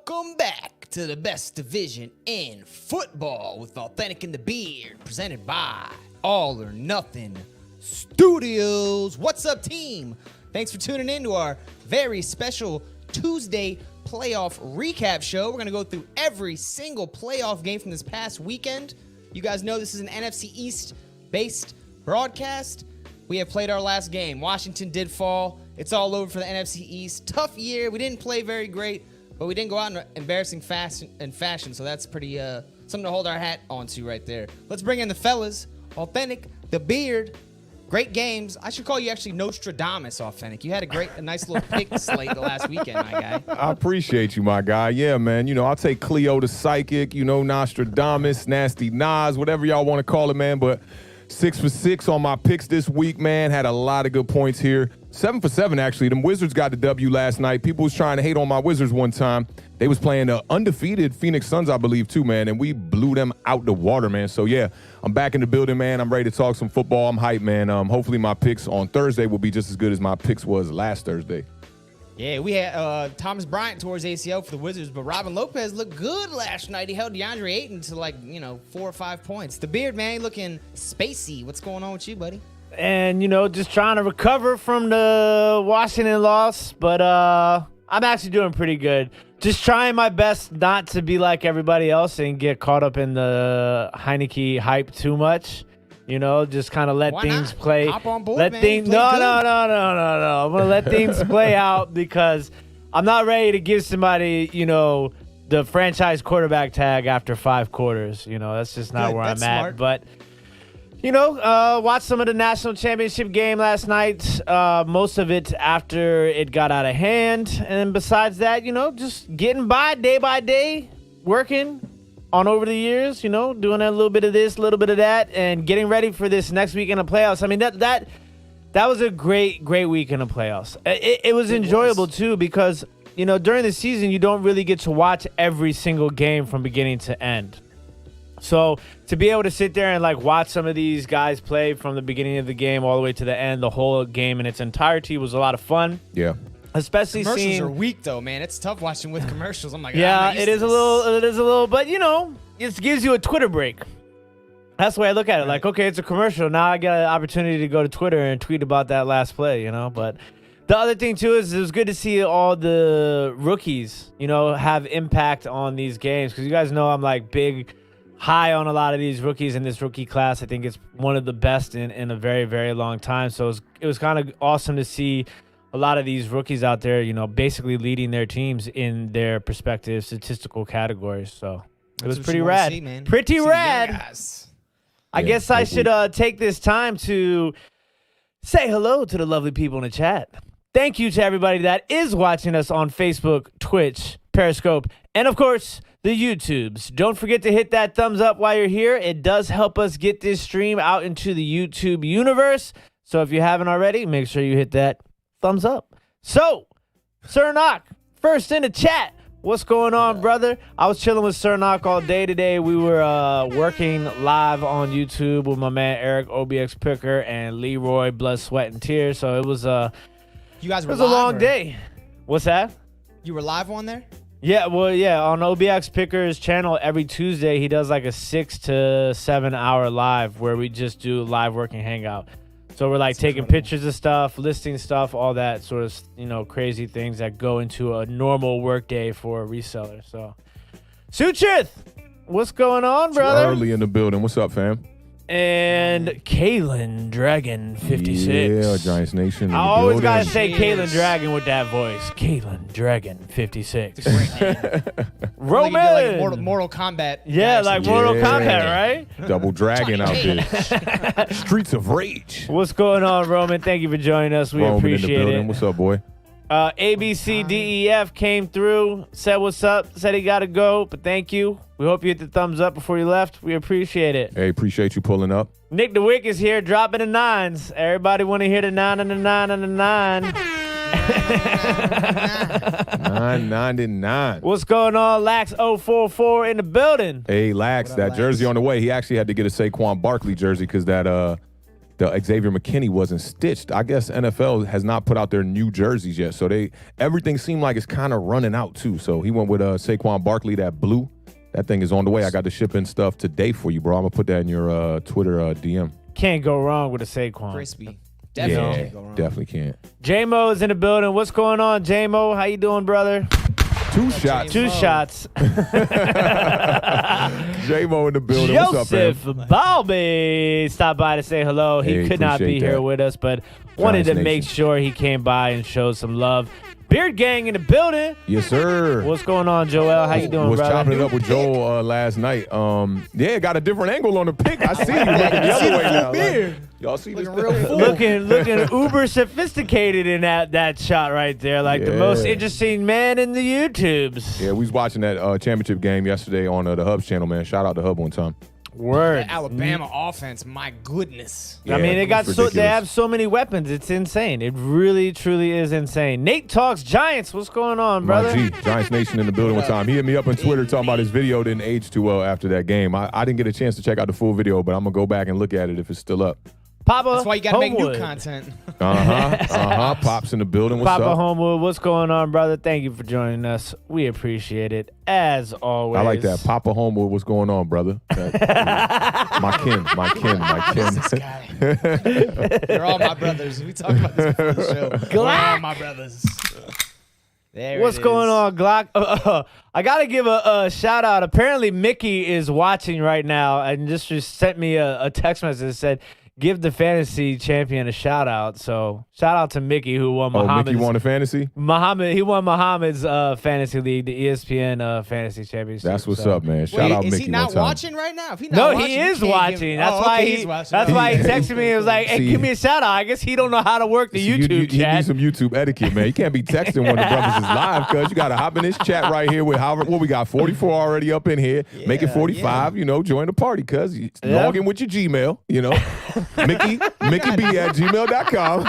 Welcome back to the best division in football with Awthentik and The Beard, presented by All or Nothing Studios. What's up, team? Thanks for tuning in to our very special Tuesday playoff recap show. We're going to go through every single playoff game from this past weekend. You guys know this is an NFC East-based broadcast. We have played our last game. Washington did fall. It's all over for the NFC East. Tough year. We didn't play very great, but we didn't go out in embarrassing fashion, so that's pretty something to hold our hat onto right there. Let's bring in the fellas. Awthentik, The Beard. Great games. I should call you actually Nostradamus, Awthentik. You had a nice little pick slate the last weekend, my guy. I appreciate you, my guy. Yeah, man. You know, I'll take Cleo the Psychic, Nostradamus, Nasty Nas, whatever y'all want to call it, man. But 6 for 6 on my picks this week, man. Had a lot of good points here. 7 for 7, actually. Them Wizards got the W last night. People was trying to hate on my Wizards one time. They was playing the undefeated Phoenix Suns, I believe, too, man. And we blew them out the water, man. So, yeah, I'm back in the building, man. I'm ready to talk some football. I'm hyped, man. Hopefully my picks on Thursday will be just as good as my picks was last Thursday. Yeah, we had Thomas Bryant towards ACL for the Wizards, but Robin Lopez looked good last night. He held DeAndre Ayton to 4 or 5 points. The Beard, man, looking spacey. What's going on with you, buddy? And, just trying to recover from the Washington loss, but I'm actually doing pretty good. Just trying my best not to be like everybody else and get caught up in the Heineke hype too much. Just kind of let things play. Hop on board, let man. things. No. I'm gonna let things play out because I'm not ready to give somebody, the franchise quarterback tag after 5 quarters. That's just not where I'm smart. at. But watched some of the national championship game last night. Most of it after it got out of hand, and besides that, just getting by day by day, working on over the years, doing a little bit of this, a little bit of that, and getting ready for this next weekend of playoffs. I mean, that was a great weekend of playoffs. It was enjoyable, too, because, during the season, you don't really get to watch every single game from beginning to end. So to be able to sit there and, watch some of these guys play from the beginning of the game all the way to the end, the whole game in its entirety was a lot of fun. Yeah. Especially commercials are weak though, man. It's tough watching with commercials. I'm like, yeah, it is a little, but it gives you a Twitter break. That's the way I look at it. Like, okay, it's a commercial. Now I got an opportunity to go to Twitter and tweet about that last play, But the other thing too is it was good to see all the rookies, have impact on these games because you guys know I'm big high on a lot of these rookies in this rookie class. I think it's one of the best in a very, very long time. So it was kind of awesome to see a lot of these rookies out there, basically leading their teams in their respective statistical categories. So it was pretty rad. Pretty rad. I guess I should take this time to say hello to the lovely people in the chat. Thank you to everybody that is watching us on Facebook, Twitch, Periscope, and of course, the YouTubes. Don't forget to hit that thumbs up while you're here. It does help us get this stream out into the YouTube universe. So if you haven't already, make sure you hit that thumbs up. So, Sir Knock, first in the chat. What's going on, brother? I was chilling with Sir Knock all day today. We were working live on YouTube with my man Eric, OBX Picker, and Leroy, Blood, Sweat, and Tears. So it was you guys were it was a long day. What's that? You were live on there? Yeah, on OBX Picker's channel every Tuesday, he does a 6 to 7 hour live where we just do live working hangout. So we're taking pictures of stuff, listing stuff, all that sort of, crazy things that go into a normal work day for a reseller. So, Suchith, what's going on, brother? Early in the building. What's up, fam? And Kalen Dragon 56. Yeah, Giants Nation. I always got to say Kalen Dragon with that voice. Kalen Dragon 56. Roman. Like Mortal Kombat. Yeah, Mortal Kombat, right? Double Dragon out there. Streets of Rage. What's going on, Roman? Thank you for joining us. We Roman appreciate in the building. it. What's up, boy? ABCDEF came through, said what's up, said he got to go, but thank you. We hope you hit the thumbs up before you left. We appreciate it. Hey, appreciate you pulling up. Nick the Wick is here, dropping the 9s. Everybody want to hear the 9 and the 9 and the 9. 999. What's going on, Lax 044 in the building? Hey, Lax, that jersey on the way. He actually had to get a Saquon Barkley jersey because that the Xavier McKinney wasn't stitched. I guess NFL has not put out their new jerseys yet, so everything seemed like it's kind of running out too. So he went with Saquon Barkley, that blue. That thing is on the way. I got the shipping stuff today for you, bro. I'm gonna put that in your Twitter DM. Can't go wrong with a Saquon. Crispy. Definitely can't go wrong. Definitely can't. J-Mo is in the building. What's going on, J-Mo? How you doing, brother? Two shots. J-Mo in the building. Joseph What's up, Balby stopped by to say hello. He could not be here with us, but wanted to make sure he came by and showed some love. Beard Gang in the building. Yes, sir. What's going on, Joel? How you doing, was brother? chopping it up with Joel last night. Got a different angle on the pic. I see you looking the other way now. Beard. Y'all see this Real thing? fool. Looking uber sophisticated in that shot right there, like the most interesting man in the YouTubes. Yeah, we was watching that championship game yesterday on the Hubs channel, man. Shout out to Hub one time. Word. The Alabama offense, my goodness. I mean, they ridiculous. have so many weapons. It's insane. It really, truly is insane. Nate talks Giants. What's going on, brother? My G, Giants Nation in the building one time. He hit me up on Twitter talking about his video didn't age too well after that game. I didn't get a chance to check out the full video, but I'm going to go back and look at it if it's still up. Papa That's why you got to make new Homewood. content. Pops in the building. What's Papa up? Homewood, what's going on, brother? Thank you for joining us. We appreciate it, as always. I like that. Papa Homewood, what's going on, brother? My kin. This guy. They're all my brothers. We talked about this before the show. They're all my brothers. There What's going on, Glock? I got to give a shout out. Apparently, Mickey is watching right now and just sent me a text message that said, give the fantasy champion a shout out. So shout out to Mickey who won Muhammad's. Mickey won the fantasy? He won Muhammad's fantasy league, the ESPN fantasy championship. That's what's up, man. Shout out is Mickey he not one time. watching right now? If he not No, watching, he is can't watching. give- That's Oh, why okay, he. he's watching. That's why he See- texted me. He was like, "Hey, see- give me a shout out." I guess he don't know how to work the YouTube You chat. need some YouTube etiquette, man. You can't be texting when the brothers is live, cuz you got to hop in this chat right here with what we got, 44 already up in here. Make it 45, join the party, cuz. Log in with your Gmail, Mickey B at gmail.com.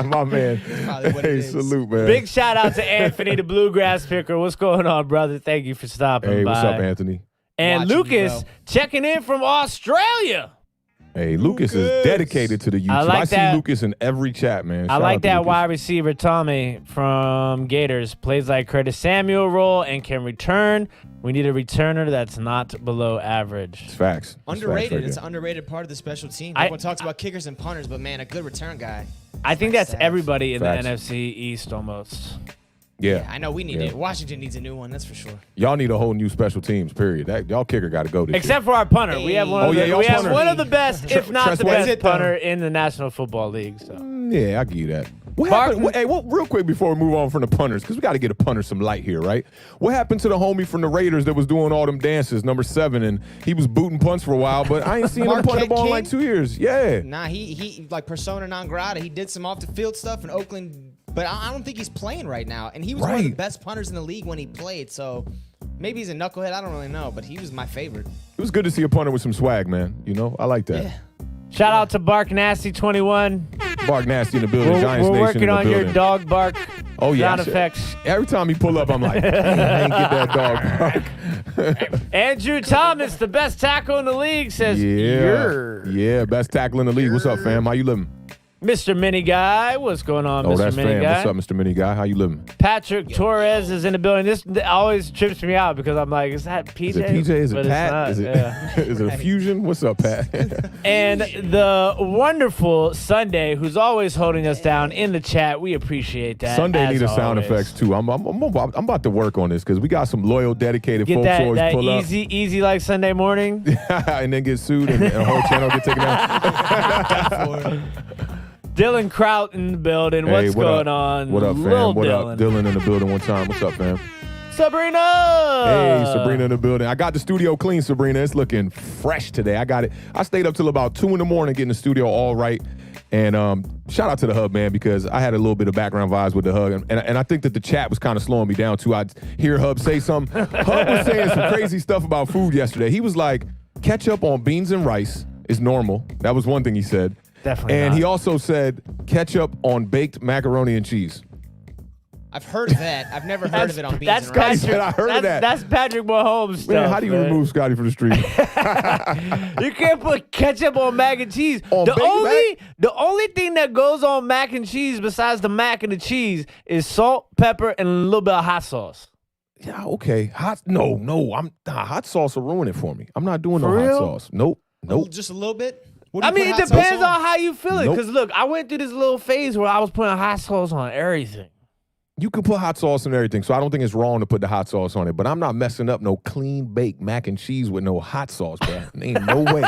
My man. probably what it Hey, is. salute, man. Big shout out to Anthony, the bluegrass picker. What's going on, brother? Thank you for stopping by. Hey, what's up, Anthony? And Watching you, Lucas bro. checking in from Australia. Hey, Lucas is dedicated to the YouTube. I see that. Lucas in every chat, man. I Shout like out to that Lucas. wide receiver Tommy from Gators. Plays like Curtis Samuel role and can return. We need a returner that's not below average. It's facts. Underrated. It's It's an underrated part of the special team. I- Everyone talks about kickers and punters, but man, a good return guy. I think that's everybody in Facts. the NFC East almost. Yeah. I know we need it. Washington needs a new one, that's for sure. Y'all need a whole new special teams, period. Y'all kicker got to go this Except for our punter. We have one, Oh, of, yeah, the, y'all we have punter. one of the best, if not the Tress best Way. punter in the National Football League. So. year. Yeah, I give you that. What happened? Hey, real quick before we move on from the punters, because we got to get a punter some light here, right? What happened to the homie from the Raiders that was doing all them dances, number 7, and he was booting punts for a while, but I ain't seen him punt the Marquette ball in King? like 2 years. Yeah. Nah, he like persona non grata. He did some off the field stuff in Oakland, but I don't think he's playing right now. And he was one of the Right. best punters in the league when he played. So maybe he's a knucklehead. I don't really know, but he was my favorite. It was good to see a punter with some swag, man. I like that. Yeah. Shout out to Bark Nasty 21. Bark Nasty in the building, Giants We're Nation working in the on building. your dog bark Oh, yeah. sound effects. Every time he pull up, I'm like, "Damn, I ain't get that dog bark." Andrew Thomas, the best tackle in the league, says, "Yer." Yeah, best tackle in the league. What's up, fam? How you living? Mr. Mini Guy, what's going on, Oh, Mr. that's Mini fam. Guy? What's up, Mr. Mini Guy? How you living? Patrick Torres is in the building. This always trips me out because I'm like, is that PJ? Is it PJ? Is But it it's Pat? not, Is it yeah. is it a fusion? What's up, Pat? And the wonderful Sunday, who's always holding us down in the chat. We appreciate that. Sunday as need a sound always. effects too. I'm about to work on this because we got some loyal, dedicated Get folks who always that pull up easy like Sunday morning. and then get sued and the whole channel get taken out. Dylan Kraut in the building. Hey, What's what going up? on? What up, fam? Lil What Dylan. up? Dylan in the building one time. What's up, fam? Sabrina. Hey, Sabrina in the building. I got the studio clean, Sabrina. It's looking fresh today. I got it. I stayed up till about 2 in the morning getting the studio all right. And shout out to the Hub, man, because I had a little bit of background vibes with the Hub. And I think that the chat was kind of slowing me down, too. I'd hear Hub say something. Hub was saying some crazy stuff about food yesterday. He was like, ketchup on beans and rice is normal. That was one thing he said. Definitely And not. he also said ketchup on baked macaroni and cheese. I've heard of that. I've never heard of it on beans That's and rice. Patrick. I heard of that. That's Patrick Mahomes stuff. Man, how do you remove Scotty from the street? You can't put ketchup on mac and cheese. On The Big Mac? only thing that goes on mac and cheese besides the mac and the cheese is salt, pepper, and a little bit of hot sauce. Yeah, okay. Hot sauce will ruin it for me. I'm not doing For no real? hot sauce. Nope. Just a little bit? What do I you mean, put it hot sauce depends on how you feel it. Nope. Because look, I went through this little phase where I was putting hot sauce on everything. You can put hot sauce on everything, so I don't think it's wrong to put the hot sauce on it. But I'm not messing up no clean baked mac and cheese with no hot sauce, bro. Ain't no way.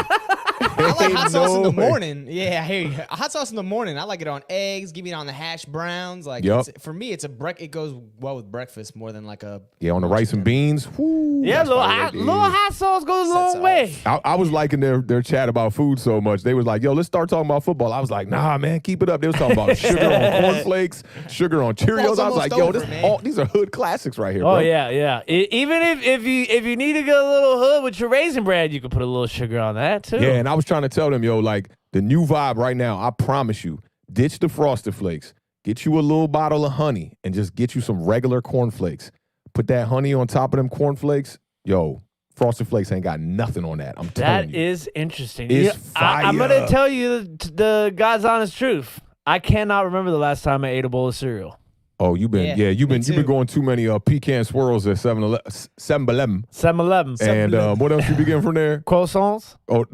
I like hot sauce in the way. morning. Yeah, I hear you. Hot sauce in the morning. I like it on eggs. Give me it on the hash browns. Like, Yup. for me, it goes well with breakfast more than like a. Yeah, on the rice and beans. Whoo, Yeah, that's little fire hot, right little there. hot sauce goes a Sets long off. way. I was liking their chat about food so much. They was like, yo, let's start talking about football. I was like, nah, man, keep it up. They was talking about sugar on cornflakes, sugar on Cheerios. I was like, yo, almost over, man. these are hood classics right here, Oh bro. yeah. Even if you need to get a little hood with your raisin bread, you can put a little sugar on that too. Yeah, and I was trying to tell them, yo, like, the new vibe right now, I promise you, ditch the Frosted Flakes, get you a little bottle of honey, and just get you some regular cornflakes. Put that honey on top of them cornflakes. Yo, Frosted Flakes ain't got nothing on that. I'm telling That you. is interesting. It's I'm fire. gonna tell you the God's honest truth. I cannot remember the last time I ate a bowl of cereal. Oh, you've been too. going too many pecan swirls at 7-Eleven. 7-Eleven. And what else you be getting from there? Croissants. Oh,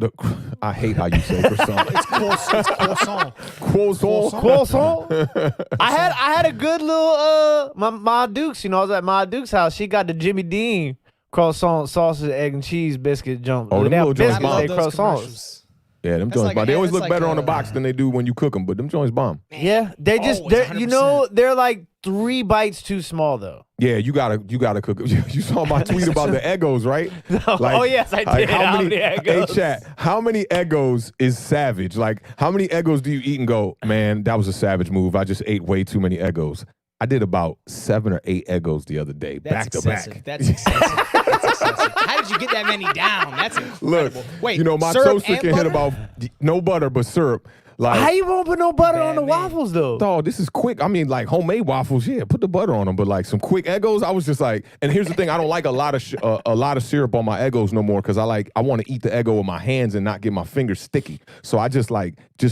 I hate how you say croissant. It's croissant. Croissant. Croissant. I had a good little my Dukes. You know, I was at my Duke's house. She got the Jimmy Dean croissant, sausage, egg and cheese biscuit jump. Oh, them They have little joints biscuits, bomb. they those croissants. commercials. Yeah, them That's joints like bomb. a- They always that's look like better on the a- box than they do when you cook them, but them joints bomb. Yeah, they just Always, they're 100%. they're like 3 bites too small though. Yeah, you gotta cook. You saw my tweet about the Eggos, right? Oh, yes, I did. How many Eggos? Hey, chat, how many Eggos is savage? Like, how many Eggos do you eat and go, man, that was a savage move. I just ate way too many Eggos. I did about 7 or 8 Eggos the other day, That's back to excessive. back. That's excessive. That's excessive. How did you get that many down? That's incredible. Look, Wait, you know, my syrup toaster and can hit butter? about no butter, but syrup. Like, How you won't put no butter on the Bad man. waffles though? dog, this is quick. I mean, like homemade waffles, yeah, put the butter on them. But like some quick Eggos, I was just like, and here's the thing, I don't like a lot of syrup on my Eggos no more because I want to eat the Eggo with my hands and not get my fingers sticky. So I just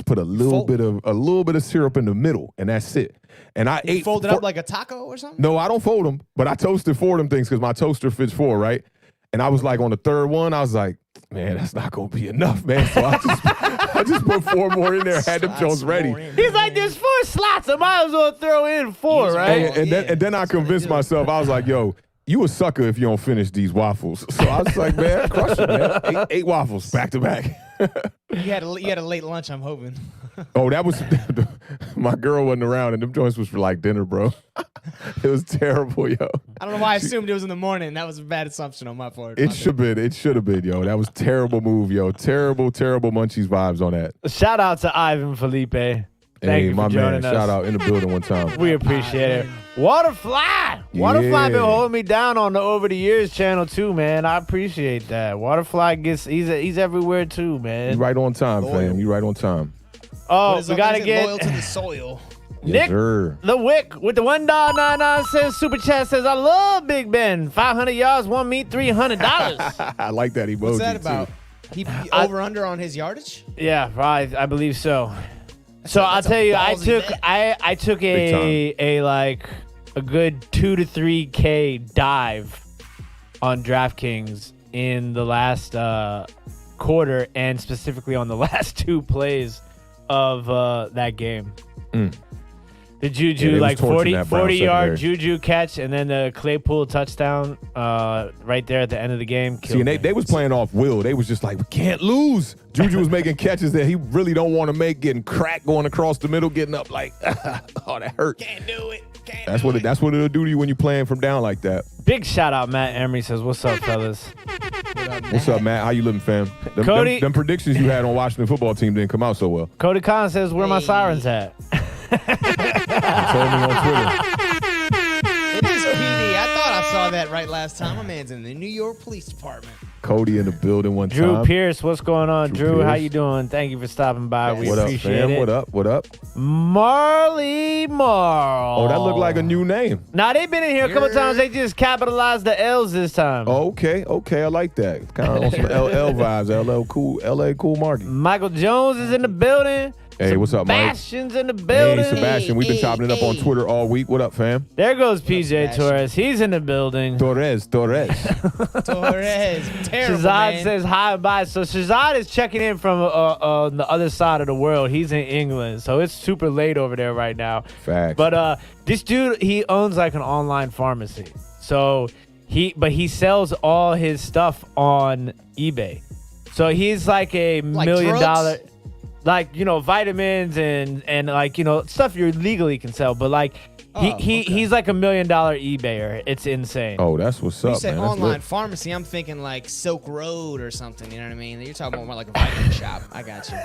put a little bit of syrup in the middle, and that's it. And I ate Fold it up like a taco or something? No, I don't fold them, but I toasted 4 of them things because my toaster fits 4, right? And I was like on the third one, I was like, man, that's not gonna be enough, man. So I just put 4 more in there, had them Jones ready. He's like, there's 4 slots. I might as well throw in 4, right? And then I convinced myself, I was like, yo, you a sucker if you don't finish these waffles. So I was like, man, crush it, man. 8 waffles back to back. You had a late lunch, I'm hoping. Oh, that was my girl wasn't around, and them joints was for like dinner, bro. It was terrible, yo. I don't know why I assumed it was in the morning. That was a bad assumption on my part. It should have been, yo. That was terrible move, yo. Terrible Munchies vibes on that. Shout out to Ivan Felipe. Thank you for my joining man, us. shout out in the building one time. We appreciate it. Waterfly. Waterfly been holding me down on the Over the Years channel too, man. I appreciate that. Waterfly he's everywhere too, man. You right on time, Loyal. fam. You right on time. Oh, we gotta loyal get to the soil. Yes, Nick sir. the Wick with the $1.99 super chat says, I love Big Ben. 500 yards, 1 meet, $300. I like that emoji. What's that too. about? He over under on his yardage? Yeah, right. I believe so. So I'll tell you, I took Big a good 2 to 3K dive on DraftKings in the last quarter, and specifically on the last 2 plays of that game. The Juju, they was like torching that Brown 40-yard secondary. Juju catch, and then the Claypool touchdown right there at the end of the game. See, and they was playing off will. They was just like, we can't lose. Juju was making catches that he really don't want to make, getting cracked going across the middle, getting up like, oh, that hurt. Can't do it. That's what it'll do to you when you're playing from down like that. Big shout out, Matt Emery says, what's up, fellas? What's up, Matt? How you living, fam? Cody- Them predictions you had on Washington football team didn't come out so well. Cody Khan says, where my sirens at? You told me on Twitter. It is PD. I thought I saw that right last time. My man's in the New York Police Department. Cody in the building one Drew time. Pierce, what's going on? Drew, how Pierce. you doing? Thank you for stopping by. We What up, appreciate fam? it. What up? What up? Marley Marl. Oh, that looked like a new name. Nah, they've been in here a couple times. They just capitalized the L's this time. Oh, okay, I like that. Kind of on some LL vibes. LA cool market. Michael Jones is in the building. Hey, what's up, Mike? Sebastian's in the building. Hey, Sebastian, we've been chopping it up on Twitter all week. What up, fam? There goes PJ Sebastian? Torres. He's in the building. Torres. Torres. Terrible, Shazad man. says hi and bye. So Shazad is checking in from the other side of the world. He's in England, so it's super late over there right now. Facts. But this dude, he owns like an online pharmacy. So he sells all his stuff on eBay. So he's like a $1 million, drugs? like, you know, vitamins and like, you know, stuff you legally can sell. But like he's like $1 million eBayer. It's insane. Oh, that's what's You up, say man. That's online lit. pharmacy, I'm thinking like Silk Road or something. You know what I mean? You're talking about more like a vitamin shop. I got you.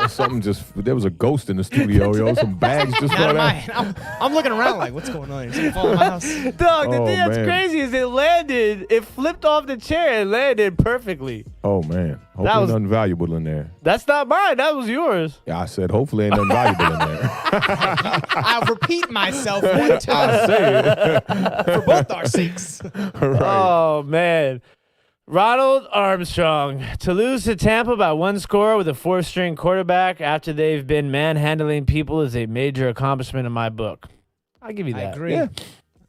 Something there was a ghost in the studio, yo. Some bags just Not fell mine. out. I'm looking around like, what's going on? Is something falling in my house? Dog, the Oh, thing that's man. crazy is it flipped off the chair and landed perfectly. Oh, man. Hopefully That was- nothing valuable in there. That's not mine. That was yours. Yeah, I said hopefully ain't nothing valuable in there. I'll repeat myself one time I say for both our sakes. it. Right. Oh, man. Ronald Armstrong. To lose to Tampa by one score with a fourth-string quarterback after they've been manhandling people is a major accomplishment in my book. I'll give you I that. agree. Yeah.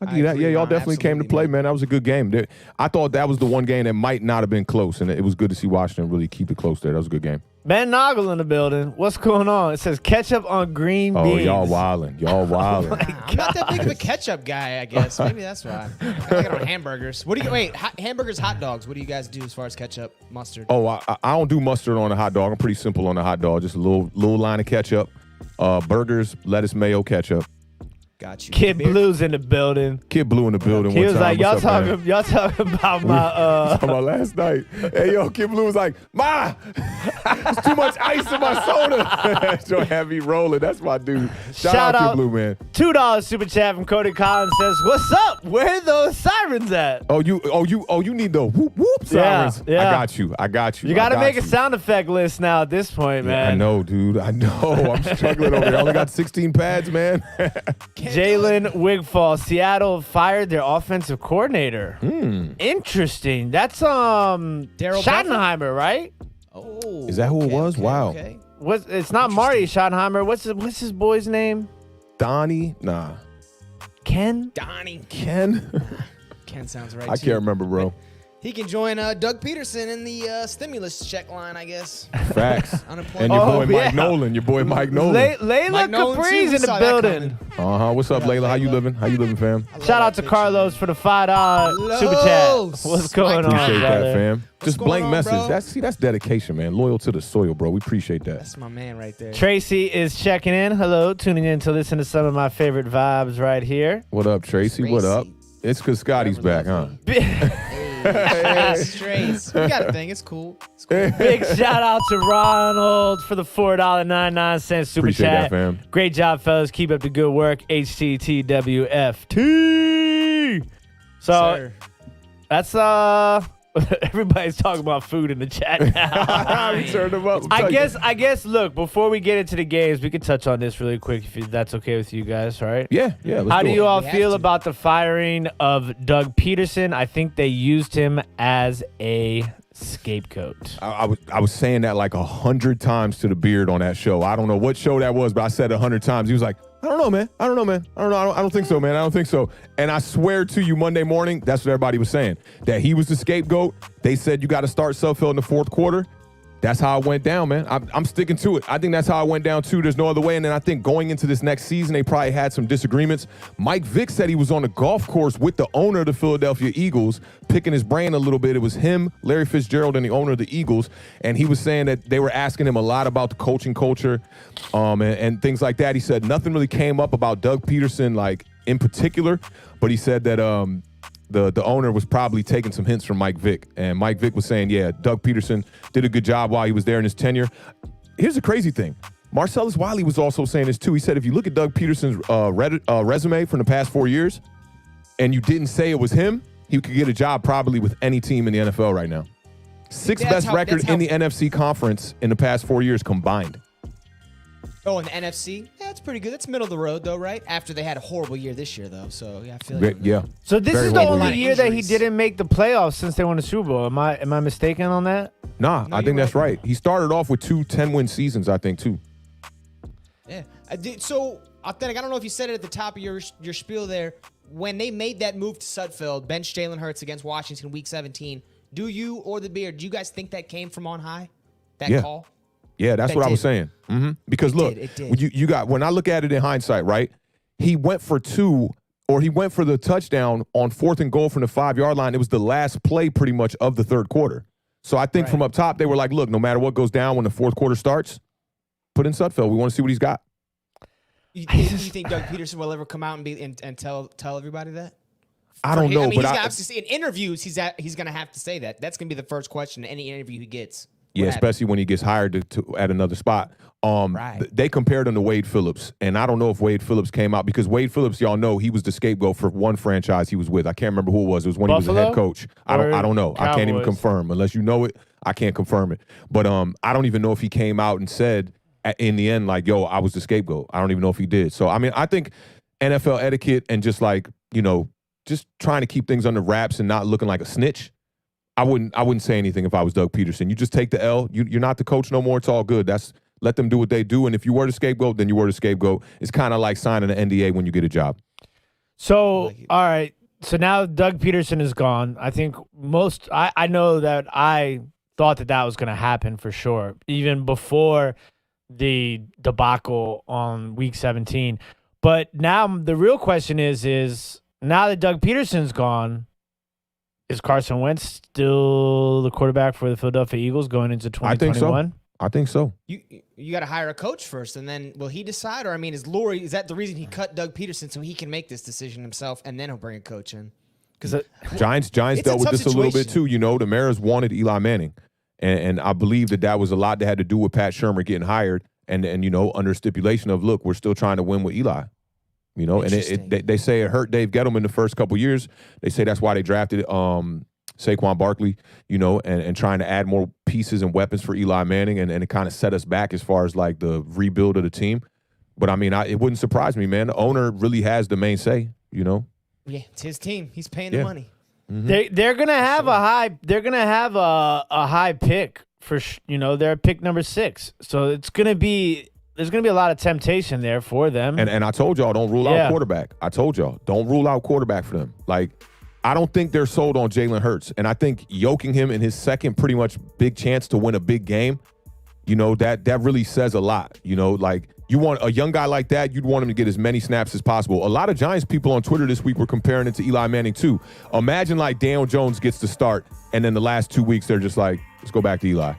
I'll give you that. agree, Yeah, y'all Ron. definitely came to Absolutely, play, man. man. That was a good game. I thought that was the one game that might not have been close, and it was good to see Washington really keep it close there. That was a good game. Ben Noggle in the building. What's going on? It says ketchup on green Oh, beans. y'all wildin'. Y'all wildin'. I'm not that big of a ketchup guy, I guess. Maybe that's why. I like it on hamburgers. What do you hamburgers, hot dogs? What do you guys do as far as ketchup, mustard? Oh, I don't do mustard on a hot dog. I'm pretty simple on a hot dog. Just a little line of ketchup. Burgers, lettuce, mayo, ketchup. Got you. Kid Beer? Blue's in the building. Kid Blue in the building He one was time. like, What's up, man? y'all talking about my Talking about last night. Hey, yo, Kid Blue was like, Ma, there's too much ice in my soda. So heavy rolling. That's my dude. Shout out Kid Blue, man. $2 super chat from Cody Collins says, "What's up? Where are those sirens at?" Oh, you need the whoop whoop sirens. Yeah. I got you. You got to make a you. sound effect list now at this point, Yeah, man. I know, dude. I know. I'm struggling over here. I only got 16 pads, man. Jalen Wigfall, Seattle fired their offensive coordinator. Interesting. That's Darryl Schottenheimer, right? Oh, Is that who it okay, was? okay, Wow. okay. It's not Marty Schottenheimer. What's his boy's name? Donnie? Nah. Ken? Donnie. Ken? Ken sounds right. I too. can't remember, bro. He can join Doug Peterson in the stimulus check line, I guess. Facts. Unemployment. And your Oh, boy yeah. Mike Nolan. Your boy Mike Nolan. Layla Mike Nolan, too. Capri's We in the saw that building. coming. What's up, What up, Layla? How you Layla? living? How you living, fam? I love Shout out that to picture. Carlos for the $5 super chat. Carlos. What's going on, Appreciate brother? that, fam. Just going blank on, message. bro? That's dedication, man. Loyal to the soil, bro. We appreciate that. That's my man right there. Tracy is checking in. Hello, tuning in to listen to some of my favorite vibes right here. What up, Tracy? What up? It's because Scotty's back, huh? Hey, Strays. We got a thing. It's cool. It's cool. Big shout out to Ronald for the $4.99 super Appreciate chat. that, fam. Great job, fellas. Keep up the good work. HTTWFT. So Sir. that's everybody's talking about food in the chat now. We turned them up. I guess. Look, before we get into the games, we could touch on this really quick if that's okay with you guys. All right. Yeah. Let's How do it. you all We have feel to. about the firing of Doug Peterson? I think they used him as a scapegoat. I was saying that like 100 times to the Beard on that show. I don't know what show that was, but I said 100 times. He was like, I don't know, man. I don't know. I don't think so, man. I don't think so. And I swear to you, Monday morning, that's what everybody was saying. That he was the scapegoat. They said you got to start Suffield in the fourth quarter. That's how it went down, man. I'm sticking to it. I think that's how it went down, too. There's no other way. And then I think going into this next season, they probably had some disagreements. Mike Vick said he was on the golf course with the owner of the Philadelphia Eagles, picking his brain a little bit. It was him, Larry Fitzgerald, and the owner of the Eagles. And he was saying that they were asking him a lot about the coaching culture and things like that. He said nothing really came up about Doug Peterson, like, in particular. But he said that the owner was probably taking some hints from Mike Vick. And Mike Vick was saying, yeah, Doug Peterson did a good job while he was there in his tenure. Here's the crazy thing. Marcellus Wiley was also saying this too. He said if you look at Doug Peterson's resume from the past 4 years and you didn't say it was him, he could get a job probably with any team in the NFL right now. Sixth That's best how- record that's how- in the NFC conference in the past 4 years combined. Oh, in the NFC? Yeah, that's pretty good. That's middle of the road, though, right? After they had a horrible year this year, though. So, yeah, I feel like Yeah. So this Very is the horrible only year. year that he Injuries. didn't make the playoffs since they won the Super Bowl. Am I mistaken on that? Nah, No, I think you're that's right. He started off with 2 10-win seasons, I think, too. Yeah. So, Authentic, I don't know if you said it at the top of your spiel there. When they made that move to Sudfeld, bench Jalen Hurts against Washington Week 17, do you or the Beard, do you guys think that came from on high? That Yeah. call? Yeah, that's That what I was did. saying. Because look, it did. you got, when I look at it in hindsight, right? He went for 2, or he went for the touchdown on 4th and goal from the 5-yard line. It was the last play pretty much of the third quarter. So I think from up top, they were like, look, no matter what goes down when the fourth quarter starts, put in Sudfeld. We want to see what he's got. You think Doug Peterson will ever come out and tell everybody that? I don't know, I mean, but he's gonna have to say in interviews. He's going to have to say that. That's going to be the first question in any interview he gets. yeah, What happened? especially when he gets hired to at another spot. Right. They compared him to Wade Phillips, and I don't know if Wade Phillips came out because Wade Phillips, y'all know, he was the scapegoat for one franchise he was with. I can't remember who it was. It was when he was a head Buffalo? coach. I don't know. I can't even Cowboys? confirm unless you know it. I can't confirm it. But I don't even know if he came out and said in the end, like, yo, I was the scapegoat. I don't even know if he did. So I mean, I think NFL etiquette and just like, just trying to keep things under wraps and not looking like a snitch. I wouldn't say anything if I was Doug Peterson. You just take the L. You're not the coach no more. It's all good. Let them do what they do. And if you were the scapegoat, then you were the scapegoat. It's kind of like signing an NDA when you get a job. So, all right. So now Doug Peterson is gone. I think I know that I thought that was going to happen for sure, even before the debacle on Week 17. But now the real question is now that Doug Peterson's gone, is Carson Wentz still the quarterback for the Philadelphia Eagles going into 2021? I think so. You got to hire a coach first, and then will he decide? Or I mean, is that the reason he cut Doug Peterson so he can make this decision himself, and then he'll bring a coach in? Because Giants dealt with this a little bit too. The Mariners wanted Eli Manning, and I believe that was a lot that had to do with Pat Shurmur getting hired, and under stipulation of, look, we're still trying to win with Eli. And they say it hurt Dave Gettleman the first couple years. They say that's why they drafted Saquon Barkley, and trying to add more pieces and weapons for Eli Manning, and it kind of set us back as far as like the rebuild of the team. But I mean, it wouldn't surprise me, man. The owner really has the main say, Yeah, it's his team. He's paying the money. Mm-hmm. They're gonna have a high. They're gonna have a high pick for they're pick number 6. So there's gonna be a lot of temptation there for them. And I told y'all, don't rule out quarterback. I told y'all, don't rule out quarterback for them. Like, I don't think they're sold on Jalen Hurts. And I think yoking him in his second pretty much big chance to win a big game, that really says a lot. Like, you want a young guy like that, you'd want him to get as many snaps as possible. A lot of Giants people on Twitter this week were comparing it to Eli Manning too. Imagine like Daniel Jones gets to start, and then the last 2 weeks they're just like, let's go back to Eli.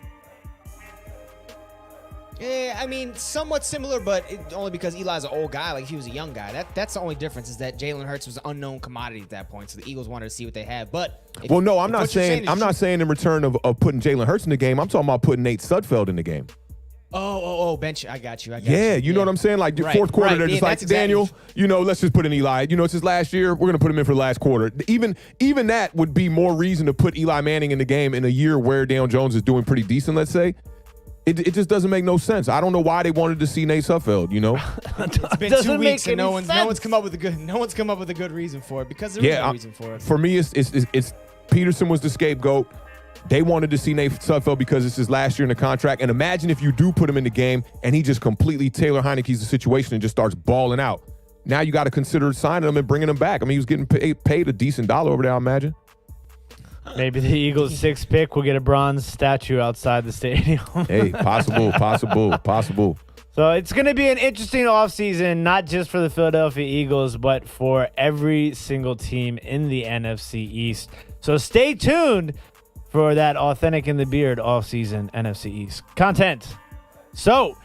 Yeah, I mean, somewhat similar, but only because Eli's an old guy. Like, if he was a young guy, that's the only difference is that Jalen Hurts was an unknown commodity at that point. So the Eagles wanted to see what they had. But I'm not saying in return of putting Jalen Hurts in the game. I'm talking about putting Nate Sudfeld in the game. Oh, bench. I got you. You know what I'm saying? Like, the fourth quarter, they're just like, Daniel, let's just put in Eli. It's his last year. We're going to put him in for the last quarter. Even that would be more reason to put Eli Manning in the game in a year where Daniel Jones is doing pretty decent, let's say. It just doesn't make no sense. I don't know why they wanted to see Nate Sudfeld, It's been 2 weeks and no one's come up with a good reason for it because there is no reason for it. For me, it's Peterson was the scapegoat. They wanted to see Nate Sudfeld because it's his last year in the contract. And imagine if you do put him in the game and he just completely Taylor Heineke's the situation and just starts balling out. Now you got to consider signing him and bringing him back. I mean, he was getting paid a decent dollar over there, I imagine. Maybe the Eagles' 6th pick will get a bronze statue outside the stadium. Hey, possible. So it's going to be an interesting offseason, not just for the Philadelphia Eagles, but for every single team in the NFC East. So stay tuned for that Awthentik and The Beard offseason NFC East content. So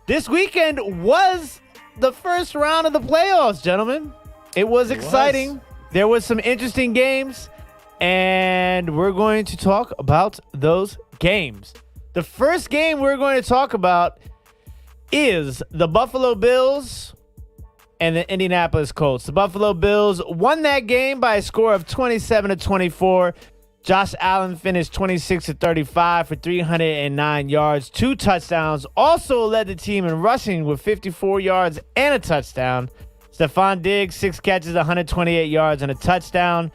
this weekend was the first round of the playoffs, gentlemen. It was exciting. There was some interesting games. And we're going to talk about those games. The first game we're going to talk about is the Buffalo Bills and the Indianapolis Colts. The Buffalo Bills won that game by a score of 27-24. Josh Allen finished 26-35 for 309 yards, 2 touchdowns. Also led the team in rushing with 54 yards and a touchdown. Stephon Diggs, 6 catches, 128 yards and a touchdown.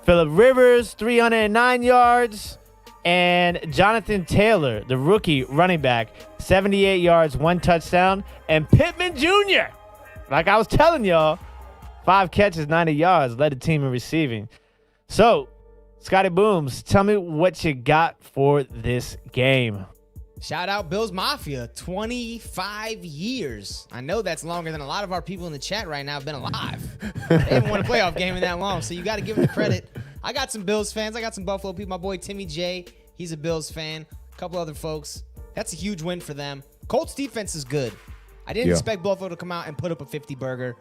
Phillip Rivers, 309 yards. And Jonathan Taylor, the rookie running back, 78 yards, 1 touchdown. And Pittman Jr., like I was telling y'all, 5 catches, 90 yards, led the team in receiving. So, Scotty Boomz, tell me what you got for this game. Shout out Bills Mafia, 25 years. I know that's longer than a lot of our people in the chat right now have been alive. They haven't won a playoff game in that long, so you got to give them the credit. I got some Bills fans. I got some Buffalo people. My boy Timmy J, he's a Bills fan. A couple other folks. That's a huge win for them. Colts defense is good. I didn't expect Buffalo to come out and put up a 50-burger.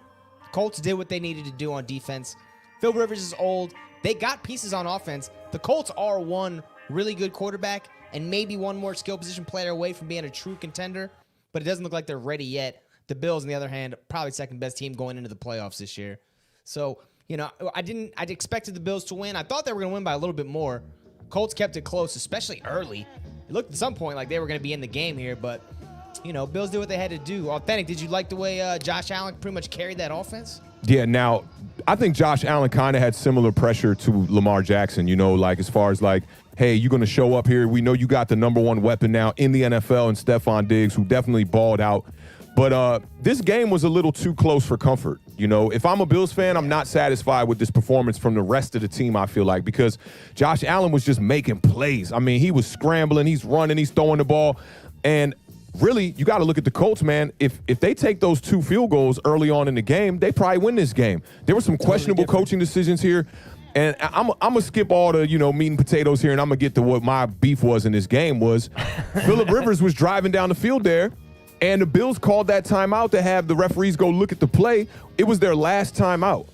Colts did what they needed to do on defense. Phil Rivers is old. They got pieces on offense. The Colts are one really good quarterback and maybe one more skill position player away from being a true contender, but it doesn't look like they're ready yet. The Bills, on the other hand, probably second best team going into the playoffs this year. So, you know, I expected the Bills to win. I thought they were going to win by a little bit more. Colts kept it close, especially early. It looked at some point like they were going to be in the game here, but, you know, Bills did what they had to do. Authentic, did you like the way Josh Allen pretty much carried that offense? Yeah, now, I think Josh Allen kind of had similar pressure to Lamar Jackson, you know, like as far as like, hey, you're going to show up here. We know you got the number one weapon now in the NFL and Stephon Diggs, who definitely balled out. But this game was a little too close for comfort. You know, if I'm a Bills fan, I'm not satisfied with this performance from the rest of the team, I feel like, because Josh Allen was just making plays. I mean, he was scrambling, he's running, he's throwing the ball. And really, you got to look at the Colts, man. If they take those 2 field goals early on in the game, they probably win this game. There were some questionable coaching decisions here. And I'm going to skip all the, you know, meat and potatoes here, and I'm going to get to what my beef was in this game was Phillip Rivers was driving down the field there, and the Bills called that timeout to have the referees go look at the play. It was their last timeout.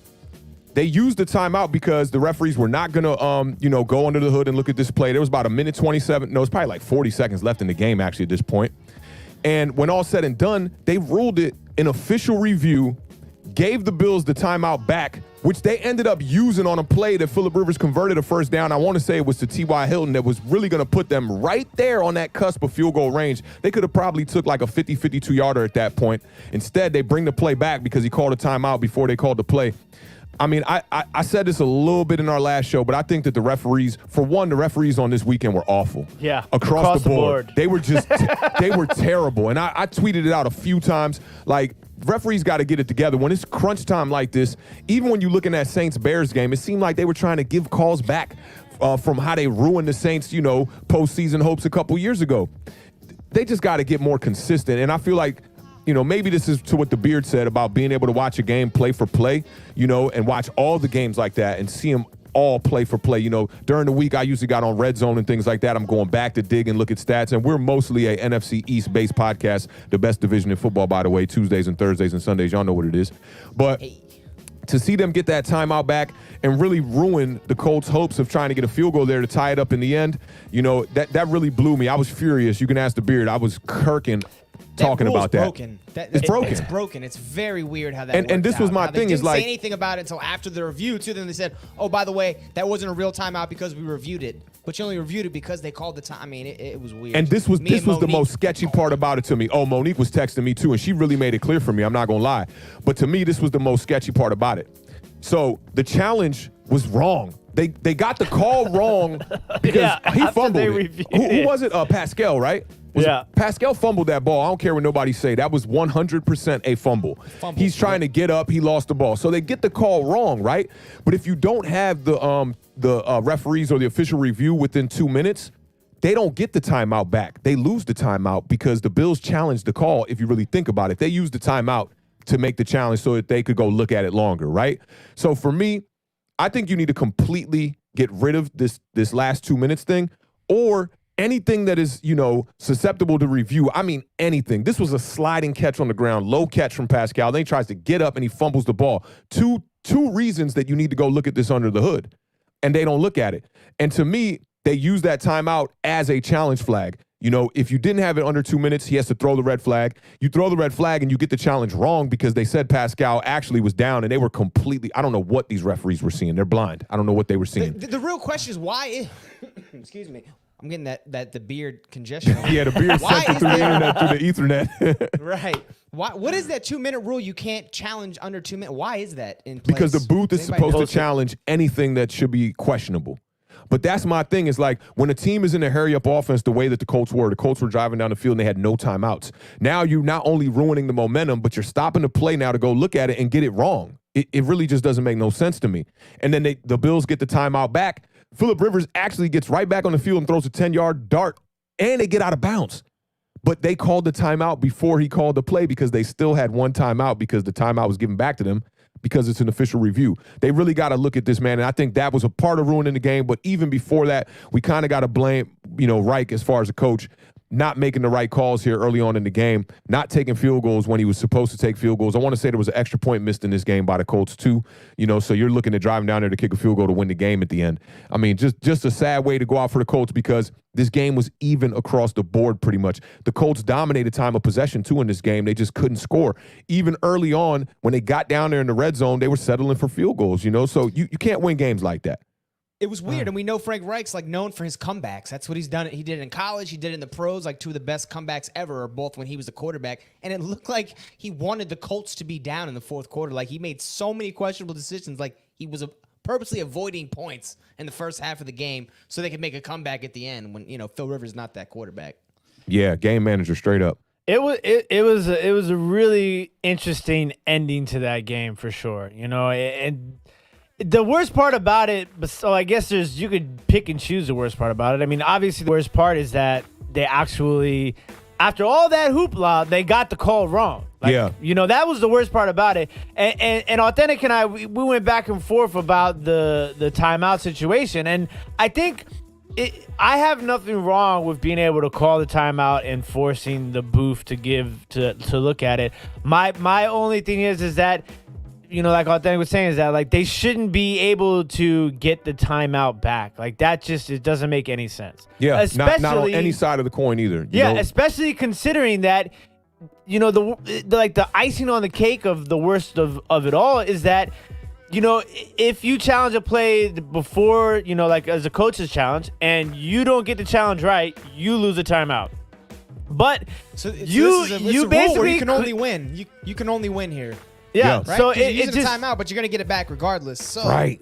They used the timeout because the referees were not going to, you know, go under the hood and look at this play. There was about a minute 27. No, it's probably like 40 seconds left in the game, actually, at this point. And when all said and done, they ruled it an official review, gave the Bills the timeout back, which they ended up using on a play that Phillip Rivers converted a first down. I want to say it was to T.Y. Hilton that was really going to put them right there on that cusp of field goal range. They could have probably took like a 52-yarder at that point. Instead, they bring the play back because he called a timeout before they called the play. I mean, I said this a little bit in our last show, but I think that the referees, for one, the referees on this weekend were awful. Yeah. Across the board. They were just, they were terrible. And I tweeted it out a few times. Like, referees got to get it together. When it's crunch time like this, even when you look in that Saints-Bears game, it seemed like they were trying to give calls back from how they ruined the Saints, you know, postseason hopes a couple years ago. They just got to get more consistent. And I feel like, you know, maybe this is to what the Beard said about being able to watch a game play for play, you know, and watch all the games like that and see them all play for play. You know, during the week, I usually got on Red Zone and things like that. I'm going back to dig and look at stats. And we're mostly a NFC East-based podcast, the best division in football, by the way, Tuesdays and Thursdays and Sundays. Y'all know what it is. But to see them get that timeout back and really ruin the Colts' hopes of trying to get a field goal there to tie it up in the end, you know, that really blew me. I was furious. You can ask the Beard. I was kirking talking about that. Broken. It's broken. It's broken. It's very weird how that worked and this out. was my thing. They Is didn't like say anything about it until after the review too. Then they said, "Oh, by the way, that wasn't a real timeout because we reviewed it." But you only reviewed it because they called the time. I mean, it was weird. And this was the most sketchy part about it to me. Oh, Monique was texting me too, and she really made it clear for me. I'm not gonna lie, but to me, this was the most sketchy part about it. So the challenge was wrong. They got the call wrong because he fumbled it. Who was it? Pascal, right? Pascal fumbled that ball. I don't care what nobody say. That was 100% a fumble. He's trying to get up. He lost the ball. So they get the call wrong, right? But if you don't have the referees or the official review within 2 minutes, they don't get the timeout back. They lose the timeout because the Bills challenged the call, if you really think about it. They used the timeout to make the challenge so that they could go look at it longer, right? So for me, I think you need to completely get rid of this last 2 minutes thing, or anything that is, you know, susceptible to review. I mean, anything. This was a sliding catch on the ground, low catch from Pascal. Then he tries to get up and he fumbles the ball. Two reasons that you need to go look at this under the hood, and they don't look at it. And to me, they use that timeout as a challenge flag. You know, if you didn't have it under 2 minutes, he has to throw the red flag. You throw the red flag and you get the challenge wrong because they said Pascal actually was down and they were completely, I don't know what these referees were seeing. They're blind. I don't know what they were seeing. The real question is why, excuse me, I'm getting the beard congestion. Yeah, the beard sent it through the internet, through the Ethernet. Right. What is that 2 minute rule? You can't challenge under 2 minutes. Why is that in place? Because the booth is supposed to challenge anything that should be questionable. But that's my thing is like when a team is in a hurry up offense the way that the Colts were driving down the field and they had no timeouts. Now you're not only ruining the momentum, but you're stopping the play now to go look at it and get it wrong. It really just doesn't make no sense to me. And then the Bills get the timeout back. Phillip Rivers actually gets right back on the field and throws a 10-yard dart, and they get out of bounds. But they called the timeout before he called the play because they still had one timeout because the timeout was given back to them because it's an official review. They really got to look at this, man, and I think that was a part of ruining the game. But even before that, we kind of got to blame, Reich as far as a coach, not making the right calls here early on in the game, not taking field goals when he was supposed to take field goals. I want to say there was an extra point missed in this game by the Colts too, so you're looking at driving down there to kick a field goal to win the game at the end. I mean, just a sad way to go out for the Colts because this game was even across the board pretty much. The Colts dominated time of possession too in this game. They just couldn't score. Even early on, when they got down there in the red zone, they were settling for field goals, so you can't win games like that. It was weird, and we know Frank Reich's known for his comebacks. That's what he's done. He did it in college. He did it in the pros. Two of the best comebacks ever are both when he was the quarterback. And it looked like he wanted the Colts to be down in the fourth quarter. He made so many questionable decisions. He was purposely avoiding points in the first half of the game so they could make a comeback at the end when Phil Rivers is not that quarterback. Yeah, game manager straight up. It was a really interesting ending to that game for sure. And the worst part about it, so I guess you could pick and choose the worst part about it. I mean, obviously the worst part is that they actually, after all that hoopla, they got the call wrong. That was the worst part about it. And Awthentik and I, we went back and forth about the timeout situation. And I think I have nothing wrong with being able to call the timeout and forcing the booth to look at it. My only thing is that, like Awthentik was saying, is that they shouldn't be able to get the timeout back. It doesn't make any sense. Yeah, not on any side of the coin either. Especially considering that, the icing on the cake of the worst of it all is that, if you challenge a play before, as a coach's challenge, and you don't get the challenge right, you lose a timeout. But you basically you can only win. You can only win here. Yeah, right? So it's a timeout, but you're gonna get it back regardless. So right.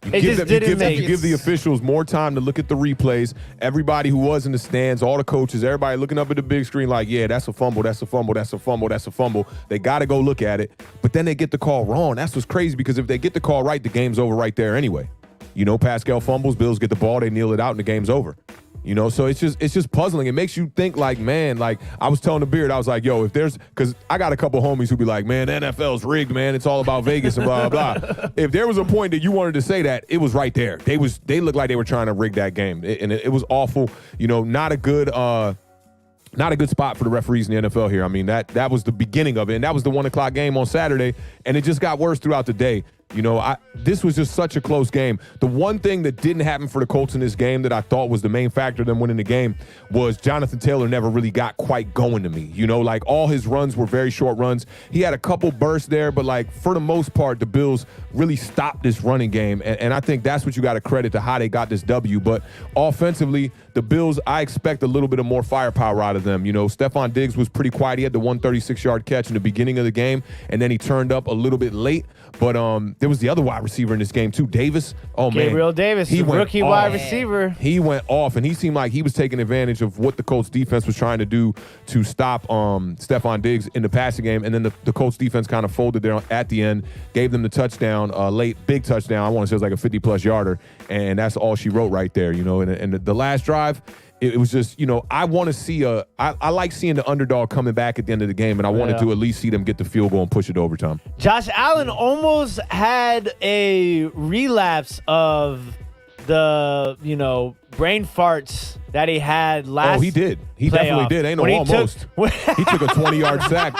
You give the officials more time to look at the replays. Everybody who was in the stands, all the coaches, everybody looking up at the big screen that's a fumble, that's a fumble, that's a fumble, that's a fumble. They got to go look at it. But then they get the call wrong. That's what's crazy because if they get the call right, the game's over right there anyway. Pascal fumbles, Bills get the ball, they kneel it out, and the game's over. So it's just puzzling. It makes you think man, I was telling the Beard, I was like, yo, because I got a couple homies who be like, man, NFL's rigged, man. It's all about Vegas and blah, blah, blah. If there was a point that you wanted to say that, it was right there. They looked like they were trying to rig that game. It was awful. Not a good spot for the referees in the NFL here. I mean, that was the beginning of it. And that was the 1 o'clock game on Saturday. And it just got worse throughout the day. This was just such a close game. The one thing that didn't happen for the Colts in this game that I thought was the main factor in them winning the game was Jonathan Taylor never really got quite going to me. All his runs were very short runs. He had a couple bursts there, but for the most part, the Bills really stopped this running game. And I think that's what you got to credit to how they got this W. But offensively, the Bills, I expect a little bit of more firepower out of them. Stephon Diggs was pretty quiet. He had the 136-yard catch in the beginning of the game, and then he turned up a little bit late. But there was the other wide receiver in this game too, Davis. Oh man, Gabriel Davis, the rookie wide receiver. He went off, and he seemed like he was taking advantage of what the Colts defense was trying to do to stop Stephon Diggs in the passing game. And then the Colts defense kind of folded there at the end, gave them the touchdown, late big touchdown. I want to say it was like a 50-plus yarder, and that's all she wrote right there. And the last drive. It was just, I want to see I like seeing the underdog coming back at the end of the game, and I wanted to at least see them get the field goal and push it overtime. Josh Allen almost had a relapse of the, brain farts that he had last. Oh, he did. He definitely did. Ain't no almost. He took a 20-yard sack.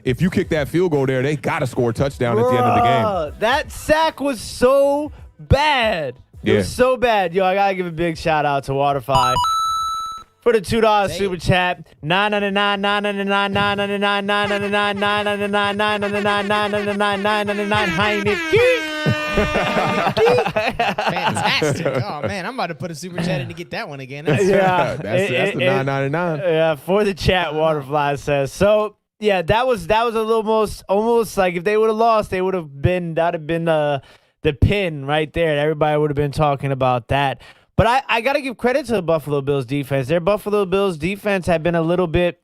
If you kick that field goal there, they got to score a touchdown at the end of the game. That sack was so bad. It was so bad. Yo, I got to give a big shout out to Waterfly. For the $2 Say super it. chat, Fantastic. Oh, man, I'm about to put a super chat in to get that one again. That's Yeah, That's the $9.99. Yeah, for the chat, Waterfly says. So yeah, that was a little almost like if they would have lost, that'd have been the pin right there. Everybody would have been talking about that. But I got to give credit to the Buffalo Bills defense. Their Buffalo Bills defense had been a little bit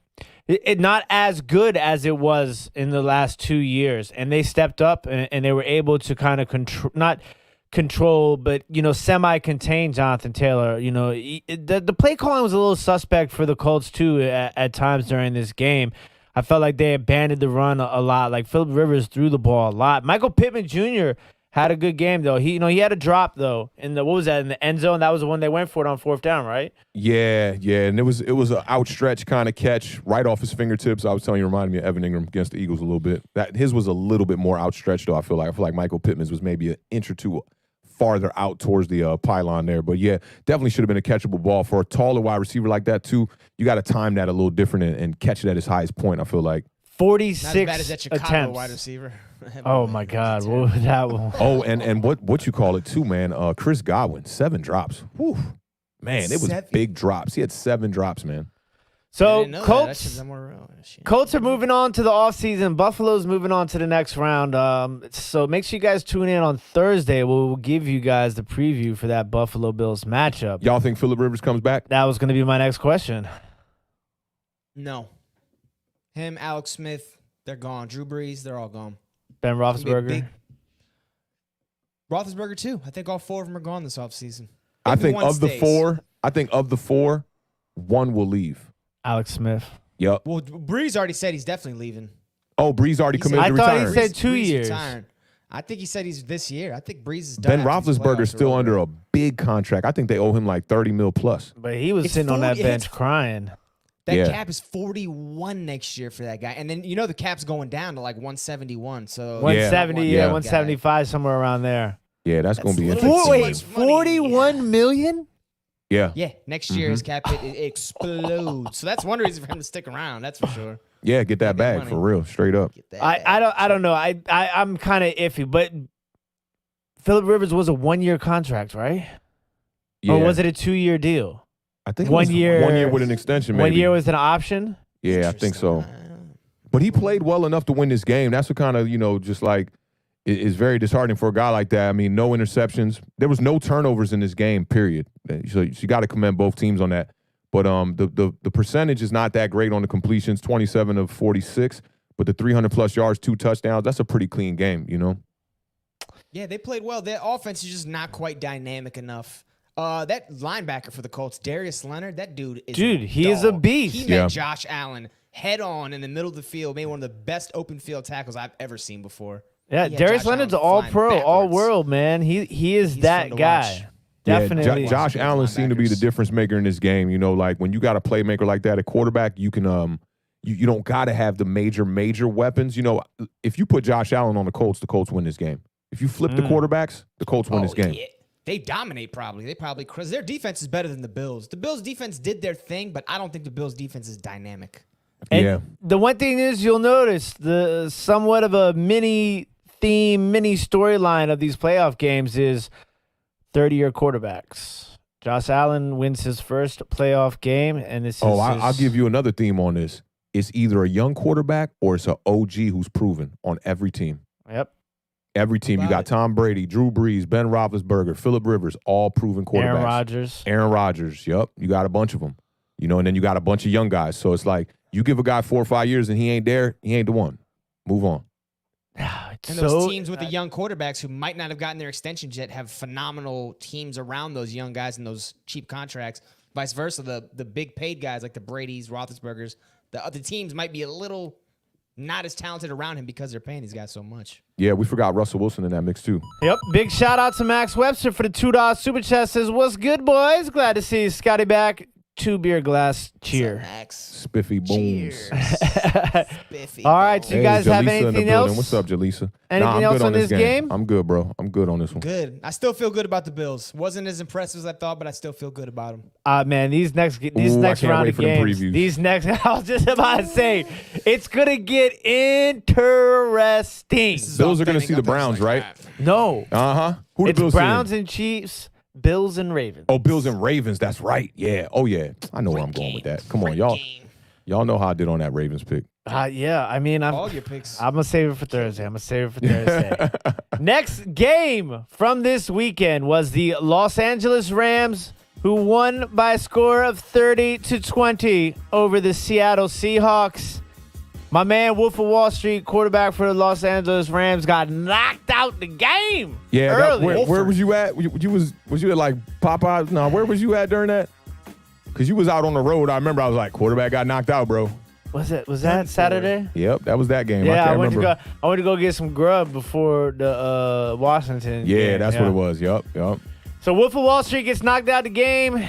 not as good as it was in the last 2 years, and they stepped up and they were able to kind of not control, but semi-contain Jonathan Taylor. The play calling was a little suspect for the Colts too at times during this game. I felt like they abandoned the run a lot. Like Phillip Rivers threw the ball a lot. Michael Pittman Jr. had a good game though. He had a drop though in the in the end zone. That was the one they went for it on 4th down, right? Yeah, and it was an outstretched kind of catch right off his fingertips. I was telling you, reminded me of Evan Ingram against the Eagles a little bit. That his was a little bit more outstretched though. I feel like Michael Pittman's was maybe an inch or two farther out towards the pylon there. But yeah, definitely should have been a catchable ball for a taller wide receiver like that too. You got to time that a little different and catch it at his highest point. I feel like 46 not as bad as that Chicago attempts. wide receiver. Oh my God, what was that one? Oh, and what you call it too, man? Chris Godwin, 7 drops. Whew. Man, it was 7? big drops. He had 7 drops, man. So Colts are moving on to the offseason. Buffalo's moving on to the next round. So make sure you guys tune in on Thursday. We'll give you guys the preview for that Buffalo Bills matchup. Y'all think Phillip Rivers comes back? That was going to be my next question. No. Him, Alex Smith, they're gone. Drew Brees, they're all gone. Ben Roethlisberger. Roethlisberger too. I think all 4 of them are gone this offseason. I think one of the stays. 4, 1 will leave. Alex Smith. Yep. Well, Brees already said he's definitely leaving. Oh, Breeze already committed I to thought retire. he said Brees- 2 Brees years. retiring. I think he said he's this year. I think Brees is done. Ben after these Roethlisberger's playoffs are still over. under a big contract. I think they owe him like $30 million plus. But he was It's sitting on that 40 bench crying. That Yeah. cap is 41 next year for that guy. And then the cap's going down to like 171. So 170, Yeah. 175, somewhere around there. Yeah, that's going to be That's interesting. too Wait, much money. 41 million? Yeah. Yeah, next year his cap hit it explodes. So that's one reason for him to stick around. That's for sure. Yeah, get that Get that bag money. for real, straight up. Get that I don't know. I'm kind of iffy, but Phillip Rivers was a 1-year contract, right? Yeah. Or was it a 2-year deal? I think it 1 was year? 1 year with an extension, maybe. 1 year was an option? Yeah, I think so. Interesting. But he played well enough to win this game. That's what kind of, just like is very disheartening for a guy like that. I mean, no interceptions. There was no turnovers in this game, period. So you got to commend both teams on that. But the percentage is not that great on the completions, 27 of 46. But the 300-plus yards, 2 touchdowns, that's a pretty clean game, Yeah, they played well. Their offense is just not quite dynamic enough. That linebacker for the Colts, Darius Leonard, that dude is He is a dog. beast. He Yeah. met Josh Allen head on in the middle of the field, made one of the best open field tackles I've ever seen before. Yeah, He had Darius Josh Leonard's Allen all flying pro, backwards. all world, man. He is He's that fun to guy. watch. Definitely. Yeah, Josh Allen seemed to be the difference maker in this game. Like when you got a playmaker like that at quarterback, you can you don't got to have the major weapons. If you put Josh Allen on the Colts win this game. If you flip the quarterbacks, the Colts win this game. Yeah. They dominate probably. Because their defense is better than the Bills. The Bills' defense did their thing, but I don't think the Bills' defense is dynamic. And Yeah. the one thing is, you'll notice the somewhat of a mini theme, mini storyline of these playoff games is 30-year quarterbacks. Josh Allen wins his first playoff game, and this is I'll give you another theme on this. It's either a young quarterback or it's an OG who's proven on every team. Yep. Every team. You got Tom Brady, Drew Brees, Ben Roethlisberger, Phillip Rivers, all proven quarterbacks. Aaron Rodgers. Yep. You got a bunch of them. And then you got a bunch of young guys. So it's like you give a guy 4 or 5 years and he ain't there, he ain't the one. Move on. And those teams with the young quarterbacks who might not have gotten their extensions yet have phenomenal teams around those young guys and those cheap contracts. Vice versa, the big paid guys like the Bradys, Roethlisbergers, the other teams might be a little not as talented around him because they're paying these guys so much. Yeah, we forgot Russell Wilson in that mix too. Yep. Big shout out to Max Webster for the $2 super chat. Says, "What's good, boys? Glad to see Scotty back. 2-beer glass cheer. Max? Spiffy Boomz. Spiffy All right, so you guys have Jaleesa in the anything building. else? What's up, Jaleesa? Anything I'm else good on on this game? I'm good, bro. I'm good on this one. Good. I still feel good about the Bills. Wasn't as impressive as I thought, but I still feel good about them. Man, these next I can't round wait of for them games, previews. I was just about to say, it's gonna get interesting. Bills are going to see the Browns, right? No, Who the it's Bills Browns seeing? and Chiefs, Bills and Ravens. Oh, Bills and Ravens. That's right. Yeah. Oh, yeah. I know where I'm going with that. Come on, y'all. Y'all know how I did on that Ravens pick. Yeah, I mean, All your picks. I'm gonna save it for Thursday. Next game from this weekend was the Los Angeles Rams, who won by a score of 30-20 over the Seattle Seahawks. My man, Wolf of Wall Street, quarterback for the Los Angeles Rams, got knocked out the game. Yeah. early. Where was you at? Was you at like Popeyes? No, where was you at during that? Because you was out on the road. I remember I was like, quarterback got knocked out, bro. Was that Saturday? Yep, that was that game. Yeah, I I went remember. to go get some grub before the Washington. Yeah, game. that's what it was. Yep. So Wolf of Wall Street gets knocked out the game.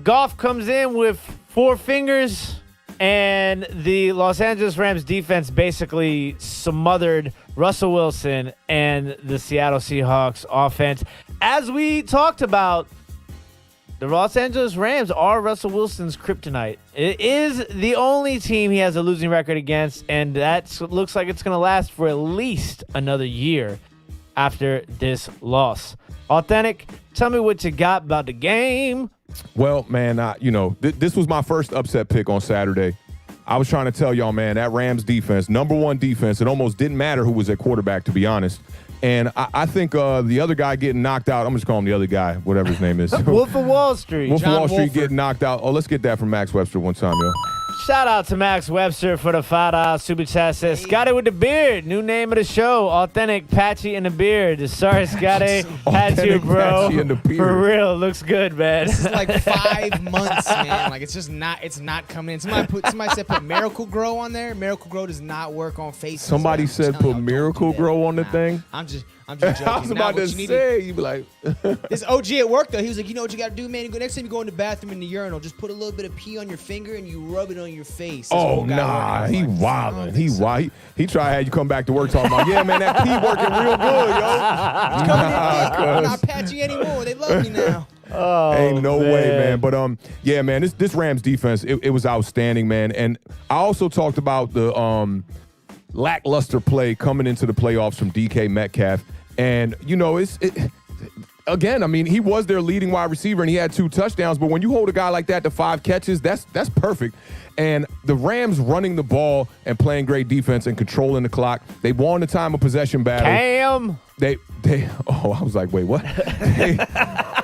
Goff comes in with 4 fingers, and the Los Angeles Rams defense basically smothered Russell Wilson and the Seattle Seahawks offense. As we talked about, the Los Angeles Rams are Russell Wilson's kryptonite. It is the only team he has a losing record against, and that looks like it's going to last for at least another year after this loss. Authentic, tell me what you got about the game. Well, man, this was my first upset pick on Saturday. I was trying to tell y'all, man, that Rams defense, number one defense, it almost didn't matter who was at quarterback, to be honest. And I think the other guy getting knocked out, I'm just calling him the other guy, whatever his name is. Wolf of Wall Street. Wolf of John Wall Street Wolford. getting knocked out. Oh, let's get that from Max Webster one time, yo. Shout out to Max Webster for the $5 super chat. Says Scotty with the beard, new name of the show, Authentic Patchy and the Beard. Sorry, Scotty, had you, Authentic bro. Patchy and the Beard. For real, looks good, man. This is like 5 months, man. Like it's not coming in. Somebody said put Miracle Grow on there. Miracle Grow does not work on faces. Somebody man. I'm said telling put y'all, don't do Miracle that. Grow on the Nah, thing. I'm just joking. I was Nah, about what to you need say, you be like, This OG at work though, he was like, you know what you got to do, man? Next time you go in the bathroom in the urinal, just put a little bit of pee on your finger and you rub it on your face. That's oh, what got nah, working. he I was like, I don't wildin'. think He so. wild. He tried to have you come back to work talking about, yeah, man, that pee working real good, yo. I'm not patchy anymore. They love me now. Ain't no way, man. But yeah, man, this Rams defense, it was outstanding, man. And I also talked about the lackluster play coming into the playoffs from DK Metcalf. And, again, I mean, he was their leading wide receiver and he had 2 touchdowns. But when you hold a guy like that to 5 catches, that's perfect. And the Rams running the ball and playing great defense and controlling the clock, they won the time of possession battle. Cam. I was like, wait, what?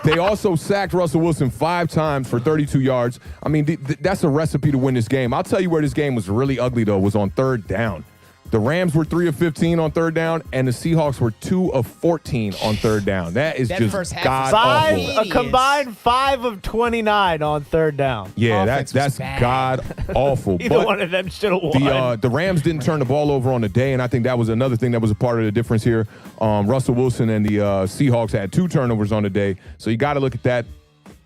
They also sacked Russell Wilson 5 times for 32 yards. I mean, that's a recipe to win this game. I'll tell you where this game was really ugly, though, was on 3rd down. The Rams were 3 of 15 on 3rd down, and the Seahawks were 2 of 14 on 3rd down. That is That just first half god was awful. A combined 5 of 29 on 3rd down. Yeah, Offense was that's bad. god awful. Either But one of them should have won. the Rams didn't turn the ball over on the day, and I think that was another thing that was a part of the difference here. Russell Wilson and the Seahawks had 2 turnovers on the day, so you got to look at that.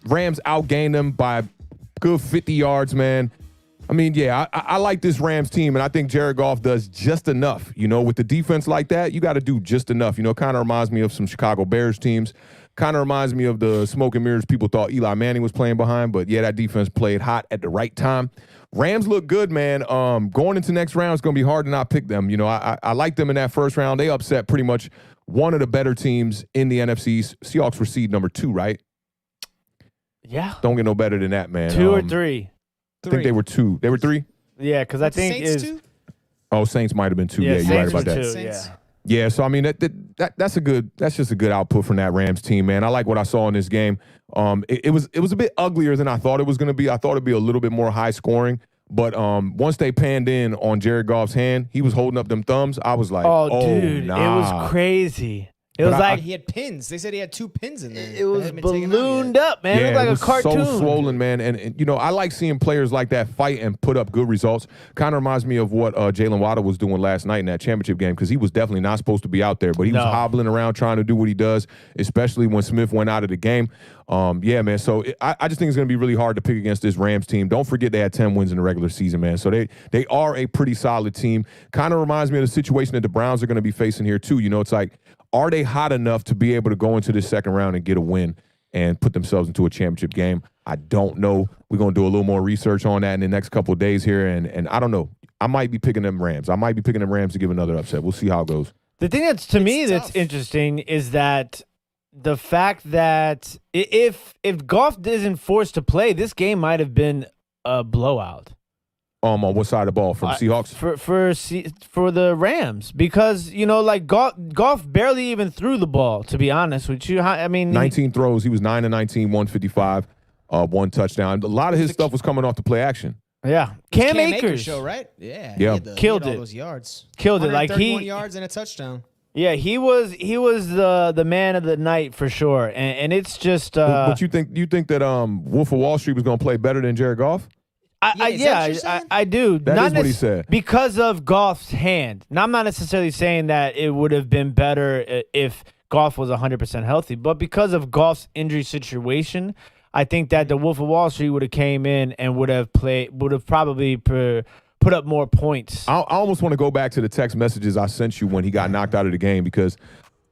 Rams outgained them by a good 50 yards, man. I mean, yeah, I like this Rams team, and I think Jared Goff does just enough. With the defense like that, you got to do just enough. It kind of reminds me of some Chicago Bears teams. Kind of reminds me of the smoke and mirrors people thought Eli Manning was playing behind. But, yeah, that defense played hot at the right time. Rams look good, man. Going into next round, it's going to be hard to not pick them. I like them in that first round. They upset pretty much one of the better teams in the NFC. Seahawks were seed number 2, right? Yeah. Don't get no better than that, man. 2 or 3. I think they were 2. They were 3? Yeah, because I think Saints is too? Oh, Saints might have been 2. Yeah, you're right Saints about were that. 2, Saints. yeah. Yeah, so I mean that's just a good output from that Rams team, man. I like what I saw in this game. It was a bit uglier than I thought it was going to be. I thought it'd be a little bit more high scoring, but once they panned in on Jared Goff's hand, he was holding up them thumbs. I was like, Oh, dude, nah. it was crazy. It was like he had pins. They said he had 2 pins in there. it was ballooned up, man. Yeah, it looked like it was a cartoon. so swollen, man. And, you know, I like seeing players like that fight and put up good results. Kind of reminds me of what Jalen Waddle was doing last night in that championship game, because he was definitely not supposed to be out there, but he was hobbling around trying to do what he does, especially when Smith went out of the game. Yeah, man. So I just think it's going to be really hard to pick against this Rams team. Don't forget they had 10 wins in the regular season, man. So they are a pretty solid team. Kind of reminds me of the situation that the Browns are going to be facing here too. You know, it's like, are they hot enough to be able to go into this second round and get a win and put themselves into a championship game? I don't know. We're going to do a little more research on that in the next couple of days here. And I don't know. I might be picking them Rams. I might be picking them Rams to give another upset. We'll see how it goes. The thing that's that's interesting is that the fact that if Goff isn't forced to play, this game might have been a blowout. On what side of the ball? From Seahawks? For the Rams, because, you know, like Goff barely even threw the ball, to be honest with you. I mean, 19 throws. He was 9 of 19, 155, 1 touchdown. A lot of his stuff was coming off the play action. Yeah, Cam Akers show, right? Yeah, killed all it. Those yards, killed it. Like 131 yards and a touchdown. Yeah, he was the man of the night for sure, and it's just. But you think that Wolf of Wall Street was going to play better than Jared Goff? I do. That is what he said. Because of Goff's hand. Now, I'm not necessarily saying that it would have been better if Goff was 100% healthy, but because of Goff's injury situation, I think that the Wolf of Wall Street would have came in and would have probably put up more points. I almost want to go back to the text messages I sent you when he got knocked out of the game, because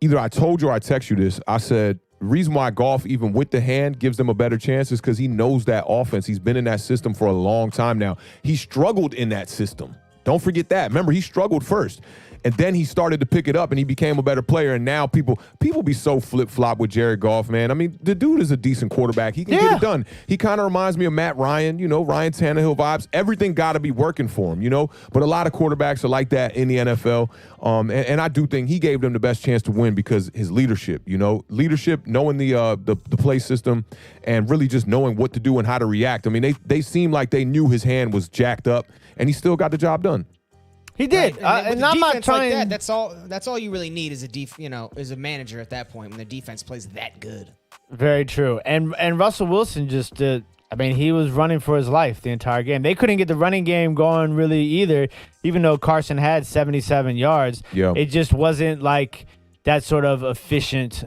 either I told you or I text you this. I said, the reason why Goff, even with the hand, gives them a better chance is because he knows that offense. He's been in that system for a long time now. He struggled in that system. Don't forget that. Remember, he struggled first. And then he started to pick it up, and he became a better player. And now people be so flip-flop with Jared Goff, man. I mean, the dude is a decent quarterback. He can get it done. He kind of reminds me of Matt Ryan, you know, Ryan Tannehill vibes. Everything got to be working for him, you know. But a lot of quarterbacks are like that in the NFL. And I do think he gave them the best chance to win because his leadership, you know. Leadership, knowing the play system, and really just knowing what to do and how to react. I mean, they seemed like they knew his hand was jacked up, and he still got the job done. He did, right. and I'm not trying. Like that, that's all you really need as a manager at that point when the defense plays that good. Very true, and Russell Wilson just did. I mean, he was running for his life the entire game. They couldn't get the running game going really either, even though Carson had 77 yards. Yeah. It just wasn't like that sort of efficient,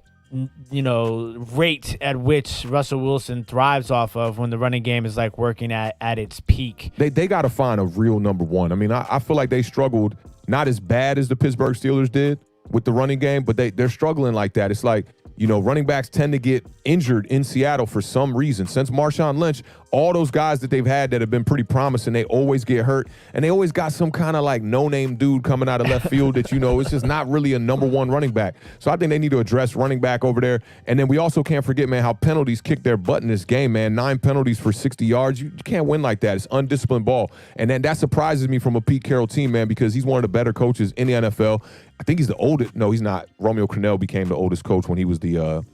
you know, rate at which Russell Wilson thrives off of when the running game is like working at its peak. They got to find a real number one. I mean, I feel like they struggled not as bad as the Pittsburgh Steelers did with the running game, but they're struggling like that. It's like, you know, running backs tend to get injured in Seattle for some reason. Since Marshawn Lynch, all those guys that they've had that have been pretty promising, they always get hurt. And they always got some kind of like no-name dude coming out of left field that, you know, it's just not really a number one running back. So I think they need to address running back over there. And then we also can't forget, man, how penalties kick their butt in this game, man. 9 penalties for 60 yards. You can't win like that. It's undisciplined ball. And then that surprises me from a Pete Carroll team, man, because he's one of the better coaches in the NFL. I think he's the oldest. No, he's not. Romeo Crennel became the oldest coach when he was the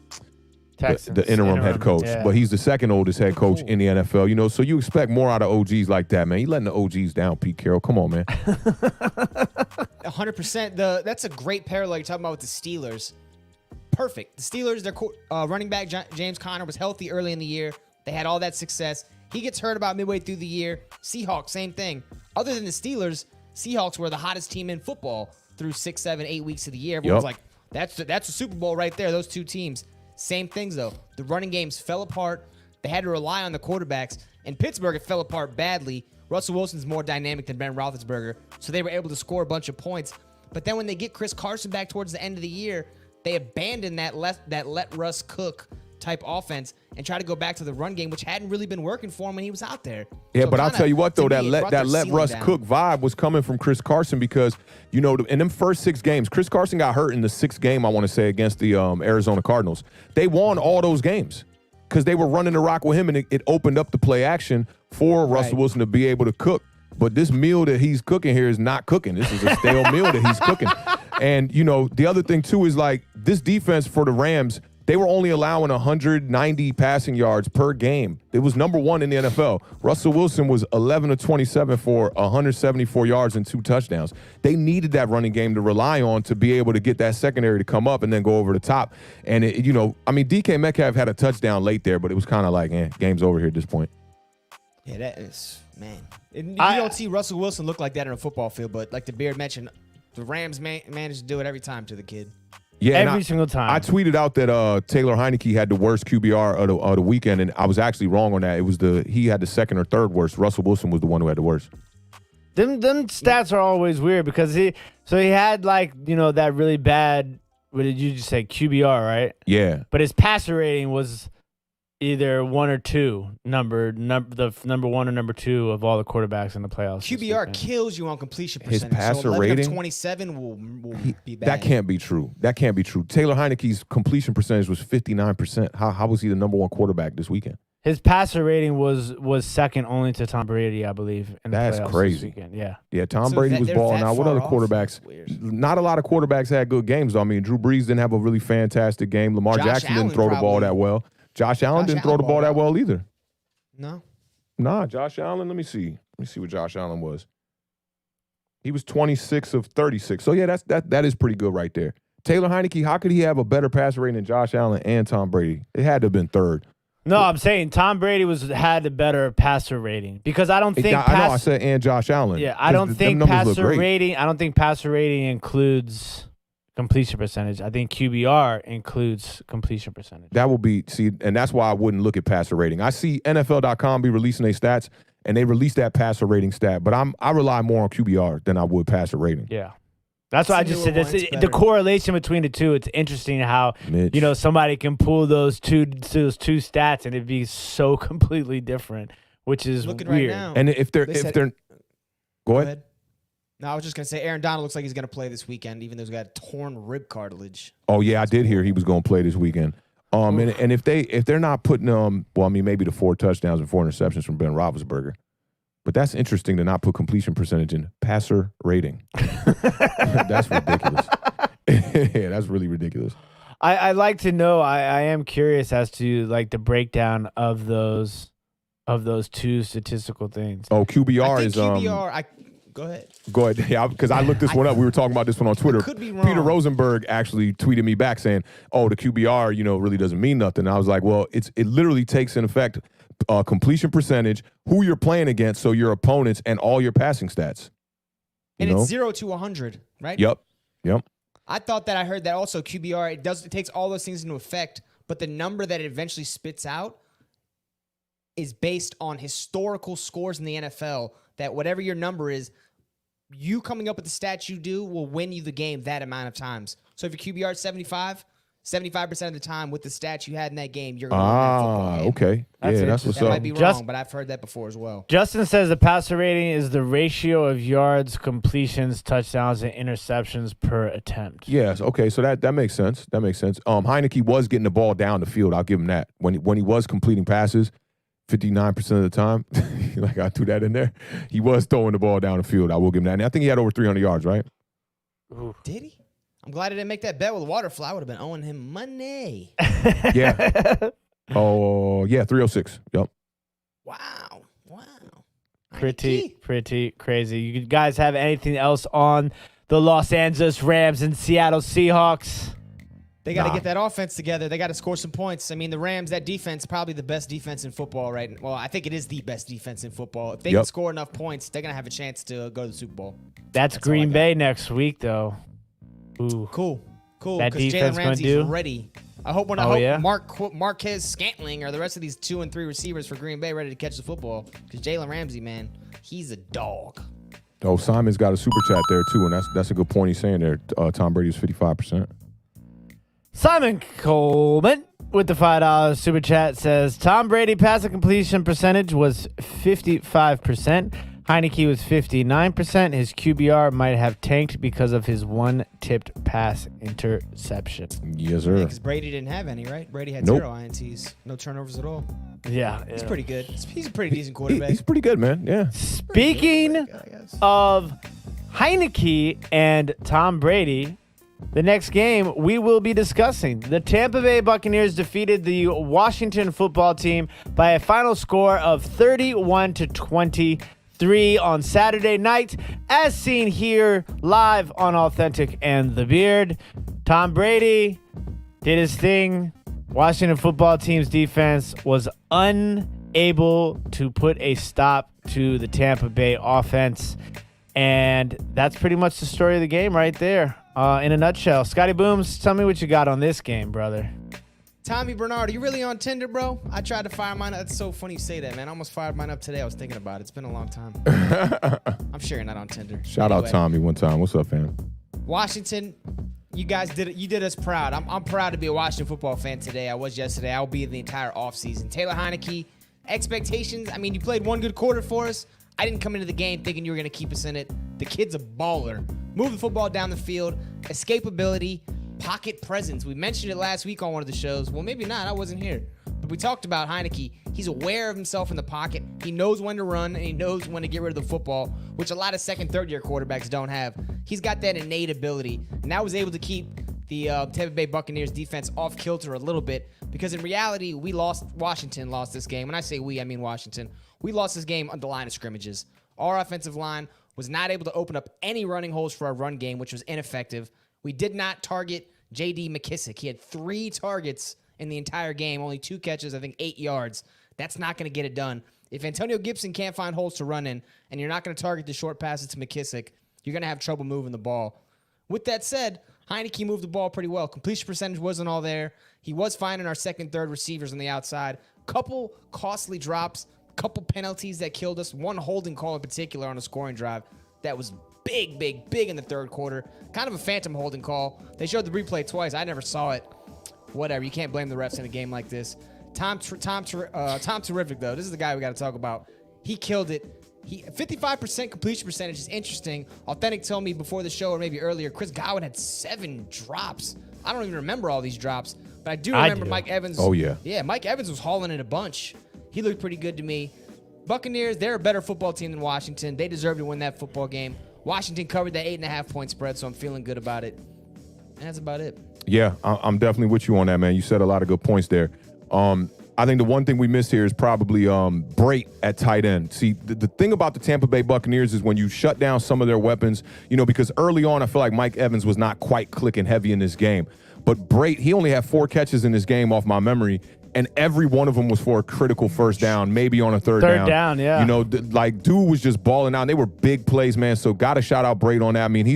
interim head coach. Yeah. But he's the second oldest head coach in the NFL. You know, so you expect more out of OGs like that, man. You letting the OGs down, Pete Carroll. Come on, man. 100%. That's a great parallel you're talking about with the Steelers. Perfect. The Steelers, their running back James Conner was healthy early in the year. They had all that success. He gets hurt about midway through the year. Seahawks, same thing. Other than the Steelers, Seahawks were the hottest team in football through 6, 7, 8 weeks of the year. Everyone's like, that's a Super Bowl right there, those two teams. Same things, though. The running games fell apart. They had to rely on the quarterbacks. In Pittsburgh, it fell apart badly. Russell Wilson's more dynamic than Ben Roethlisberger, so they were able to score a bunch of points. But then when they get Chris Carson back towards the end of the year, they abandon that let Russ cook type offense and try to go back to the run game, which hadn't really been working for him when he was out there. Yeah, so but I'll tell you what, though, that let Russ down. cook vibe was coming from Chris Carson because, you know, in them first 6 games, Chris Carson got hurt in the 6th game, I want to say, against the Arizona Cardinals. They won all those games because they were running the rock with him, and it opened up the play action for Russell Wilson to be able to cook. But this meal that he's cooking here is not cooking. This is a stale meal that he's cooking. And, you know, the other thing, too, is like this defense for the Rams, They were only allowing 190 passing yards per game. It was number 1 in the NFL. Russell Wilson was 11 of 27 for 174 yards and 2 touchdowns. They needed that running game to rely on to be able to get that secondary to come up and then go over the top. And, DK Metcalf had a touchdown late there, but it was kind of like, game's over here at this point. Yeah, that is, man. You don't see Russell Wilson look like that in a football field, but like the Beard mentioned, the Rams managed to do it every time to the kid. Yeah, every single time. I tweeted out that Taylor Heineke had the worst QBR of the weekend, and I was actually wrong on that. It was he had the second or third worst. Russell Wilson was the one who had the worst. Them stats are always weird because he had that really bad. What did you just say? QBR, right? Yeah. But his passer rating was either 1 or 2, the number 1 or number 2 of all the quarterbacks in the playoffs. QBR kills you on completion percentage. His passer so 11 rating, of 27 will be bad. That can't be true. Taylor Heineke's completion percentage was 59%. How was he the number 1 quarterback this weekend? His passer rating was second only to Tom Brady, I believe. In the That's playoffs crazy. This weekend. Yeah. Yeah, Tom Brady was balling out. What other quarterbacks? Not a lot of quarterbacks had good games, though. I mean, Drew Brees didn't have a really fantastic game. Lamar Jackson didn't throw the ball that well. Josh Allen didn't throw the ball that well either. No. Nah, Josh Allen, let me see. Let me see what Josh Allen was. He was 26 of 36. So, yeah, that is pretty good right there. Taylor Heineke, how could he have a better passer rating than Josh Allen and Tom Brady? It had to have been third. No, I'm saying Tom Brady had a better passer rating because I don't think I said and Josh Allen. Yeah, I don't think passer rating includes completion percentage. I think QBR includes completion percentage. That will be, and that's why I wouldn't look at passer rating. I see NFL.com be releasing their stats, and they release that passer rating stat, but I rely more on QBR than I would passer rating. Yeah. That's why I just said the correlation between the two. It's interesting how somebody can pull those two stats and it'd be so completely different, which is Looking weird. Right now, and if they're go ahead. No, I was just gonna say Aaron Donald looks like he's gonna play this weekend, even though he's got torn rib cartilage. Oh yeah, I did hear he was gonna play this weekend. And if they're not putting maybe the 4 touchdowns and 4 interceptions from Ben Roethlisberger. But that's interesting to not put completion percentage in passer rating. That's ridiculous. Yeah, that's really ridiculous. I like to know. I am curious as to the breakdown of those 2 statistical things. Oh, QBR is QBR. Go ahead. Go ahead. Yeah, because I looked this one up. We were talking about this one on Twitter. Could be wrong. Peter Rosenberg actually tweeted me back saying, "Oh, the QBR, really doesn't mean nothing." And I was like, "Well, it literally takes in effect completion percentage, who you're playing against, so your opponents, and all your passing stats." And it's 0 to 100, right? Yep. I thought that I heard that also QBR. It takes all those things into effect, but the number that it eventually spits out is based on historical scores in the NFL. That whatever your number is, you coming up with the stats you do will win you the game that amount of times. So if your QBR is 75% of the time with the stats you had in that game, you're going to win that football game. Okay. That's what's up. That might be wrong, but I've heard that before as well. Justin says the passer rating is the ratio of yards, completions, touchdowns, and interceptions per attempt. Yes. Okay. So that makes sense. Heineke was getting the ball down the field. I'll give him that. When he was completing passes, 59% of the time, I threw that in there. He was throwing the ball down the field. I will give him that. And I think he had over 300 yards, right? Ooh. Did he? I'm glad I didn't make that bet with Waterfly. I would have been owing him money. Yeah. Oh, yeah, 306. Yep. Wow. Pretty crazy. You guys have anything else on the Los Angeles Rams and Seattle Seahawks? They got to get that offense together. They got to score some points. I mean, the Rams, that defense, probably the best defense in football right now. Well, I think it is the best defense in football. If they can score enough points, they're going to have a chance to go to the Super Bowl. That's Green Bay next week, though. Ooh. Cool. That because defense Jalen Ramsey's ready. I hope Marquez Scantling or the rest of these 2 and 3 receivers for Green Bay ready to catch the football. Because Jalen Ramsey, man, he's a dog. Oh, Simon's got a super chat there too, and that's a good point he's saying there. Tom Brady's 55%. Simon Coleman with the $5 super chat says Tom Brady passing completion percentage was 55%. Heineke was 59%. His QBR might have tanked because of his 1 tipped pass interception. Yes, sir. Because Brady didn't have any, right? Brady had 0 INTs, no turnovers at all. Yeah. He's pretty good. He's a pretty decent quarterback. He's pretty good, man. Yeah. Speaking of Heineke and Tom Brady, The next game we will be discussing. The Tampa Bay Buccaneers defeated the Washington football team by a final score of 31-23 on Saturday night, as seen here live on Awthentik and The Beard. Tom Brady did his thing. Washington football team's defense was unable to put a stop to the Tampa Bay offense. And that's pretty much the story of the game right there. In a nutshell. Scotty Boomz, tell me what you got on this game, brother. Tommy Bernard, are you really on Tinder, bro? I tried to fire mine up. It's so funny you say that, man. I almost fired mine up today. I was thinking about it. It's been a long time. I'm sure you're not on Tinder. Shout out Tommy one time. What's up, fam? Washington, you guys did it. You did us proud. I'm proud to be a Washington football fan today. I was yesterday. I'll be the entire offseason. Taylor Heineke, expectations. I mean, you played one good quarter for us. I didn't come into the game thinking you were going to keep us in it. The kid's a baller. Move the football down the field. Escapability. Pocket presence. We mentioned it last week on one of the shows. Well, maybe not. I wasn't here. But we talked about Heineke. He's aware of himself in the pocket. He knows when to run, and he knows when to get rid of the football, which a lot of second, third-year quarterbacks don't have. He's got that innate ability, and that was able to keep the Tampa Bay Buccaneers defense off kilter a little bit, because in reality, Washington lost this game. When I say we, I mean Washington. We lost this game on the line of scrimmages. Our offensive line was not able to open up any running holes for our run game, which was ineffective. We did not target J.D. McKissick. He had 3 targets in the entire game, only 2 catches, I think 8 yards. That's not going to get it done. If Antonio Gibson can't find holes to run in, and you're not going to target the short passes to McKissick, you're going to have trouble moving the ball. With that said, Heineke moved the ball pretty well. Completion percentage wasn't all there. He was finding our second, third receivers on the outside. Couple costly drops, couple penalties that killed us. One holding call in particular on a scoring drive that was big in the third quarter. Kind of a phantom holding call. They showed the replay twice. I never saw it. Whatever. You can't blame the refs in a game like this. Tom Terrific, though. This is the guy we got to talk about. He killed it. 55% completion percentage is interesting. Authentic told me before the show, or maybe earlier, Chris Godwin had 7 drops. I don't even remember all these drops, but I do remember Mike Evans. Oh, yeah. Yeah, Mike Evans was hauling in a bunch. He looked pretty good to me. Buccaneers, they're a better football team than Washington. They deserve to win that football game. Washington covered that 8.5 point spread, so I'm feeling good about it. And that's about it. Yeah, I'm definitely with you on that, man. You said a lot of good points there. I think the one thing we missed here is probably Brate at tight end. See, the thing about the Tampa Bay Buccaneers is when you shut down some of their weapons, because early on I feel like Mike Evans was not quite clicking heavy in this game. But Brate, he only had 4 catches in this game off my memory, and every one of them was for a critical first down, maybe on a third down. Third down, yeah. Dude was just balling out. And they were big plays, man, so got to shout out Brate on that. I mean,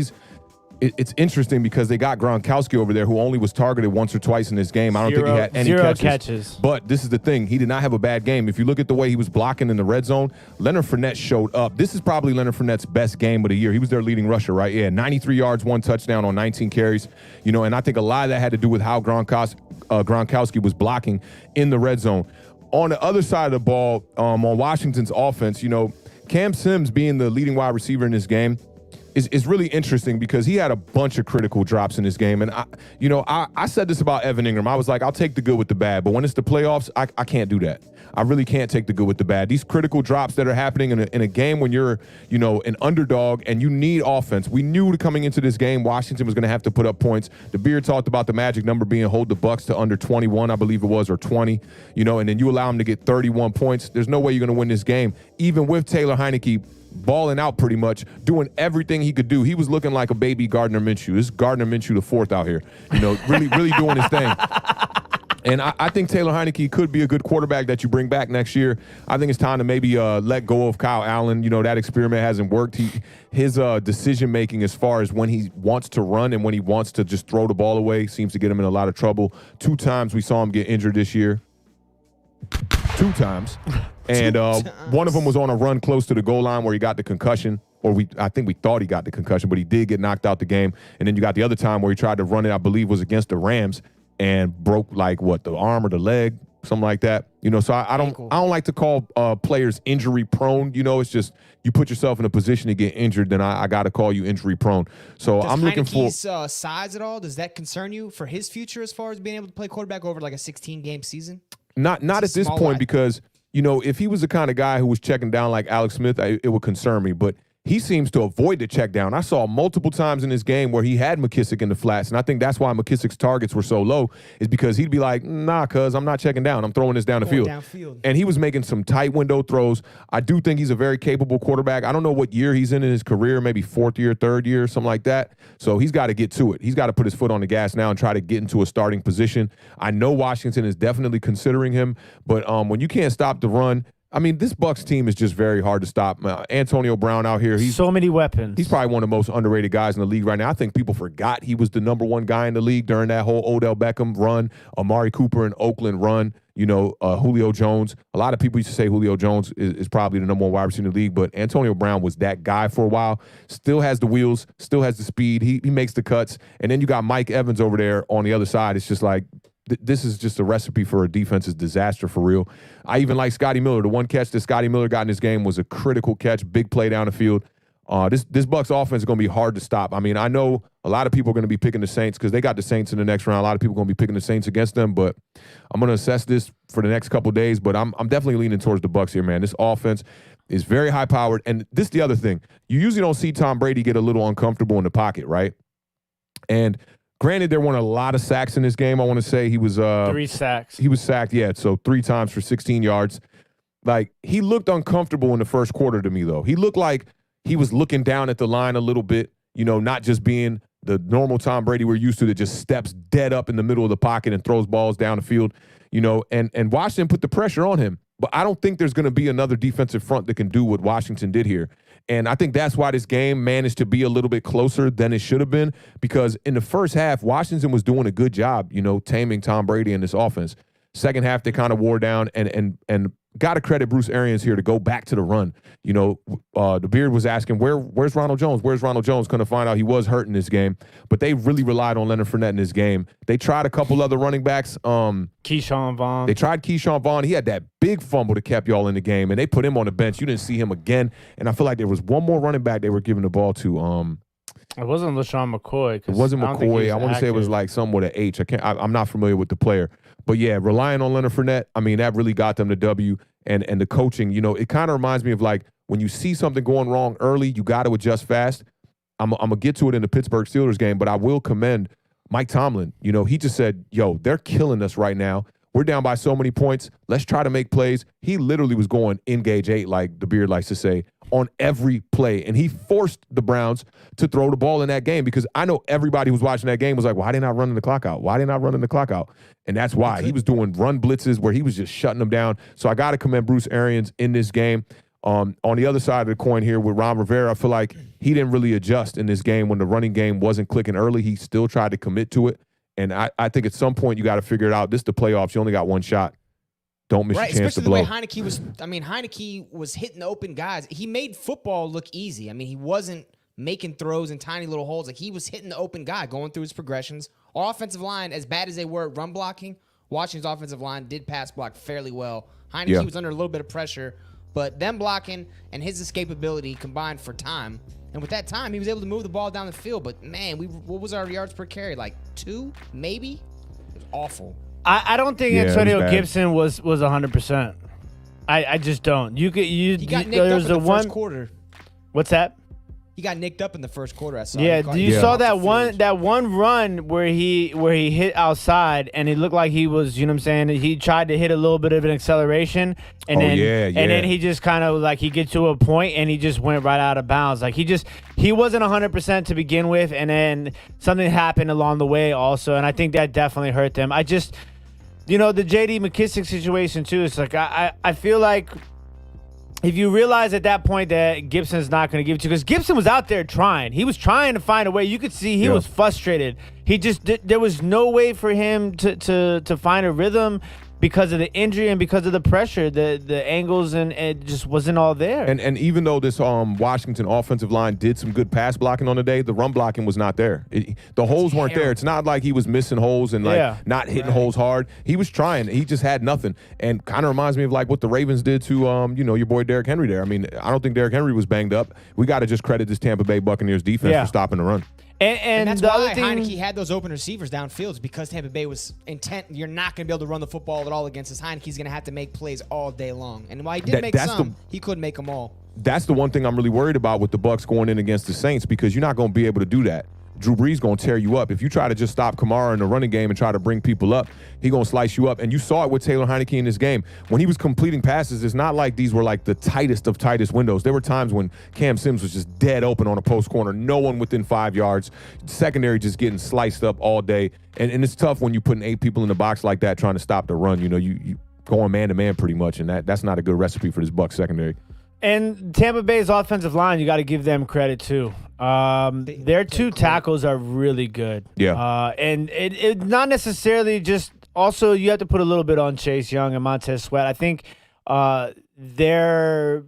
it's interesting because they got Gronkowski over there who only was targeted once or twice in this game. I don't think he had any catches. But this is the thing. He did not have a bad game. If you look at the way he was blocking in the red zone, Leonard Fournette showed up. This is probably Leonard Fournette's best game of the year. He was their leading rusher, right? Yeah, 93 yards, 1 touchdown on 19 carries. And I think a lot of that had to do with how Gronkowski was blocking in the red zone. On the other side of the ball, on Washington's offense, Cam Sims being the leading wide receiver in this game, is really interesting because he had a bunch of critical drops in this game. And, I said this about Evan Ingram. I was like, I'll take the good with the bad. But when it's the playoffs, I can't do that. I really can't take the good with the bad. These critical drops that are happening in a game when you're, an underdog and you need offense. We knew coming into this game, Washington was going to have to put up points. The Beard talked about the magic number being hold the Bucs to under 21, I believe it was, or 20, and then you allow them to get 31 points. There's no way you're going to win this game, even with Taylor Heineke balling out pretty much, doing everything he could do. He was looking like a baby Gardner Minshew. This is Gardner Minshew the fourth out here, really doing his thing. And I think Taylor Heineke could be a good quarterback that you bring back next year. I think it's time to maybe let go of Kyle Allen. That experiment hasn't worked. His decision-making as far as when he wants to run and when he wants to just throw the ball away seems to get him in a lot of trouble. 2 times we saw him get injured this year. 2 times. And one of them was on a run close to the goal line where he got the concussion. I think we thought he got the concussion, but he did get knocked out the game. And then you got the other time where he tried to run it, I believe was against the Rams, and broke the arm or the leg, something like that. So I don't like to call players injury prone. It's just you put yourself in a position to get injured, then I got to call you injury prone. So I'm looking for Heineke's size at all. Does that concern you for his future as far as being able to play quarterback over like a 16-game season? Not at this point because if he was the kind of guy who was checking down like Alex Smith, it would concern me. But he seems to avoid the check down. I saw multiple times in this game where he had McKissick in the flats, and I think that's why McKissick's targets were so low, is because he'd be like, nah, cuz I'm not checking down. I'm throwing this down the field. Downfield. And he was making some tight window throws. I do think he's a very capable quarterback. I don't know what year he's in his career, maybe fourth year, third year, something like that. So he's got to get to it. He's got to put his foot on the gas now and try to get into a starting position. I know Washington is definitely considering him, but when you can't stop the run, I mean, this Bucs team is just very hard to stop. Antonio Brown out here. He's so many weapons. He's probably one of the most underrated guys in the league right now. I think people forgot he was the number one guy in the league during that whole Odell Beckham run, Amari Cooper in Oakland run, Julio Jones. A lot of people used to say Julio Jones is probably the number one wide receiver in the league, but Antonio Brown was that guy for a while. Still has the wheels, still has the speed. He makes the cuts. And then you got Mike Evans over there on the other side. It's just like, this is just a recipe for a defense's disaster for real. I even like Scotty Miller. The one catch that Scotty Miller got in this game was a critical catch, big play down the field. This Bucs offense is going to be hard to stop. I mean, I know a lot of people are going to be picking the Saints because they got the Saints in the next round. A lot of people are going to be picking the Saints against them, but I'm going to assess this for the next couple of days, but I'm definitely leaning towards the Bucs here, man. This offense is very high-powered, and this is the other thing. You usually don't see Tom Brady get a little uncomfortable in the pocket, right? And granted, there weren't a lot of sacks in this game. I want to say he was 3 sacks. He was sacked, yeah. So 3 times for 16 yards. Like, he looked uncomfortable in the first quarter to me, though. He looked like he was looking down at the line a little bit, not just being the normal Tom Brady we're used to that just steps dead up in the middle of the pocket and throws balls down the field, and Washington put the pressure on him. But I don't think there's going to be another defensive front that can do what Washington did here. And I think that's why this game managed to be a little bit closer than it should have been, because in the first half, Washington was doing a good job, taming Tom Brady and this offense. Second half, they kind of wore down, and got to credit Bruce Arians here to go back to the run. The Beard was asking, where's Ronald Jones? Where's Ronald Jones? Couldn't find out he was hurt in this game. But they really relied on Leonard Fournette in this game. They tried a couple other running backs. Keyshawn Vaughn. They tried Keyshawn Vaughn. He had that big fumble that kept y'all in the game, and they put him on the bench. You didn't see him again. And I feel like there was one more running back they were giving the ball to. It wasn't LaShawn McCoy. It wasn't McCoy. I want to say it was like some with an H. I'm not familiar with the player. But, yeah, relying on Leonard Fournette, I mean, that really got them the W. And the coaching, it kind of reminds me of like when you see something going wrong early, you got to adjust fast. I'm going to get to it in the Pittsburgh Steelers game, but I will commend Mike Tomlin. He just said, they're killing us right now. We're down by so many points. Let's try to make plays. He literally was going engage 8, like the Beard likes to say, on every play. And he forced the Browns to throw the ball in that game, because I know everybody who's watching that game was like, why didn't I run the clock out? Why didn't I run the clock out? And that's why. He was doing run blitzes where he was just shutting them down. So I got to commend Bruce Arians in this game. On the other side of the coin here with Ron Rivera, I feel like he didn't really adjust in this game when the running game wasn't clicking early. He still tried to commit to it. And I think at some point you got to figure it out. This is the playoffs. You only got one shot. Don't miss your chance to blow. Especially the way Heineke was hitting the open guys. He made football look easy. I mean, he wasn't making throws in tiny little holes. Like, he was hitting the open guy, going through his progressions. Our offensive line, as bad as they were at run blocking, Washington's offensive line did pass block fairly well. Heineke was under a little bit of pressure, but them blocking and his escapability combined for time. And with that time, he was able to move the ball down the field. But, man, what was our yards per carry? Like 2, maybe? It was awful. I don't think Antonio Gibson was 100%. I just don't. He got nicked up in the first quarter. What's that? He got nicked up in the first quarter. I saw. Yeah, you saw that one run where he hit outside and it looked like he was, you know what I'm saying? He tried to hit a little bit of an acceleration and then he just kind of like he get to a point and he just went right out of bounds. Like he wasn't 100% to begin with, and then something happened along the way also, and I think that definitely hurt them. I just, the J.D. McKissick situation too. It's like I feel like, if you realize at that point that Gibson's not going to give it to you, because Gibson was out there trying. He was trying to find a way. You could see he was frustrated. There was no way for him to find a rhythm because of the injury and because of the pressure, the angles, and it just wasn't all there. And even though this Washington offensive line did some good pass blocking on the day, the run blocking was not there. The holes weren't there. It's not like he was missing holes and not hitting holes hard. He was trying. He just had nothing. And kind of reminds me of like what the Ravens did to your boy Derrick Henry there. I mean, I don't think Derrick Henry was banged up. We got to just credit this Tampa Bay Buccaneers defense for stopping the run. And that's why Heineke had those open receivers downfield, because Tampa Bay was intent. You're not going to be able to run the football at all against us. Heineke's going to have to make plays all day long. And while he did make some, he couldn't make them all. that's the one thing I'm really worried about with the Bucs going in against the Saints, because you're not going to be able to do that. Drew Brees going to tear you up. If you try to just stop Kamara in the running game and try to bring people up, he going to slice you up. And you saw it with Taylor Heineke in this game. When he was completing passes, it's not like these were like the tightest of tightest windows. There were times when Cam Sims was just dead open on a post corner, no one within 5 yards, secondary just getting sliced up all day. And it's tough when you're putting 8 people in the box like that trying to stop the run. You know, you going man-to-man pretty much, and that's not a good recipe for this Bucs secondary. And Tampa Bay's offensive line, you got to give them credit too. Their 2 tackles are really good. Yeah. And it not necessarily just – also, you have to put a little bit on Chase Young and Montez Sweat. I think their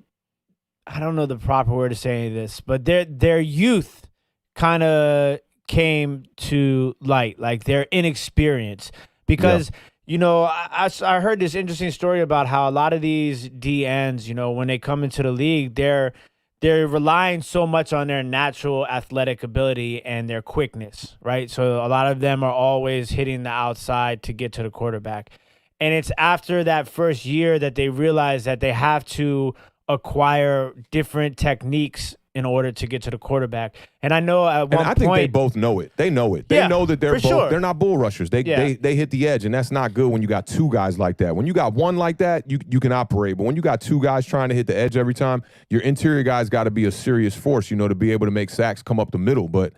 – I don't know the proper word to say this, but their youth kind of came to light, like their inexperience. Because – you know, I heard this interesting story about how a lot of these DNs, you know, when they come into the league, they're relying so much on their natural athletic ability and their quickness, right? So a lot of them are always hitting the outside to get to the quarterback. And it's after that first year that they realize that they have to acquire different techniques in order to get to the quarterback. And I know at one point, I think they both know it. They know it. They know that they're not bull rushers. They hit the edge, and that's not good when you got 2 guys like that. When you got one like that, you can operate. But when you got 2 guys trying to hit the edge every time, your interior guys got to be a serious force, you know, to be able to make sacks come up the middle. But,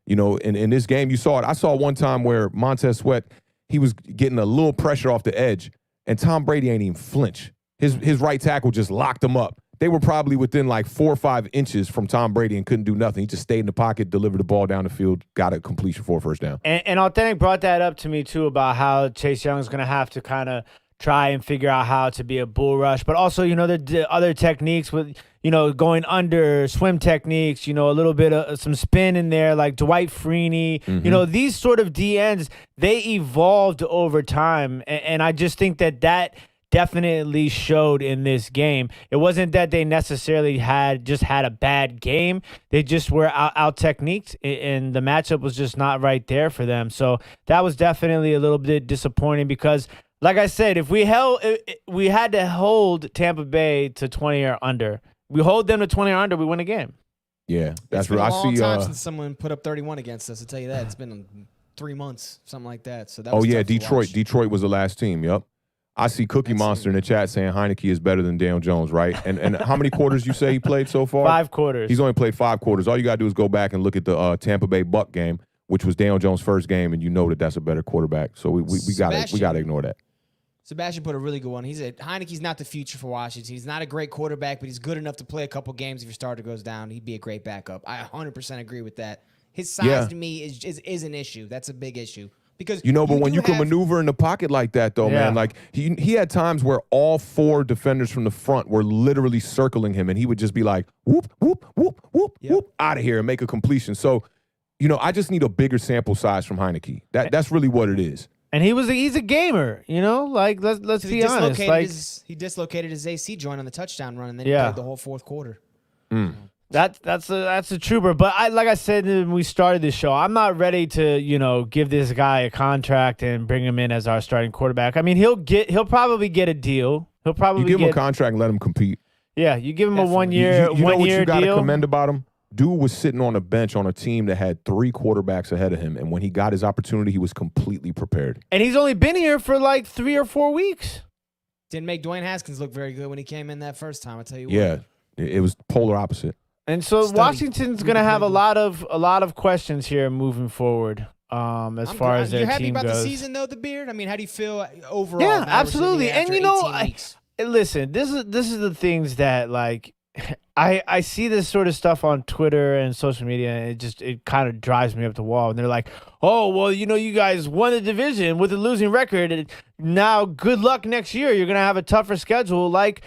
you know, in this game, you saw it. I saw one time where Montez Sweat, he was getting a little pressure off the edge, and Tom Brady ain't even flinch. His right tackle just locked him up. They were probably within like 4 or 5 inches from Tom Brady and couldn't do nothing. He just stayed in the pocket, delivered the ball down the field, got a completion for a first down. And Awthentik brought that up to me, too, about how Chase Young is going to have to kind of try and figure out how to be a bull rush. But also, you know, the other techniques with, you know, going under, swim techniques, you know, a little bit of some spin in there, like Dwight Freeney. Mm-hmm. You know, these sort of DNs, they evolved over time. And I just think that definitely showed in this game. It wasn't that they necessarily had a bad game. They just were out techniqued, and the matchup was just not right there for them. So that was definitely a little bit disappointing because, like I said, if we had to hold Tampa Bay to 20 or under. We hold them to 20 or under, we win a game. Yeah, that's right. It's been a long time since someone put up 31 against us. I'll tell you that. It's been 3 months, something like that. So that was Detroit. Detroit was the last team. Yep. I see Cookie Monster in the chat saying Heineke is better than Daniel Jones, right? And how many quarters you say he played so far? 5 quarters. He's only played 5 quarters. All you got to do is go back and look at the Tampa Bay Buck game, which was Daniel Jones' first game, and you know that that's a better quarterback. So we gotta ignore that. Sebastian put a really good one. He said Heineke's not the future for Washington. He's not a great quarterback, but he's good enough to play a couple games. If your starter goes down, he'd be a great backup. I 100% agree with that. His size to me is an issue. That's a big issue. Because but when you can maneuver in the pocket like that, though, man, like he had times where all 4 defenders from the front were literally circling him, and he would just be like, whoop, whoop, whoop, whoop, whoop, out of here and make a completion. So, you know, I just need a bigger sample size from Heineke. That's really what it is. And he's a gamer, you know. Like let's be honest. Like he dislocated his AC joint on the touchdown run, and then he played the whole 4th quarter. That's a trooper. But like I said when we started this show, I'm not ready to, you know, give this guy a contract and bring him in as our starting quarterback. I mean, he'll probably get a deal. He'll probably give him a contract and let him compete. Yeah, you give him a 1 year you know what you got to deal. commend about him? Dude was sitting on a bench on a team that had 3 quarterbacks ahead of him, and when he got his opportunity, he was completely prepared. And he's only been here for like 3 or 4 weeks. Didn't make Dwayne Haskins look very good when he came in that first time. I'll tell you what. Yeah, it was polar opposite. And so Washington's going to have a lot of questions here moving forard. As far as their team goes. You happy about the season though, the Beard? I mean, how do you feel overall? Yeah, absolutely. And you know, listen, this is the things that like I see this sort of stuff on Twitter and social media, and it kind of drives me up the wall. And they're like, "Oh, well, you know, you guys won the division with a losing record, and now good luck next year. You're gonna have a tougher schedule." Like,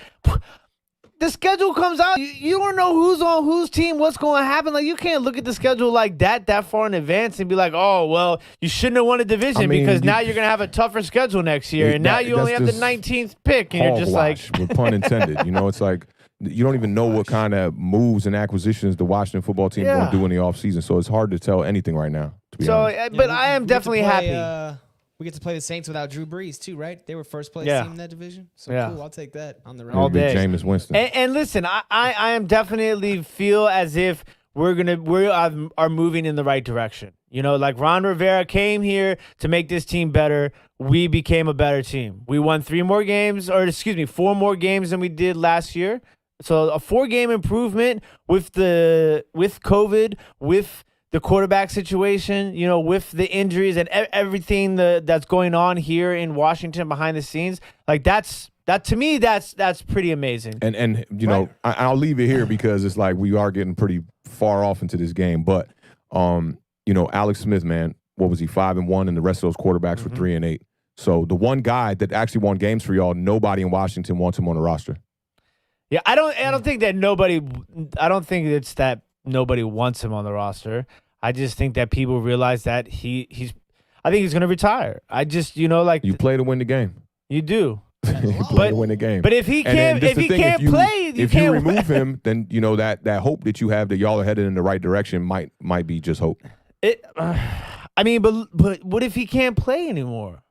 the schedule comes out, you don't know who's on whose team, what's going to happen. Like, you can't look at the schedule like that far in advance and be like, "Oh, well, you shouldn't have won a division because now you're gonna have a tougher schedule next year, and now you only have the 19th pick," and you're just like, with pun intended. You know, it's like. You don't even know what kind of moves and acquisitions the Washington football team is going to do in the offseason. So it's hard to tell anything right now, to be honest. But I am definitely happy. We get to play the Saints without Drew Brees too, right? They were first place team in that division. So cool. I'll take that on the road. All day. Jameis Winston. And listen, I am definitely feel as if we are moving in the right direction. You know, like Ron Rivera came here to make this team better. We became a better team. We won 4 more games than we did last year. So a 4-game improvement with COVID, with the quarterback situation, you know, with the injuries and everything that's going on here in Washington behind the scenes. Like that's pretty amazing. And you know, I'll leave it here because it's like we are getting pretty far off into this game. But you know, Alex Smith, man, what was he, 5-1, and the rest of those quarterbacks were 3-8. So the one guy that actually won games for y'all, nobody in Washington wants him on the roster. Yeah, I don't think it's that nobody wants him on the roster. I just think that people realize that I think he's going to retire. I just, you know, like you play to win the game. You do. You play to win the game. But if he can't play, if you remove him, then you know that hope that you have that y'all are headed in the right direction might be just hope. I mean, but what if he can't play anymore?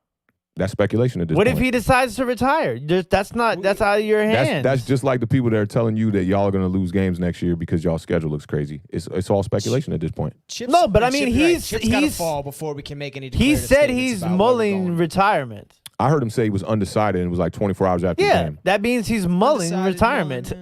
That's speculation at this point. point. What if he decides to retire? That's out of your hands. That's just like the people that are telling you that y'all are going to lose games next year because y'all schedule looks crazy. It's all speculation at this point. Chip's got to fall before we can make any. He said he's mulling retirement. I heard him say he was undecided and it was like 24 hours after the game. Yeah, that means he's mulling retirement.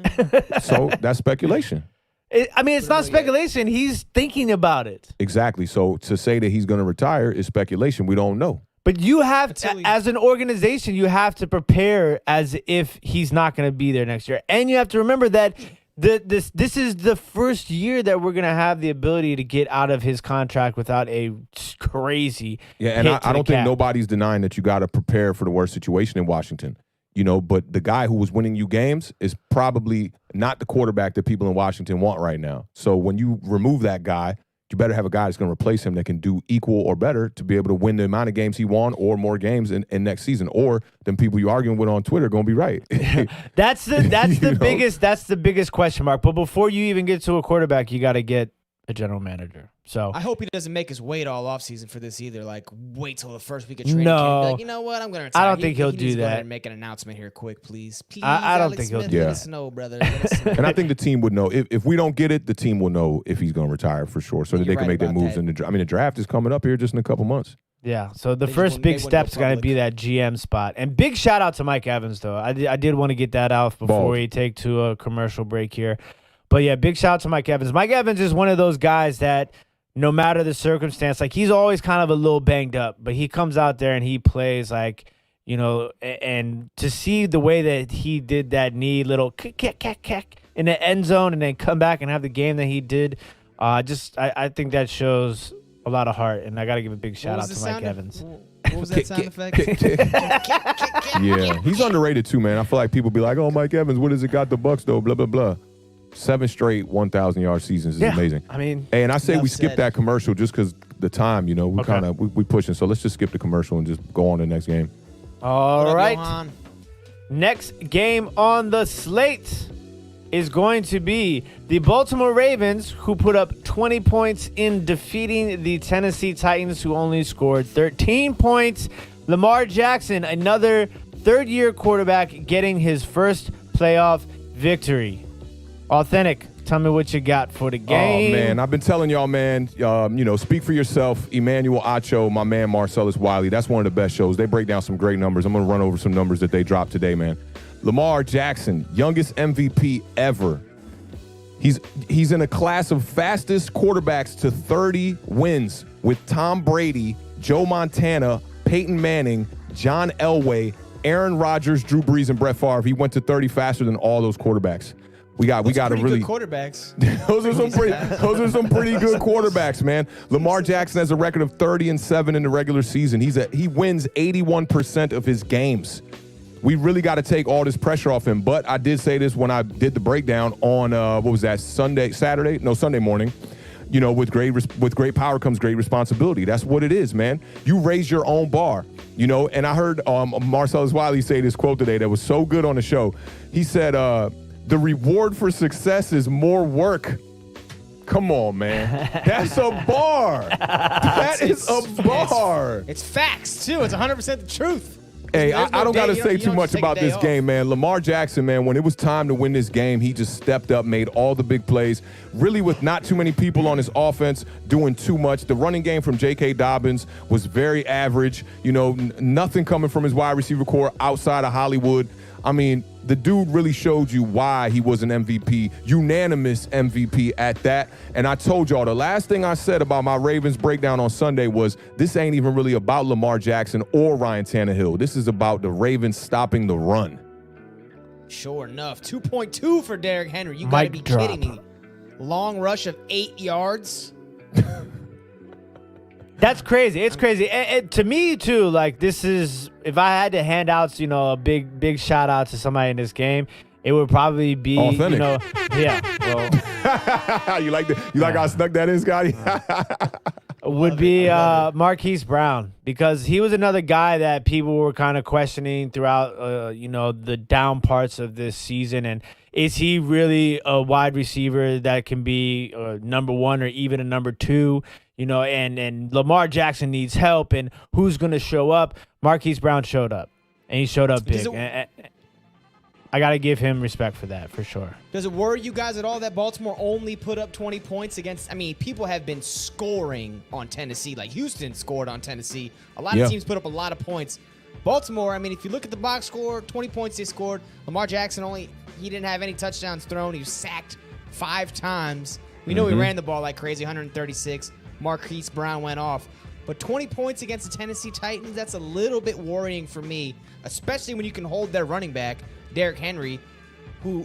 So that's speculation. It's not speculation. He's thinking about it. Exactly. So to say that he's going to retire is speculation. We don't know. But you have, as an organization, you have to prepare as if he's not going to be there next year. And you have to remember that this is the first year that we're going to have the ability to get out of his contract without a crazy and I don't think nobody's denying that you got to prepare for the worst situation in Washington. You know, but the guy who was winning you games is probably not the quarterback that people in Washington want right now. So when you remove that guy, you better have a guy that's going to replace him that can do equal or better to be able to win the amount of games he won or more games in next season. Or them people you're arguing with on Twitter are going to be right. That's the biggest question mark. But before you even get to a quarterback, you got to get a general manager. So I hope he doesn't make us wait all offseason for this either. Like wait till the first week of training camp. Be like, you know what? I'm going to retire. I don't think he'll do needs to that. Go ahead and make an announcement here quick, please. I don't Alex think he'll Smith, do let that. us know, brother. Let us know. And I think the team would know. If we don't get it, the team will know if he's going to retire for sure so that they can make their moves in the draft. I mean, the draft is coming up here just in a couple months. Yeah, so the first big step's going to be that GM spot. And big shout out to Mike Evans, though. I did want to get that out before we take to a commercial break here. But yeah, big shout out to Mike Evans. Mike Evans is one of those guys that no matter the circumstance, like he's always kind of a little banged up, but he comes out there and he plays like, you know, and to see the way that he did that knee little kick in the end zone and then come back and have the game that he did, I think that shows a lot of heart, and I got to give a big shout out to Mike Evans. What was that sound effect? Yeah, he's underrated too, man. I feel like people be like, oh, Mike Evans, what has it got the Bucks though, blah, blah, blah. 7 straight 1,000-yard seasons is amazing. I mean, hey, and I say we skip that commercial just because the time, you know, we pushing. So let's just skip the commercial and just go on to the next game. All right. Next game on the slate is going to be the Baltimore Ravens, who put up 20 points in defeating the Tennessee Titans, who only scored 13 points. Lamar Jackson, another third-year quarterback, getting his first playoff victory. Authentic, tell me what you got for the game. Oh, man, I've been telling y'all, man, you know, speak for yourself. Emmanuel Acho, my man Marcellus Wiley, that's one of the best shows. They break down some great numbers. I'm going to run over some numbers that they dropped today, man. Lamar Jackson, youngest MVP ever. He's in a class of fastest quarterbacks to 30 wins with Tom Brady, Joe Montana, Peyton Manning, John Elway, Aaron Rodgers, Drew Brees, and Brett Favre. He went to 30 faster than all those quarterbacks. We got a really good quarterbacks. those are some pretty good quarterbacks, man. Lamar Jackson has a record of 30-7 in the regular season. He wins 81% of his games. We really got to take all this pressure off him. But I did say this when I did the breakdown on Sunday morning. You know, with great power comes great responsibility. That's what it is, man. You raise your own bar, you know. And I heard Marcellus Wiley say this quote today that was so good on the show. He said, the reward for success is more work. Come on, man. That's a bar. That is a bar. It's facts, too. It's 100% the truth. Hey, There's no I don't day- got to you don't- say you too don't much just take a about day this off. game, man. Lamar Jackson, man, when it was time to win this game, he just stepped up, made all the big plays, really with not too many people on his offense doing too much. The running game from J.K. Dobbins was very average. You know, nothing coming from his wide receiver core outside of Hollywood. I mean, the dude really showed you why he was an MVP, unanimous MVP at that. And I told y'all, the last thing I said about my Ravens breakdown on Sunday was this ain't even really about Lamar Jackson or Ryan Tannehill. This is about the Ravens stopping the run. Sure enough. 2.2 for Derrick Henry. You got to Mic be drop. kidding me. Long rush of 8 yards. That's crazy. It's crazy. And to me, too, like, this is, if I had to hand out, you know, a big shout out to somebody in this game, it would probably be, Awthentik. you know, yeah. Well, You like how I snuck that in, Scotty? would be Marquis Brown, because he was another guy that people were kind of questioning throughout, you know, the down parts of this season. And is he really a wide receiver that can be number one or even a number two? You know, and Lamar Jackson needs help, and who's going to show up? Marquis Brown showed up, and he showed up big. I got to give him respect for that, for sure. Does it worry you guys at all that Baltimore only put up 20 points against? I mean, people have been scoring on Tennessee. Like Houston scored on Tennessee. A lot of teams put up a lot of points. Baltimore, I mean, if you look at the box score, 20 points they scored. Lamar Jackson he didn't have any touchdowns thrown. He was sacked 5 times. We know he ran the ball like crazy, 136. Marquis Brown went off. But 20 points against the Tennessee Titans, that's a little bit worrying for me, especially when you can hold their running back, Derrick Henry, who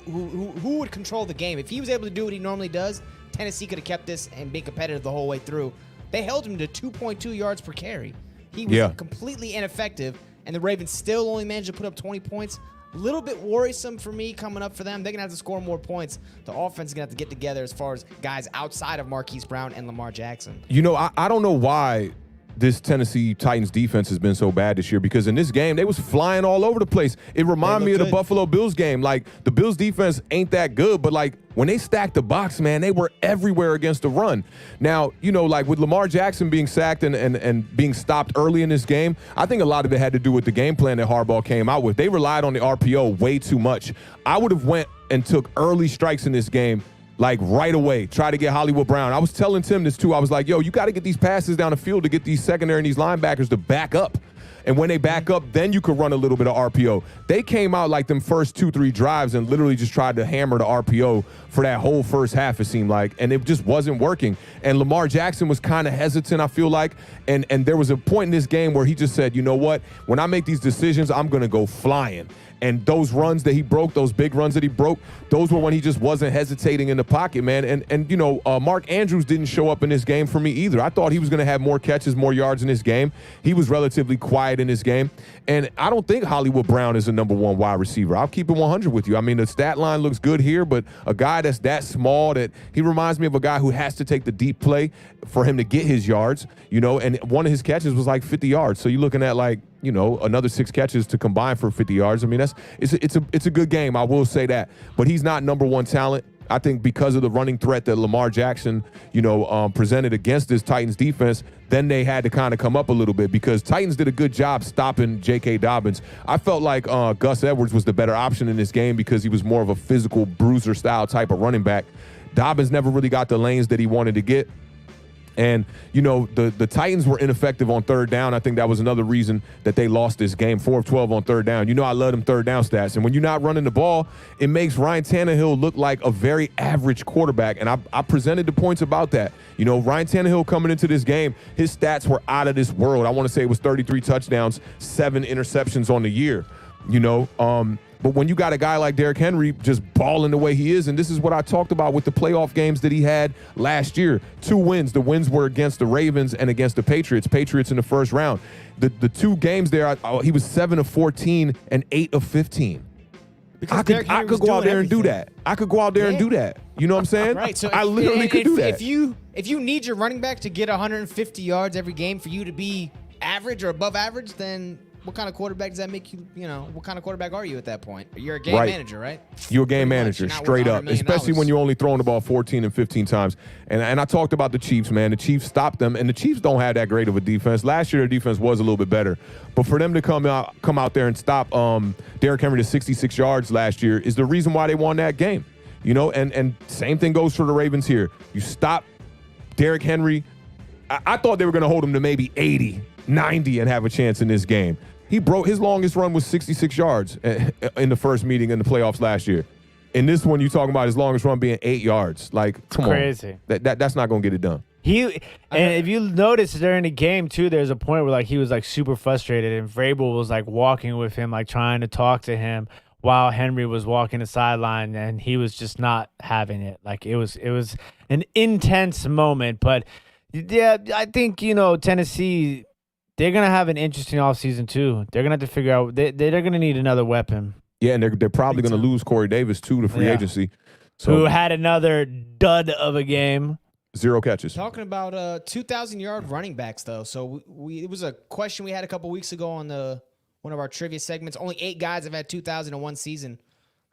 would control the game. If he was able to do what he normally does, Tennessee could have kept this and been competitive the whole way through. They held him to 2.2 yards per carry. He was completely ineffective, and the Ravens still only managed to put up 20 points. A little bit worrisome for me coming up for them. They're going to have to score more points. The offense is going to have to get together as far as guys outside of Marquis Brown and Lamar Jackson. You know, I don't know why this Tennessee Titans defense has been so bad this year, because in this game, they was flying all over the place. It reminded me of the Buffalo Bills game. Like, the Bills defense ain't that good, but, like, when they stacked the box, man, they were everywhere against the run. Now, you know, like with Lamar Jackson being sacked and being stopped early in this game, I think a lot of it had to do with the game plan that Harbaugh came out with. They relied on the RPO way too much. I would have went and took early strikes in this game, like right away, try to get Hollywood Brown. I was telling Tim this too. I was like, yo, you got to get these passes down the field to get these secondary and these linebackers to back up. And when they back up, then you could run a little bit of RPO. They came out like them first 2-3 drives and literally just tried to hammer the RPO for that whole first half, it seemed like, and it just wasn't working. And Lamar Jackson was kind of hesitant, I feel like, and there was a point in this game where he just said, you know what, when I make these decisions, I'm going to go flying. And those runs that he broke, those big runs that he broke, those were when he just wasn't hesitating in the pocket, man. And you know, Mark Andrews didn't show up in this game for me either. I thought he was going to have more catches, more yards in this game. He was relatively quiet in this game. And I don't think Hollywood Brown is a number one wide receiver. I'll keep it 100 with you. I mean, the stat line looks good here, but a guy that's that small, that he reminds me of a guy who has to take the deep play for him to get his yards, you know, and one of his catches was like 50 yards. So you're looking at like, you know, another 6 catches to combine for 50 yards. I mean, it's a good game. I will say that, but he's not number one talent. I think because of the running threat that Lamar Jackson, you know, presented against this Titans defense, then they had to kind of come up a little bit because Titans did a good job stopping J.K. Dobbins. I felt like Gus Edwards was the better option in this game because he was more of a physical bruiser style type of running back. Dobbins never really got the lanes that he wanted to get. And, you know, the Titans were ineffective on third down. I think that was another reason that they lost this game, 4 of 12 on third down. You know I love them third down stats. And when you're not running the ball, it makes Ryan Tannehill look like a very average quarterback. And I presented the points about that. You know, Ryan Tannehill coming into this game, his stats were out of this world. I want to say it was 33 touchdowns, 7 interceptions on the year, you know. But when you got a guy like Derrick Henry just balling the way he is, and this is what I talked about with the playoff games that he had last year. 2 wins. The wins were against the Ravens and against the Patriots. Patriots in the first round. The 2 games there, he was 7 of 14 and 8 of 15. I could go out there and do that. I could go out there and do that. You know what I'm saying? Right. So I literally could do that. If you need your running back to get 150 yards every game for you to be average or above average, then what kind of quarterback does that make you? You know, what kind of quarterback are you at that point? You're a game Right. manager, right? You're a game Pretty much. manager, You're not straight worth up, $100 million. especially when you're only throwing the ball 14 and 15 times. And I talked about the Chiefs, man. The Chiefs stopped them, and the Chiefs don't have that great of a defense. Last year, their defense was a little bit better. But for them to come out there and stop Derrick Henry to 66 yards last year is the reason why they won that game. You know, and same thing goes for the Ravens here. You stop Derrick Henry. I thought they were going to hold him to maybe 80, 90 and have a chance in this game. He broke his longest run was 66 yards in the first meeting in the playoffs last year. In this one, you're talking about his longest run being 8 yards. Like, come crazy. on. That's not going to get it done. And if you notice during the game too, there's a point where like he was like super frustrated, and Vrabel was like walking with him, like trying to talk to him while Henry was walking the sideline, and he was just not having it. Like it was an intense moment. But yeah, I think, you know, Tennessee, they're gonna have an interesting offseason too. They're gonna have to figure out they're gonna need another weapon. Yeah, and they're probably going to lose Corey Davis too to free agency. So who had another dud of a game. 0 catches. Talking about 2,000-yard running backs, though. So it was a question we had a couple weeks ago on one of our trivia segments. Only 8 guys have had 2,000 in one season,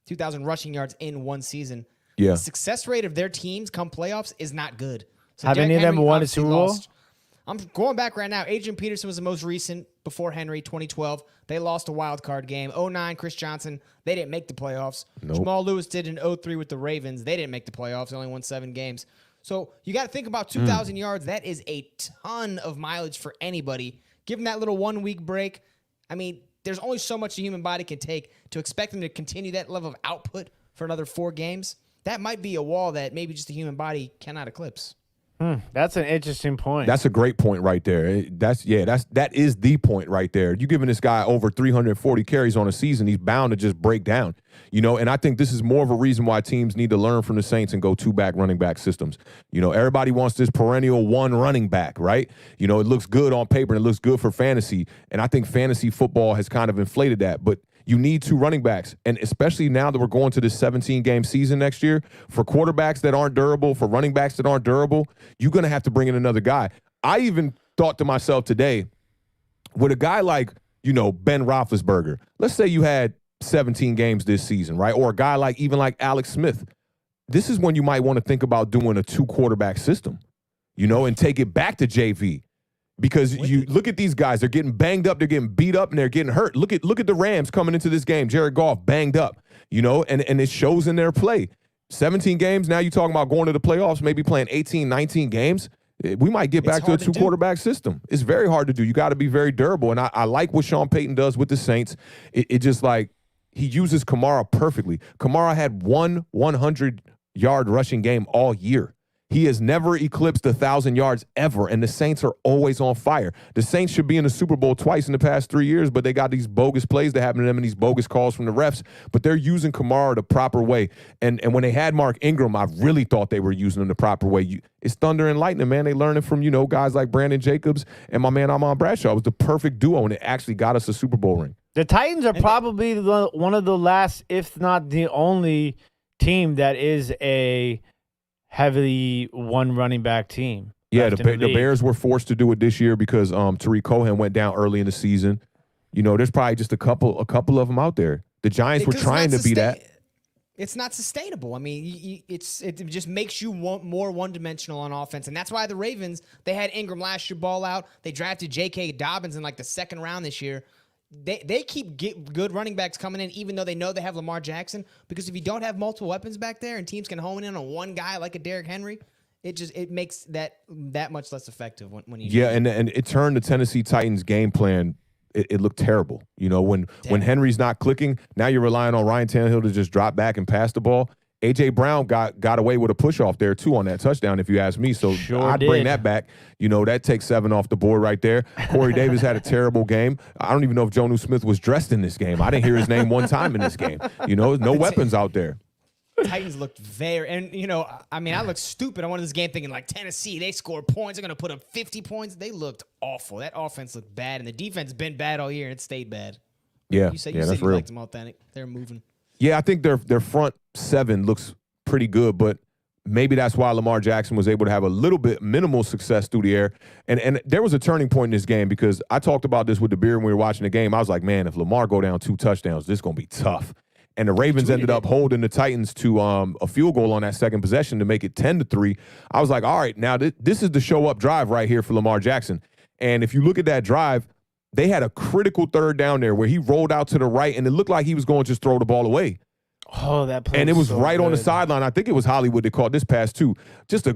2,000 rushing yards in one season. Yeah. The success rate of their teams come playoffs is not good. So Have any of them won a Super Bowl? I'm going back right now. Adrian Peterson was the most recent before Henry, 2012. They lost a wild card game. 2009, Chris Johnson. They didn't make the playoffs. Nope. Jamal Lewis did in 2003 with the Ravens. They didn't make the playoffs. They only won 7 games. So you got to think about 2,000 yards. That is a ton of mileage for anybody. Give them that little 1 week break. I mean, there's only so much the human body can take. To expect them to continue that level of output for another 4 games, that might be a wall that maybe just the human body cannot eclipse. That's an interesting point. That's a great point right there. That is the point right there. You giving this guy over 340 carries on a season, he's bound to just break down. You know, and I think this is more of a reason why teams need to learn from the Saints and go 2-back running back systems. You know, everybody wants this perennial 1 running back, right? You know, it looks good on paper and it looks good for fantasy. And I think fantasy football has kind of inflated that. But you need 2 running backs. And especially now that we're going to this 17-game season next year, for quarterbacks that aren't durable, for running backs that aren't durable, you're going to have to bring in another guy. I even thought to myself today, with a guy like, you know, Ben Roethlisberger, let's say you had 17 games this season, right? Or a guy like Alex Smith. This is when you might want to think about doing a 2-quarterback system, you know, and take it back to JV. Because you look at these guys, they're getting banged up, they're getting beat up, and they're getting hurt. Look at the Rams coming into this game. Jared Goff banged up, you know, and it shows in their play. 17 games, now you're talking about going to the playoffs, maybe playing 18, 19 games. We might get back to a 2-quarterback system. It's very hard to do. You got to be very durable. And I like what Sean Payton does with the Saints. It just like he uses Kamara perfectly. Kamara had 100-yard rushing game all year. He has never eclipsed 1,000 yards ever, and the Saints are always on fire. The Saints should be in the Super Bowl twice in the past 3 years, but they got these bogus plays that happen to them and these bogus calls from the refs, but they're using Kamara the proper way. And when they had Mark Ingram, I really thought they were using him the proper way. It's thunder and lightning, man. They learned it from, you know, guys like Brandon Jacobs and my man Amon Bradshaw. It was the perfect duo, and it actually got us a Super Bowl ring. The Titans are probably one of the last, if not the only team that is a heavily 1 running back team. Yeah, the Bears were forced to do it this year because Tariq Cohen went down early in the season. You know, there's probably just a couple of them out there. The Giants were trying to be that. It's not sustainable. I mean, it just makes you more one-dimensional on offense, and that's why the Ravens, they had Ingram last year ball out. They drafted J.K. Dobbins in like the 2nd round this year. They keep good running backs coming in, even though they know they have Lamar Jackson. Because if you don't have multiple weapons back there and teams can hone in on one guy like a Derrick Henry, it makes that much less effective when you. Yeah, and it turned the Tennessee Titans game plan. It looked terrible. You know, when Henry's not clicking, now you're relying on Ryan Tannehill to just drop back and pass the ball. A.J. Brown got away with a push-off there, too, on that touchdown, if you ask me. So I'd bring that back. You know, that takes 7 off the board right there. Corey Davis had a terrible game. I don't even know if Jonnu Smith was dressed in this game. I didn't hear his name one time in this game. You know, no weapons out there. Titans looked and, you know, I mean, I looked stupid. I wanted this game thinking, like, Tennessee, they scored points. They're going to put up 50 points. They looked awful. That offense looked bad, and the defense has been bad all year, and it stayed bad. Yeah, you said that's you real. liked them, Awthentik. They're moving. Yeah, I think their front 7 looks pretty good, but maybe that's why Lamar Jackson was able to have a little bit minimal success through the air. And there was a turning point in this game because I talked about this with the Beard when we were watching the game. I was like, man, if Lamar go down 2 touchdowns, this is going to be tough. And the Ravens ended up holding the Titans to a field goal on that second possession to make it 10-3. I was like, all right, now this is the show-up drive right here for Lamar Jackson. And if you look at that drive, they had a critical third down there where he rolled out to the right, and it looked like he was going to just throw the ball away. Oh, that play. And it was so right on the good. sideline. I think it was Hollywood that caught this pass, too. Just a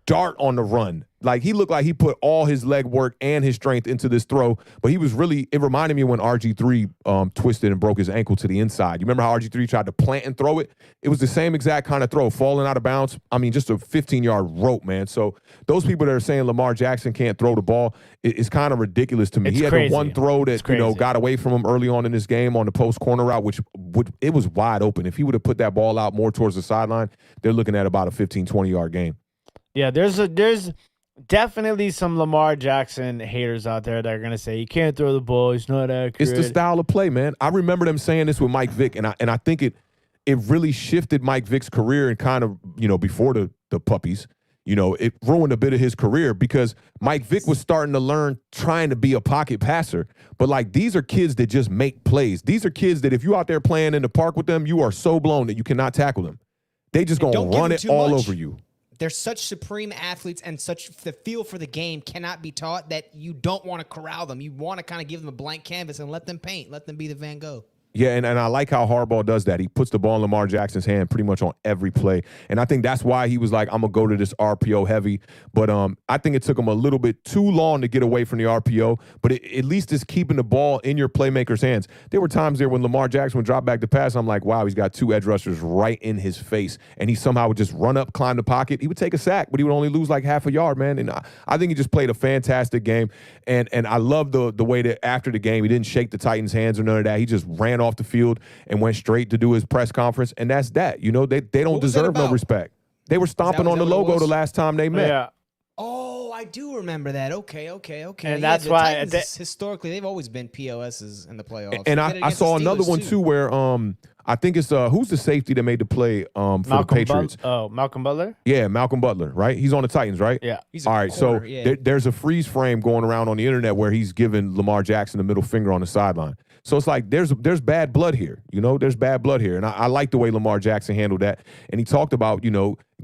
dart on the run. Like, he looked like he put all his leg work and his strength into this throw, but he was really, it reminded me when RG3 twisted and broke his ankle to the inside. You remember how RG3 tried to plant and throw it? It was the same exact kind of throw, falling out of bounds. I mean, just a 15-yard rope, man. So those people that are saying Lamar Jackson can't throw the ball, it's kind of ridiculous to me. He had the one throw that, got away from him early on in this game on the post corner route, which it was wide open. If he would have put that ball out more towards the sideline, they're looking at about a 15, 20-yard game. Yeah, there's definitely some Lamar Jackson haters out there that are going to say he can't throw the ball, he's not accurate. It's the style of play, man. I remember them saying this with Mike Vick, and I think it really shifted Mike Vick's career and kind of, before the puppies, it ruined a bit of his career because Mike Vick was starting to learn trying to be a pocket passer. But, like, these are kids that just make plays. These are kids that if you out there playing in the park with them, you are so blown that you cannot tackle them. They just going to run it all over you. They're such supreme athletes, and such the feel for the game cannot be taught that you don't want to corral them. You want to kind of give them a blank canvas and let them paint. Let them be the Van Gogh. Yeah, and I like how Harbaugh does that. He puts the ball in Lamar Jackson's hand pretty much on every play. And I think that's why he was like, I'm going to go to this RPO heavy. But I think it took him a little bit too long to get away from the RPO. But at least it's keeping the ball in your playmaker's hands. There were times there when Lamar Jackson would drop back to pass. I'm like, wow, he's got 2 edge rushers right in his face. And he somehow would just run up, climb the pocket. He would take a sack, but he would only lose like half a yard, man. And I think he just played a fantastic game. And I love the way that after the game, he didn't shake the Titans' hands or none of that. He just ran off the field and went straight to do his press conference, and that's that. They don't deserve no respect. They were stomping on the logo the last time they met. Yeah. Oh, I do remember that. Okay. And that's why Titans, historically they've always been POSs in the playoffs. And I saw another one too where I think it's who's the safety that made the play for the Patriots? Malcolm Butler? Yeah, Malcolm Butler, right? He's on the Titans, right? Yeah. All right, so there's a freeze frame going around on the internet where he's giving Lamar Jackson the middle finger on the sideline. So it's like there's bad blood here. There's bad blood here. And I like the way Lamar Jackson handled that. And he talked about,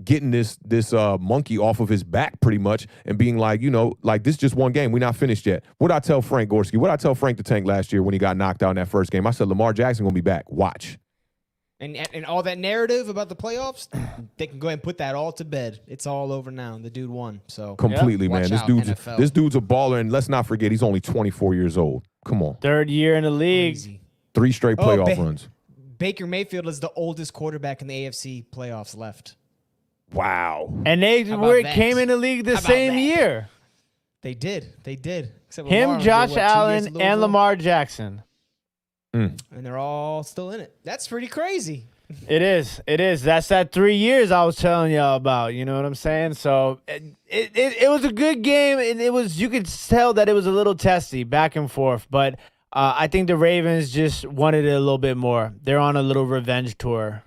getting this monkey off of his back pretty much and being like, like this is just one game. We're not finished yet. What'd I tell Frank Gorski? What'd I tell Frank the Tank last year when he got knocked out in that first game? I said, Lamar Jackson going to be back. Watch. And all that narrative about the playoffs, they can go ahead and put that all to bed. It's all over now. The dude won. So completely, man. Watch out, This dude's a baller, and let's not forget he's only 24 years old. Come on. 3rd year in the league. Crazy. 3 straight playoff runs. Baker Mayfield is the oldest quarterback in the AFC playoffs left. Wow. And they came in the league the same year. They did. Except Him, Lamar, Josh Allen, and Lamar Jackson. And they're all still in it. That's pretty crazy. It is. That's that 3 years I was telling y'all about. You know what I'm saying? So it was a good game, and you could tell that it was a little testy, back and forth. But I think the Ravens just wanted it a little bit more. They're on a little revenge tour,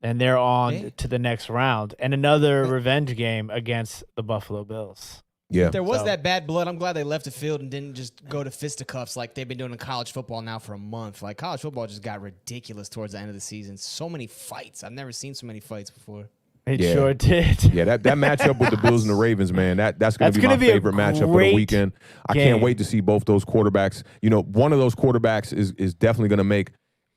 and they're on to the next round and another revenge game against the Buffalo Bills. Yeah. If there was that bad blood, I'm glad they left the field and didn't just go to fisticuffs like they've been doing in college football now for a month. Like, college football just got ridiculous towards the end of the season. So many fights. I've never seen so many fights before. It sure did. Yeah, that matchup with the Bills and the Ravens, man, that's going to be my favorite matchup of the weekend. I can't wait to see both those quarterbacks. One of those quarterbacks is definitely going to make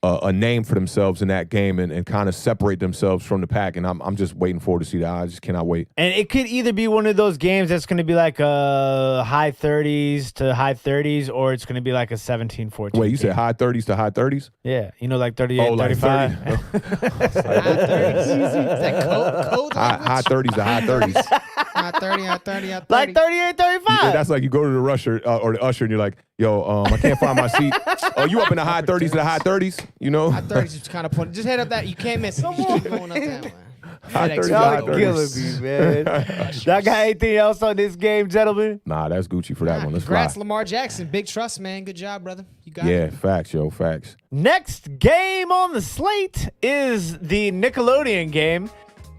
a name for themselves in that game and kind of separate themselves from the pack. And I'm just waiting forward to see that. I just cannot wait. And it could either be one of those games that's going to be like a high 30s to high 30s, or it's going to be like a 17-14. Wait, you said high 30s to high 30s? Yeah, like 38, like 35. High 30s. Is that code high 30s to high 30s. High 30, high 30, high 30. Like 38, 35. Yeah, that's like you go to the rusher or the usher and you're like, yo, I can't find my seat. Oh, you up in the high 30s to the high 30s? High 30s is kind of point. Just head up that. You can't miss it. You just keep going up that way. High 30s, Y'all killing me, man. Y'all got anything else on this game, gentlemen? Nah, that's Gucci for that one. Let's Congrats, fly. Lamar Jackson. Big trust, man. Good job, brother. You got it. Yeah, facts, yo, facts. Next game on the slate is the Nickelodeon game.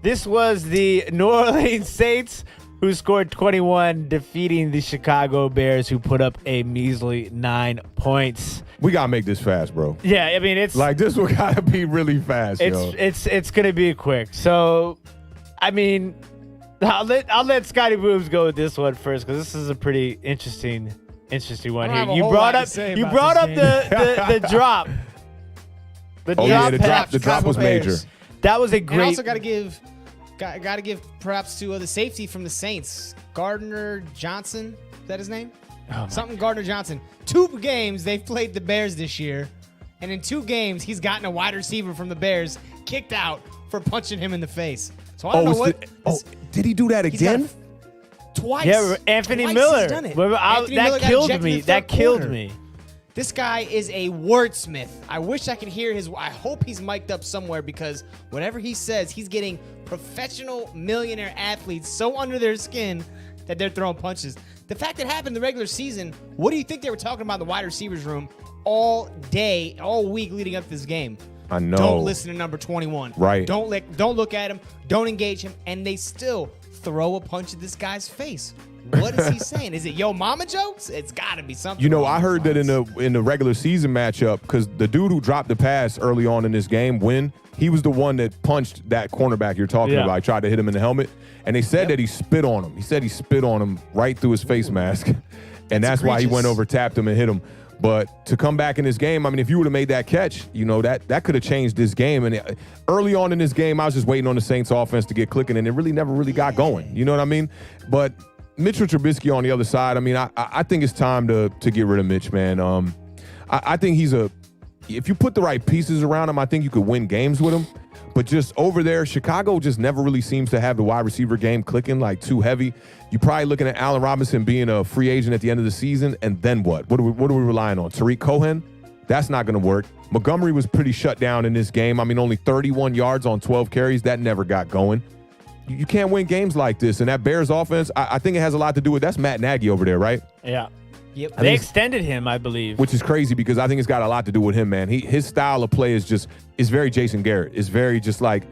This was the New Orleans Saints who scored 21, defeating the Chicago Bears, who put up a measly 9 points. We gotta make this fast, bro. Yeah, I mean, it's Like, this will gotta be really fast, yo. It's gonna be quick. So, I mean, I'll let Scotty Boomz go with this one first, because this is a pretty interesting one here. You brought up the drop. The drop was major. That was a great. And I also got to give props to the safety from the Saints, Gardner Johnson. Is that his name? Something Gardner Johnson. 2 games they've played the Bears this year, and in 2 games he's gotten a wide receiver from the Bears kicked out for punching him in the face. So I don't know what. Did he do that again? Twice. Yeah, Anthony Twice Miller. he's done it. That killed me. That killed me. This guy is a wordsmith. I wish I could hear his. I hope he's mic'd up somewhere, because whatever he says, he's getting professional millionaire athletes so under their skin that they're throwing punches. The fact that happened in the regular season, what do you think they were talking about in the wide receivers room all day, all week leading up to this game? I know. Don't listen to number 21. Right. Don't look at him. Don't engage him. And they still throw a punch at this guy's face. What is he saying? Is it yo mama jokes? It's got to be something. You know, I heard that in the regular season matchup, because the dude who dropped the pass early on in this game, he was the one that punched that cornerback you're talking about. He tried to hit him in the helmet, and they said that he spit on him. He said he spit on him right through his face mask, and that's why he went over, tapped him, and hit him. But to come back in this game, I mean, if you would have made that catch, you know, that could have changed this game. And early on in this game, I was just waiting on the Saints offense to get clicking, and it really never got going. You know what I mean? But Mitchell Trubisky on the other side, I mean, I think it's time to get rid of Mitch, man. I think if you put the right pieces around him, I think you could win games with him. But just over there, Chicago just never really seems to have the wide receiver game clicking, like too heavy. You're probably looking at Allen Robinson being a free agent at the end of the season, and then what? What are we relying on? Tariq Cohen? That's not going to work. Montgomery was pretty shut down in this game. I mean, only 31 yards on 12 carries. That never got going. You can't win games like this. And that Bears offense, I think it has a lot to do with that's Matt Nagy over there, right? Yeah. Yep. They extended him, I believe. Which is crazy, because I think it's got a lot to do with him, man. His style of play is very Jason Garrett. It's very just like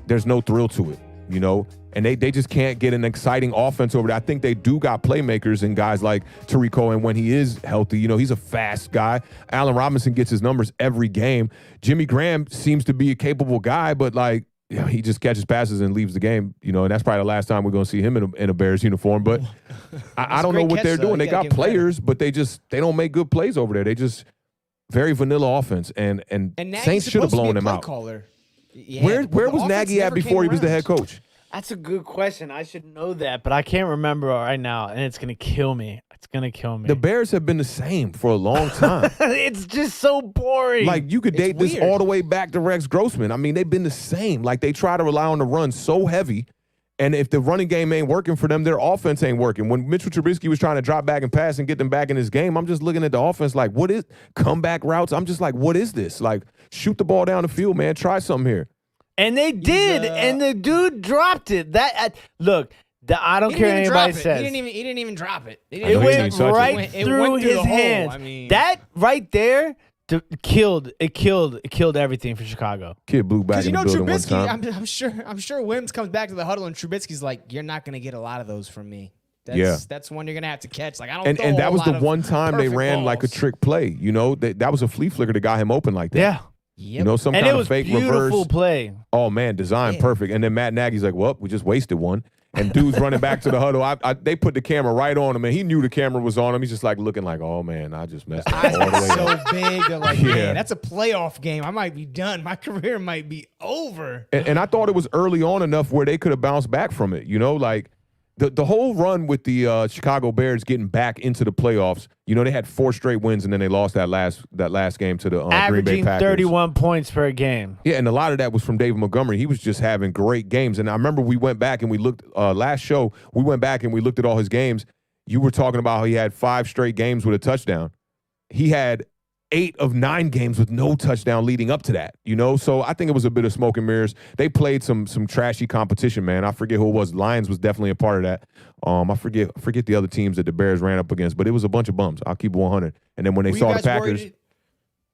there's no thrill to it, you know? And they just can't get an exciting offense over there. I think they do got playmakers and guys like Tariq Cohen when he is healthy. You know, he's a fast guy. Allen Robinson gets his numbers every game. Jimmy Graham seems to be a capable guy, but like, you know, he just catches passes and leaves the game, you know, and that's probably the last time we're going to see him in a Bears uniform. But I don't know what they're doing. They got players, but they don't make good plays over there. They just very vanilla offense, and Saints should have blown them out. Yeah, where was Nagy at before he was the head coach? That's a good question. I should know that, but I can't remember right now, and it's going to kill me. It's going to kill me. The Bears have been the same for a long time. It's just so boring. Like, you could date this all the way back to Rex Grossman. I mean, they've been the same. Like, they try to rely on the run so heavy, and if the running game ain't working for them, their offense ain't working. When Mitchell Trubisky was trying to drop back and pass and get them back in this game, I'm just looking at the offense like, what is comeback routes? I'm just like, what is this? Like, shoot the ball down the field, man. Try something here. And they did, and the dude dropped it. Look, I don't care what anybody says. He didn't even drop it. It went right through his hands. I mean, that right there killed everything for Chicago. Kid blew back in the building one time. I'm sure Wims comes back to the huddle and Trubisky's like, "You're not going to get a lot of those from me." That's one you're going to have to catch. Like, I don't. And that was the one time they ran like a trick play. You know, that was a flea flicker that got him open like that. Yeah. Yep. You know, some kind of fake reverse. Beautiful play. Oh, man, design perfect. And then Matt Nagy's like, well, we just wasted one. And dude's running back to the huddle. They put the camera right on him, and he knew the camera was on him. He's just like looking like, oh, man, I just messed up all the way so up. big. They're like, man, that's a playoff game. I might be done. My career might be over. And I thought it was early on enough where they could have bounced back from it. You know, like the whole run with the Chicago Bears getting back into the playoffs, you know, they had 4 straight wins, and then they lost that last game to the Green Bay Averaging Packers. 31 points per game. Yeah, and a lot of that was from David Montgomery. He was just having great games. And I remember we went back and we looked last show, we went back and we looked at all his games. You were talking about how he had 5 straight games with a touchdown. He had 8 of 9 games with no touchdown leading up to that, you know? So I think it was a bit of smoke and mirrors. They played some trashy competition, man. I forget who it was. Lions was definitely a part of that. I forget the other teams that the Bears ran up against, but it was a bunch of bums. I'll keep it 100. And then when they saw the Packers.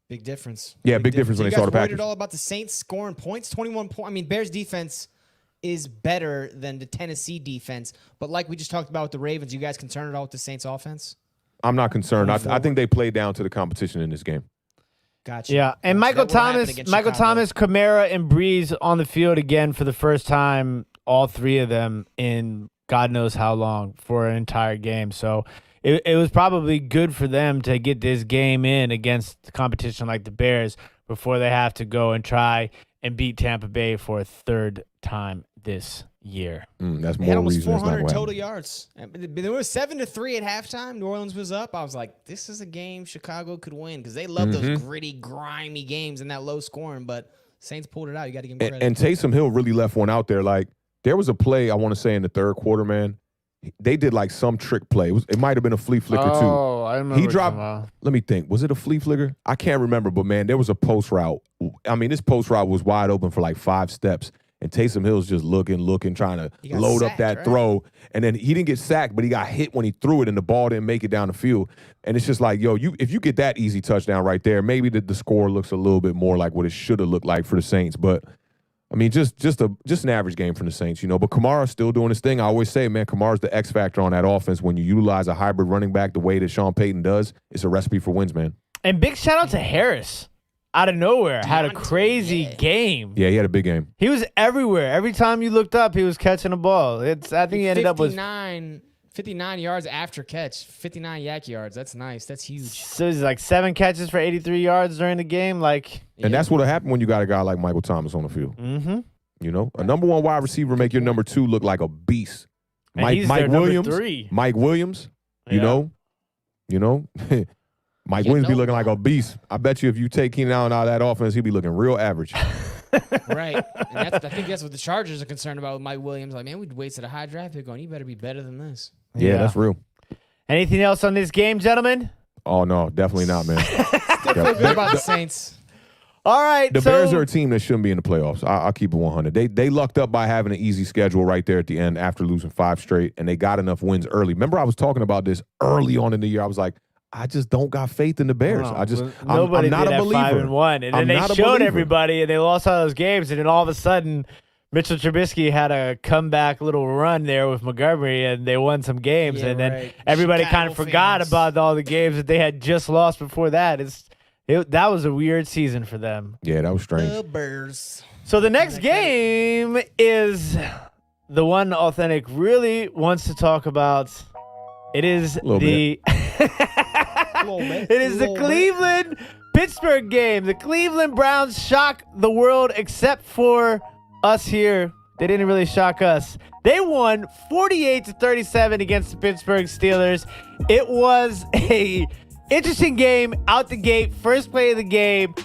Big difference. Yeah, big difference when they saw the Packers. You guys worried at all about the Saints scoring points? 21 points. I mean, Bears defense is better than the Tennessee defense. But like we just talked about with the Ravens, you guys concerned at all with the Saints offense? I'm not concerned. I think they played down to the competition in this game. Gotcha. Yeah, and Michael Thomas, Kamara, and Breeze on the field again for the first time, all three of them in God knows how long for an entire game. So it was probably good for them to get this game in against competition like the Bears before they have to go and try and beat Tampa Bay for a third time this year. That's they more had almost reason 400 total yards. There was 7-3 at halftime. New Orleans was up. I was like, this is a game Chicago could win because they love those gritty, grimy games and that low scoring. But Saints pulled it out. You got to give them credit. And Taysom Hill really left one out there. Like, there was a play, I want to say, in the third quarter, man. They did like some trick play. It might have been a flea flicker, too. Oh, I remember. He dropped, let me think. Was it a flea flicker? I can't remember, but, man, there was a post route. I mean, this post route was wide open for like 5 steps. And Taysom Hill's just looking, trying to load up that throw. And then he didn't get sacked, but he got hit when he threw it, and the ball didn't make it down the field. And it's just like, yo, if you get that easy touchdown right there, maybe the score looks a little bit more like what it should have looked like for the Saints. But, I mean, just an average game from the Saints, you know. But Kamara's still doing his thing. I always say, man, Kamara's the X factor on that offense. When you utilize a hybrid running back the way that Sean Payton does, it's a recipe for wins, man. And big shout out to Harris. Out of nowhere, had a crazy game. Yeah, he had a big game. He was everywhere. Every time you looked up, he was catching a ball. I think he ended up with 59 yards after catch, 59 yak yards. That's nice. That's huge. So he's like 7 catches for 83 yards during the game. And that's what'll happen when you got a guy like Michael Thomas on the field. Mm-hmm. You know, a number 1 wide receiver make your number 2 look like a beast. Mike Williams. Number 3. Mike Williams. You know. Mike Williams be looking like a beast. I bet you if you take Keenan Allen out of that offense, he'll be looking real average. Right. And I think that's what the Chargers are concerned about with Mike Williams. Like, man, we wasted a high draft pick on. You better be better than this. Yeah, that's real. Anything else on this game, gentlemen? Oh, no, definitely not, man. Still feel good about the Saints. All right. The Bears are a team that shouldn't be in the playoffs. I'll keep it 100. They lucked up by having an easy schedule right there at the end after losing 5 straight, and they got enough wins early. Remember, I was talking about this early on in the year. I was like, I just don't got faith in the Bears. I'm not a believer. 5-1, and then they showed everybody, and they lost all those games, and then all of a sudden, Mitchell Trubisky had a comeback little run there with Montgomery, and they won some games, and then everybody kind of forgot about all the games that they had just lost before that. That was a weird season for them. Yeah, that was strange. The Bears. So the next game is the one Awthentik really wants to talk about. It is the Cleveland-Pittsburgh game. The Cleveland Browns shock the world except for us here. They didn't really shock us. They won 48-37 against the Pittsburgh Steelers. It was a interesting game out the gate. First play of the game,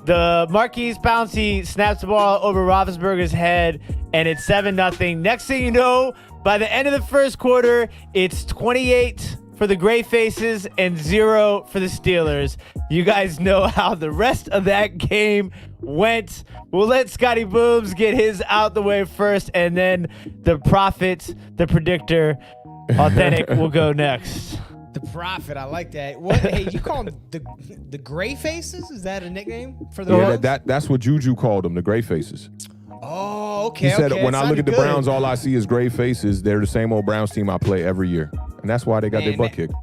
the Marquis Brown snaps the ball over Roethlisberger's head, and it's 7-0. Next thing you know, by the end of the first quarter, it's 28 for the Gray Faces and 0 for the Steelers. You guys know how the rest of that game went. We'll let Scotty Boomz get his out the way first, and then the prophet, the predictor, Awthentik, will go next. The Prophet, I like that. What? Hey, you call them the Gray Faces? Is that a nickname for the Browns? That's what Juju called them, the Gray Faces. Oh, okay. He said, when I look at the Browns, all I see is gray faces. They're the same old Browns team I play every year. And that's why they got their butt kicked.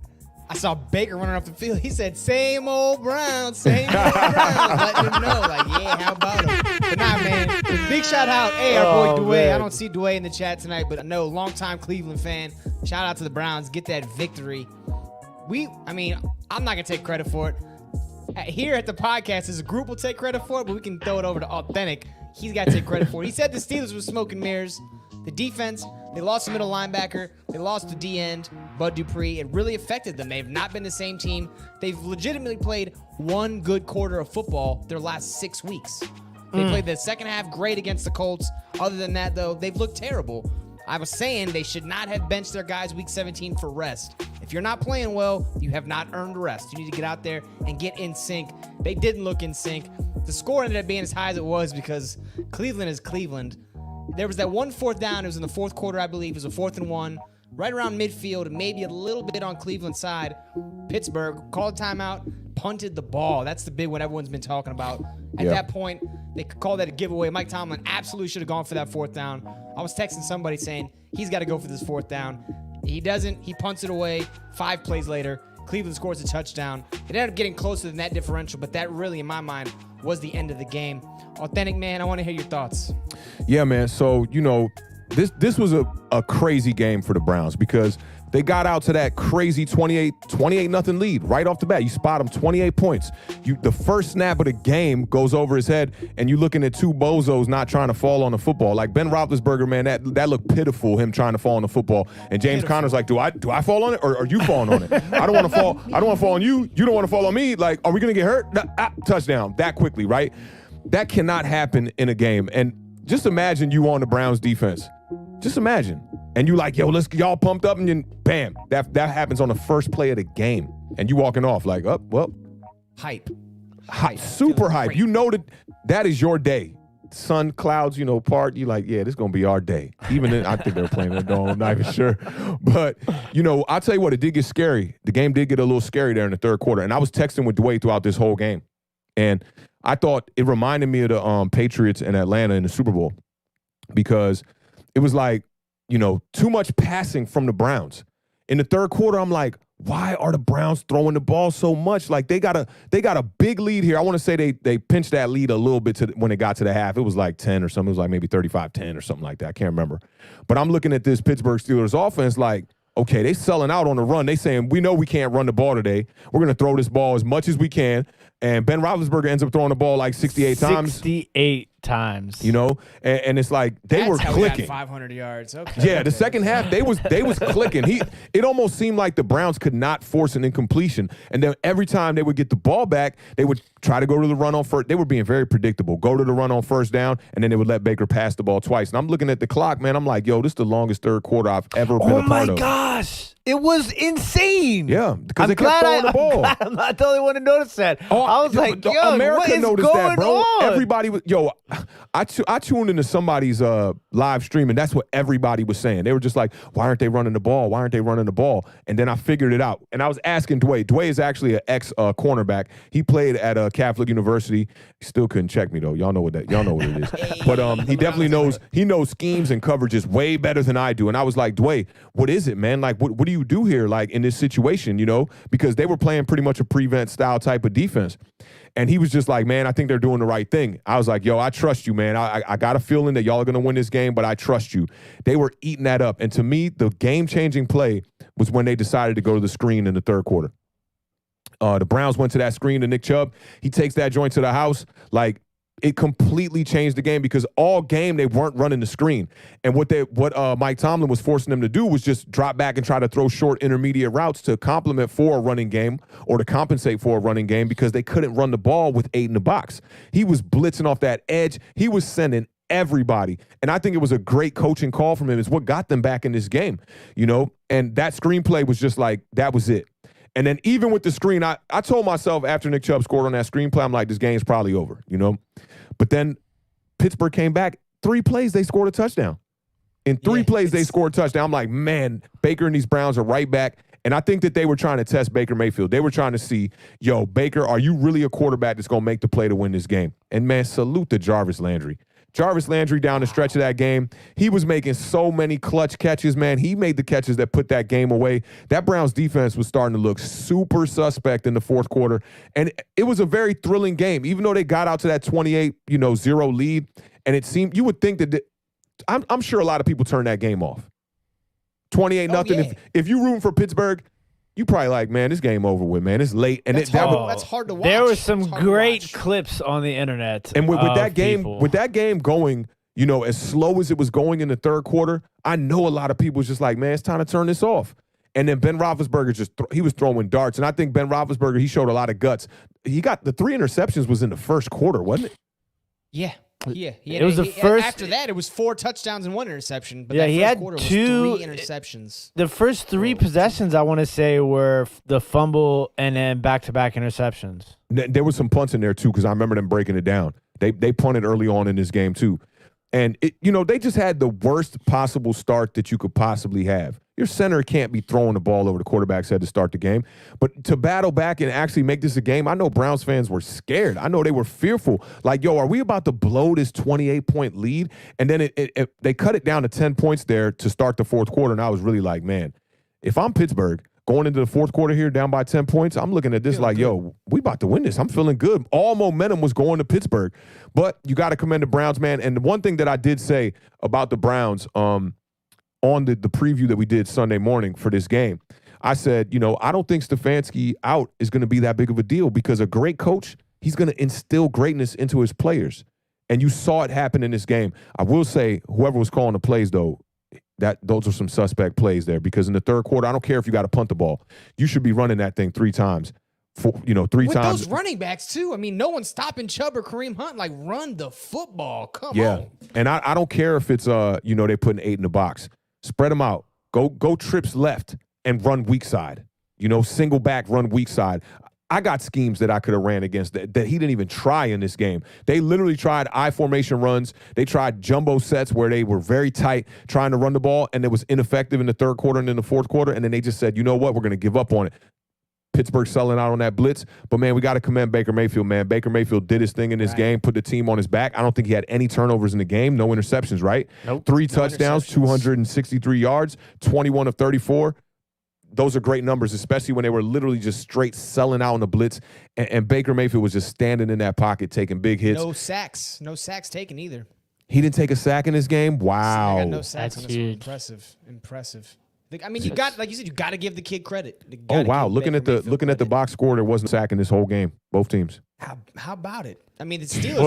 I saw Baker running off the field. He said, same old Browns, same old Browns. Letting them know, like, yeah, how about them? But nah, man, big shout out. Hey, our boy Dwayne. I don't see Dwayne in the chat tonight, but I know, longtime Cleveland fan. Shout out to the Browns. Get that victory. I'm not going to take credit for it. Here at the podcast, as a group, we'll take credit for it, but we can throw it over to Awthentik. He's got to take credit for it. He said the Steelers were smoke and mirrors. The defense, they lost a middle linebacker. They lost the D-end, Bud Dupree. It really affected them. They have not been the same team. They've legitimately played one good quarter of football their last 6 weeks. They played the second half great against the Colts. Other than that, though, they've looked terrible. I was saying they should not have benched their guys week 17 for rest. If you're not playing well, you have not earned rest. You need to get out there and get in sync. They didn't look in sync. The score ended up being as high as it was because Cleveland is Cleveland. There was that one 4th down. It was in the 4th quarter, I believe. It was a 4th and 1, right around midfield, maybe a little bit on Cleveland's side. Pittsburgh called timeout, punted the ball. That's the big one everyone's been talking about. At that point, They could call that a giveaway. Mike Tomlin absolutely should have gone for that 4th down. I was texting somebody saying he's got to go for this 4th down. He doesn't. He punts it away. 5 plays later, Cleveland scores a touchdown. It ended up getting closer than that differential, but that really, in my mind, was the end of the game. Authentic, man, I want to hear your thoughts. Yeah, man. So, this was a crazy game for the Browns because they got out to that crazy 28-0 lead right off the bat. You spot them 28 points. The first snap of the game goes over his head, and you're looking at 2 bozos not trying to fall on the football. Like Ben Roethlisberger, man, that looked pitiful, him trying to fall on the football. And James Conner's like, do I fall on it or are you falling on it? I don't want to fall. I don't want to fall on you. You don't want to fall on me. Like, are we going to get hurt? Touchdown that quickly, right? That cannot happen in a game. And just imagine you on the Browns defense. Just imagine. And you like, yo, let's get y'all pumped up, and then bam, that happens on the first play of the game. And you walking off like, oh, well. Hype. Super hype. Great. You know that is your day. Sun, clouds, part. You like, yeah, this is going to be our day. Even then, I think they're playing the dome. I'm not even sure. But, I'll tell you what, it did get scary. The game did get a little scary there in the third quarter. And I was texting with Dwayne throughout this whole game. And I thought it reminded me of the Patriots in Atlanta in the Super Bowl because it was like, too much passing from the Browns. In the third quarter, I'm like, why are the Browns throwing the ball so much? Like they got a big lead here. I want to say they pinched that lead a little bit when it got to the half. It was like 10 or something. It was like maybe 35-10 or something like that. I can't remember. But I'm looking at this Pittsburgh Steelers offense like, okay, they selling out on the run. They saying, we know we can't run the ball today. We're going to throw this ball as much as we can. And Ben Roethlisberger ends up throwing the ball like 68 times. 68 times. And it's like they were clicking. We had 500 yards. Okay. Yeah, the second half they was clicking. It almost seemed like the Browns could not force an incompletion. And then every time they would get the ball back, they would try to go to the run on first. They were being very predictable. Go to the run on first down, and then they would let Baker pass the ball twice. And I'm looking at the clock, man. I'm like, yo, this is the longest third quarter I've ever been a part of. Oh my gosh. It was insane. Yeah, because they kept throwing the ball. I'm not the only one to notice that. I was like, yo, America what is noticed going that, bro. on? Everybody was, I tuned into somebody's live stream, and that's what everybody was saying. They were just like, why aren't they running the ball? Why aren't they running the ball? And then I figured it out. And I was asking Dwayne. Dwayne is actually an ex-cornerback. He played at Catholic University. He still couldn't check me, though. Y'all know what it is. But he definitely knows. He knows schemes and coverages way better than I do. And I was like, Dwayne, what is it, man? Like, what do you do here, like, in this situation, Because they were playing pretty much a prevent style type of defense. And he was just like, man, I think they're doing the right thing. I was like, yo, I trust you, man. I got a feeling that y'all are going to win this game, but I trust you. They were eating that up. And to me, the game-changing play was when they decided to go to the screen in the third quarter. The Browns went to that screen to Nick Chubb. He takes that joint to the house. Like, it completely changed the game because all game they weren't running the screen. And what Mike Tomlin was forcing them to do was just drop back and try to throw short intermediate routes to complement for a running game or to compensate for a running game because they couldn't run the ball with 8 in the box. He was blitzing off that edge. He was sending everybody. And I think it was a great coaching call from him. It's what got them back in this game, And that screenplay was just like, that was it. And then even with the screen, I told myself after Nick Chubb scored on that screenplay, I'm like, this game's probably over, But then Pittsburgh came back. 3 plays, they scored a touchdown. In 3 plays, they scored a touchdown. I'm like, man, Baker and these Browns are right back. And I think that they were trying to test Baker Mayfield. They were trying to see, yo, Baker, are you really a quarterback that's going to make the play to win this game? And, man, salute to Jarvis Landry. Jarvis Landry down the stretch of that game, he was making so many clutch catches, man. He made the catches that put that game away. That Browns defense was starting to look super suspect in the fourth quarter. And it was a very thrilling game, even though they got out to that 28-0 lead. And it seemed, you would think that, I'm sure a lot of people turned that game off. 28-0. Yeah. If you rooting for Pittsburgh, you probably like, man, this game over with, man. It's late. And that's hard to watch. There were some great clips on the internet. And with that game going, as slow as it was going in the third quarter, I know a lot of people was just like, man, it's time to turn this off. And then Ben Roethlisberger he was throwing darts. And I think Ben Roethlisberger, he showed a lot of guts. He got the 3 interceptions was in the first quarter, wasn't it? Yeah. It was the first. After that, it was 4 touchdowns and 1 interception. But he had quarter 2 was 3 interceptions. The first 3 possessions, I want to say, were the fumble and then back-to-back interceptions. There was some punts in there too, because I remember them breaking it down. They punted early on in this game too, And, they just had the worst possible start that you could possibly have. Your center can't be throwing the ball over the quarterback's head to start the game. But to battle back and actually make this a game, I know Browns fans were scared. I know they were fearful. Like, are we about to blow this 28-point lead? And then they cut it down to 10 points there to start the fourth quarter. And I was really like, man, if I'm Pittsburgh going into the fourth quarter here down by 10 points, I'm looking at this like, we about to win this. I'm feeling good. All momentum was going to Pittsburgh. But you got to commend the Browns, man. And the one thing that I did say about the Browns, on the preview that we did Sunday morning for this game, I said, I don't think Stefanski out is going to be that big of a deal because a great coach, he's going to instill greatness into his players. And you saw it happen in this game. I will say, whoever was calling the plays, though, those are some suspect plays there because in the third quarter, I don't care if you got to punt the ball. You should be running that thing 3 times. With those running backs, too. I mean, no one's stopping Chubb or Kareem Hunt. Like, run the football. Come on. And I don't care if it's, they putting 8 in the box. Spread them out. Go trips left and run weak side. Single back, run weak side. I got schemes that I could have ran against that he didn't even try in this game. They literally tried I formation runs. They tried jumbo sets where they were very tight trying to run the ball, and it was ineffective in the third quarter and in the fourth quarter. And then they just said, you know what, we're going to give up on it. Pittsburgh selling out on that blitz. But, man, we got to commend Baker Mayfield, man. Baker Mayfield did his thing in this game, put the team on his back. I don't think he had any turnovers in the game. No interceptions, right? Nope. 3 touchdowns, 263 yards, 21 of 34. Those are great numbers, especially when they were literally just straight selling out on the blitz. And Baker Mayfield was just standing in that pocket taking big hits. No sacks. No sacks taken either. He didn't take a sack in this game? Wow. I got no sacks on this one. Impressive. I mean, you got to give the kid credit. Oh wow! Looking at the box score, there wasn't a sack in this whole game. Both teams. How about it? I mean, the Steelers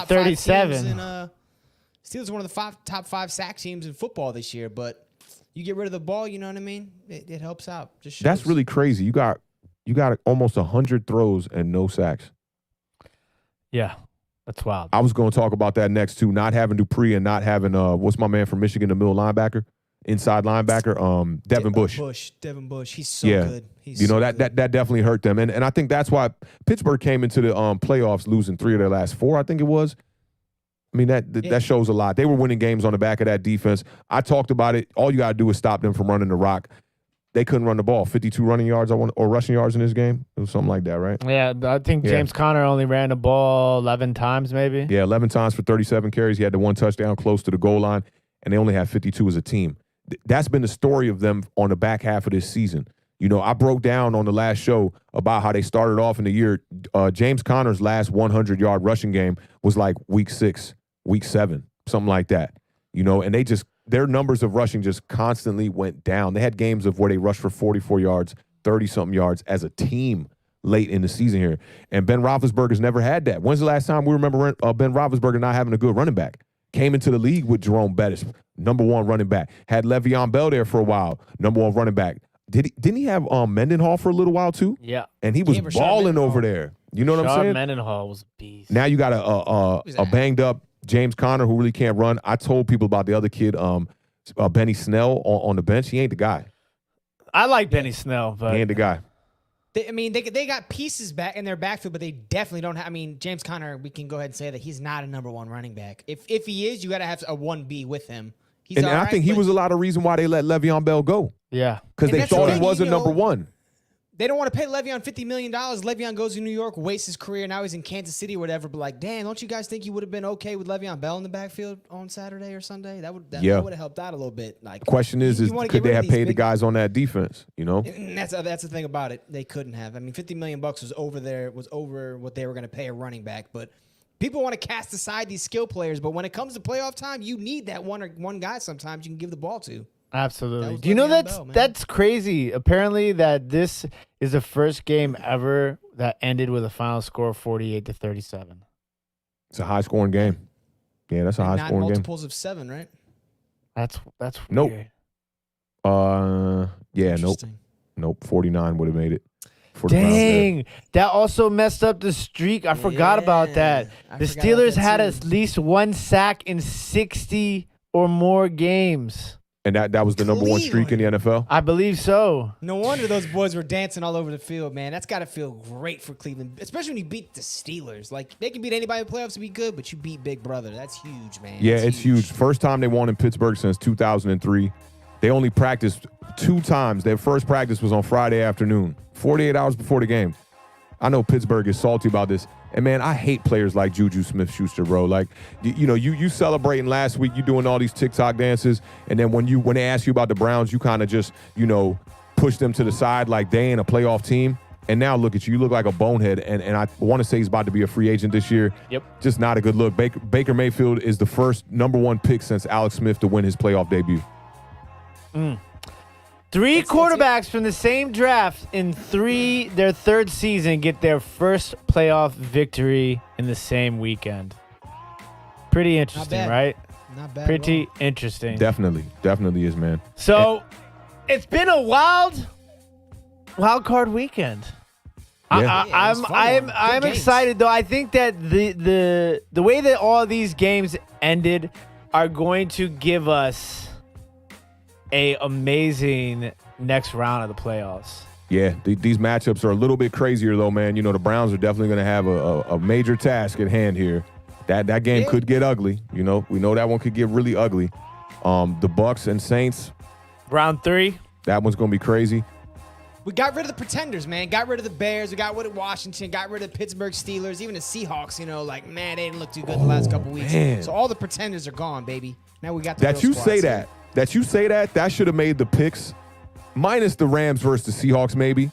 48-37. Steelers are one of the top 5 sack teams in football this year. But you get rid of the ball, you know what I mean? It helps out. Just shows. That's really crazy. You got almost 100 throws and no sacks. Yeah, that's wild. I was going to talk about that next too. Not having Dupree and not having what's my man from Michigan, the middle linebacker. Inside linebacker, Devin Bush. Devin Bush. He's so good. That definitely hurt them. And I think that's why Pittsburgh came into the playoffs losing 3 of their last 4, I think it was. I mean, that shows a lot. They were winning games on the back of that defense. I talked about it. All you got to do is stop them from running the rock. They couldn't run the ball. 52 running yards or rushing yards in this game. It was something like that, right? Yeah, I think James Conner only ran the ball 11 times maybe. Yeah, 11 times for 37 carries. He had the 1 touchdown close to the goal line, and they only had 52 as a team. That's been the story of them on the back half of this season. I broke down on the last show about how they started off in the year. James Conner's last 100-yard rushing game was like week 6, week 7, something like that. And their numbers of rushing just constantly went down. They had games of where they rushed for 44 yards, 30-something yards as a team late in the season here. And Ben Roethlisberger's never had that. When's the last time we remember Ben Roethlisberger not having a good running back? Came into the league with Jerome Bettis, number 1 running back. Had Le'Veon Bell there for a while, number 1 running back. Didn't he have Mendenhall for a little while too? Yeah. And he was balling over there. You know what I'm saying? Mendenhall was a beast. Now you got a banged up James Conner who really can't run. I told people about the other kid, Benny Snell on the bench. He ain't the guy. I like Benny Snell, but he ain't the guy. They got pieces back in their backfield, but they definitely don't have. I mean, James Conner, we can go ahead and say that he's not a number 1 running back. If he is, you got to have a 1B with him. And I think he was a lot of reason why they let Le'Veon Bell go. Yeah, because they thought he was a number 1. They don't want to pay Le'Veon $50 million. Le'Veon goes to New York, wastes his career. Now he's in Kansas City or whatever. But like, damn, don't you guys think you would have been okay with Le'Veon Bell in the backfield on Saturday or Sunday? That would have helped out a little bit. Like, the question is could they have paid the guys on that defense? And that's the thing about it. They couldn't have. I mean, $50 million was over what they were going to pay a running back. But people want to cast aside these skill players. But when it comes to playoff time, you need that one guy. Sometimes you can give the ball to. Absolutely. Do you know that's crazy? Apparently, that this is the first game ever that ended with a final score of 48-37. It's a high scoring game. Yeah, that's a high scoring game. Multiples of 7, right? That's nope. Weird. Yeah, nope. 49 would have made it. Dang, that also messed up the streak. I forgot about that. The Steelers had at least 1 sack in 60 or more games. And that was the number one streak in the NFL? I believe so. No wonder those boys were dancing all over the field, man. That's got to feel great for Cleveland, especially when you beat the Steelers. Like, they can beat anybody in the playoffs to be good, but you beat Big Brother. That's huge, man. Yeah, it's huge. First time they won in Pittsburgh since 2003. They only practiced 2 times. Their first practice was on Friday afternoon, 48 hours before the game. I know Pittsburgh is salty about this. And, man, I hate players like Juju Smith-Schuster, bro. Like, you celebrating last week, you doing all these TikTok dances, and then when they ask you about the Browns, you kind of just, push them to the side like they ain't a playoff team. And now look at you. You look like a bonehead, and I want to say he's about to be a free agent this year. Yep. Just not a good look. Baker Mayfield is the first number 1 pick since Alex Smith to win his playoff debut. 3 quarterbacks from the same draft in their third season get their first playoff victory in the same weekend. Pretty interesting, right? Not bad. Pretty interesting. Definitely is, man. So it's been a wild card weekend. Yeah. I'm excited though. I think that the way that all these games ended are going to give us a amazing next round of the playoffs. Yeah, these matchups are a little bit crazier though, man. The Browns are definitely going to have a major task at hand here. That game could get ugly. We know that one could get really ugly. The Bucs and Saints, round 3. that one's going to be crazy. We got rid of the pretenders, man. Got rid of the Bears. We got rid of Washington. Got rid of the Pittsburgh Steelers. Even the Seahawks, they didn't look too good the last couple weeks. Man. So all the pretenders are gone, baby. Now we got the That real you squads say here. that should have made the picks, minus the Rams versus the Seahawks maybe.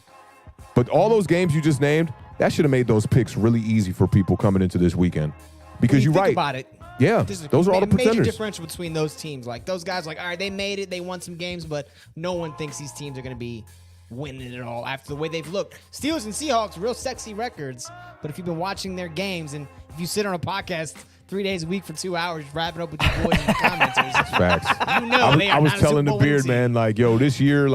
But all those games you just named, that should have made those picks really easy for people coming into this weekend. Because you're Think right. about it. Yeah, There's those are all the major pretenders. differential between those teams. Like, those guys, all right, they made it. They won some games, but no one thinks these teams are going to be winning it all after the way they've looked. Steelers and Seahawks, real sexy records. But if you've been watching their games and if you sit on a podcast 3 days a week for 2 hours, wrapping up with your boys in the comments, Facts. I was telling the Beard, man, this year,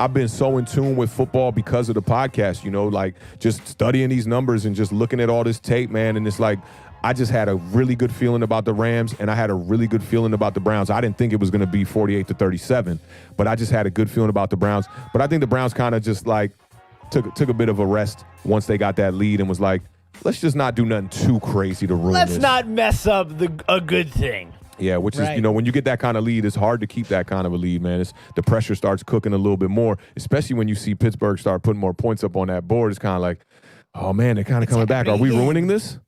I've been so in tune with football because of the podcast, just studying these numbers and just looking at all this tape, man. And it's like, I just had a really good feeling about the Rams, and I had a really good feeling about the Browns. I didn't think it was going to be 48-37, but I just had a good feeling about the Browns. But I think the Browns kind of just took a bit of a rest once they got that lead and was like, let's just not do nothing too crazy to ruin this. Let's not mess up a good thing. Yeah, which is, Right. when you get that kind of lead, it's hard to keep that kind of a lead, man. The pressure starts cooking a little bit more, especially when you see Pittsburgh start putting more points up on that board. It's kind of like, oh, man, they're kind of coming back. Are we ruining this?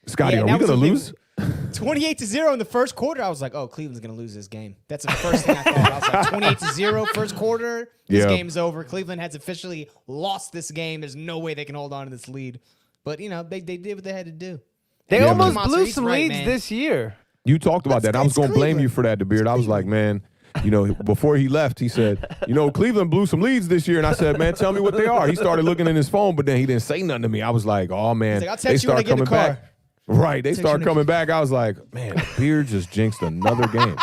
Scotty, are we going to lose? 28-0 in the first quarter. I was like, oh, Cleveland's going to lose this game. That's the first thing I thought. I was like, 28-0 first quarter. This game's over. Cleveland has officially lost this game. There's no way they can hold on to this lead. But, they did what they had to do. They Yeah, almost man. blew He's some right, leads man. this year. You talked about that. I was It's going to blame Cleveland. you for that, DeBeard. I was like, man, before he left, he said, Cleveland blew some leads this year. And I said, man, tell me what they are. He started looking in his phone, but then he didn't say nothing to me. I was like, oh, man. He's like, I'll they text you when I start get in the coming car. back. Right. They Text start you coming back. I was like, man, Beard just jinxed another game.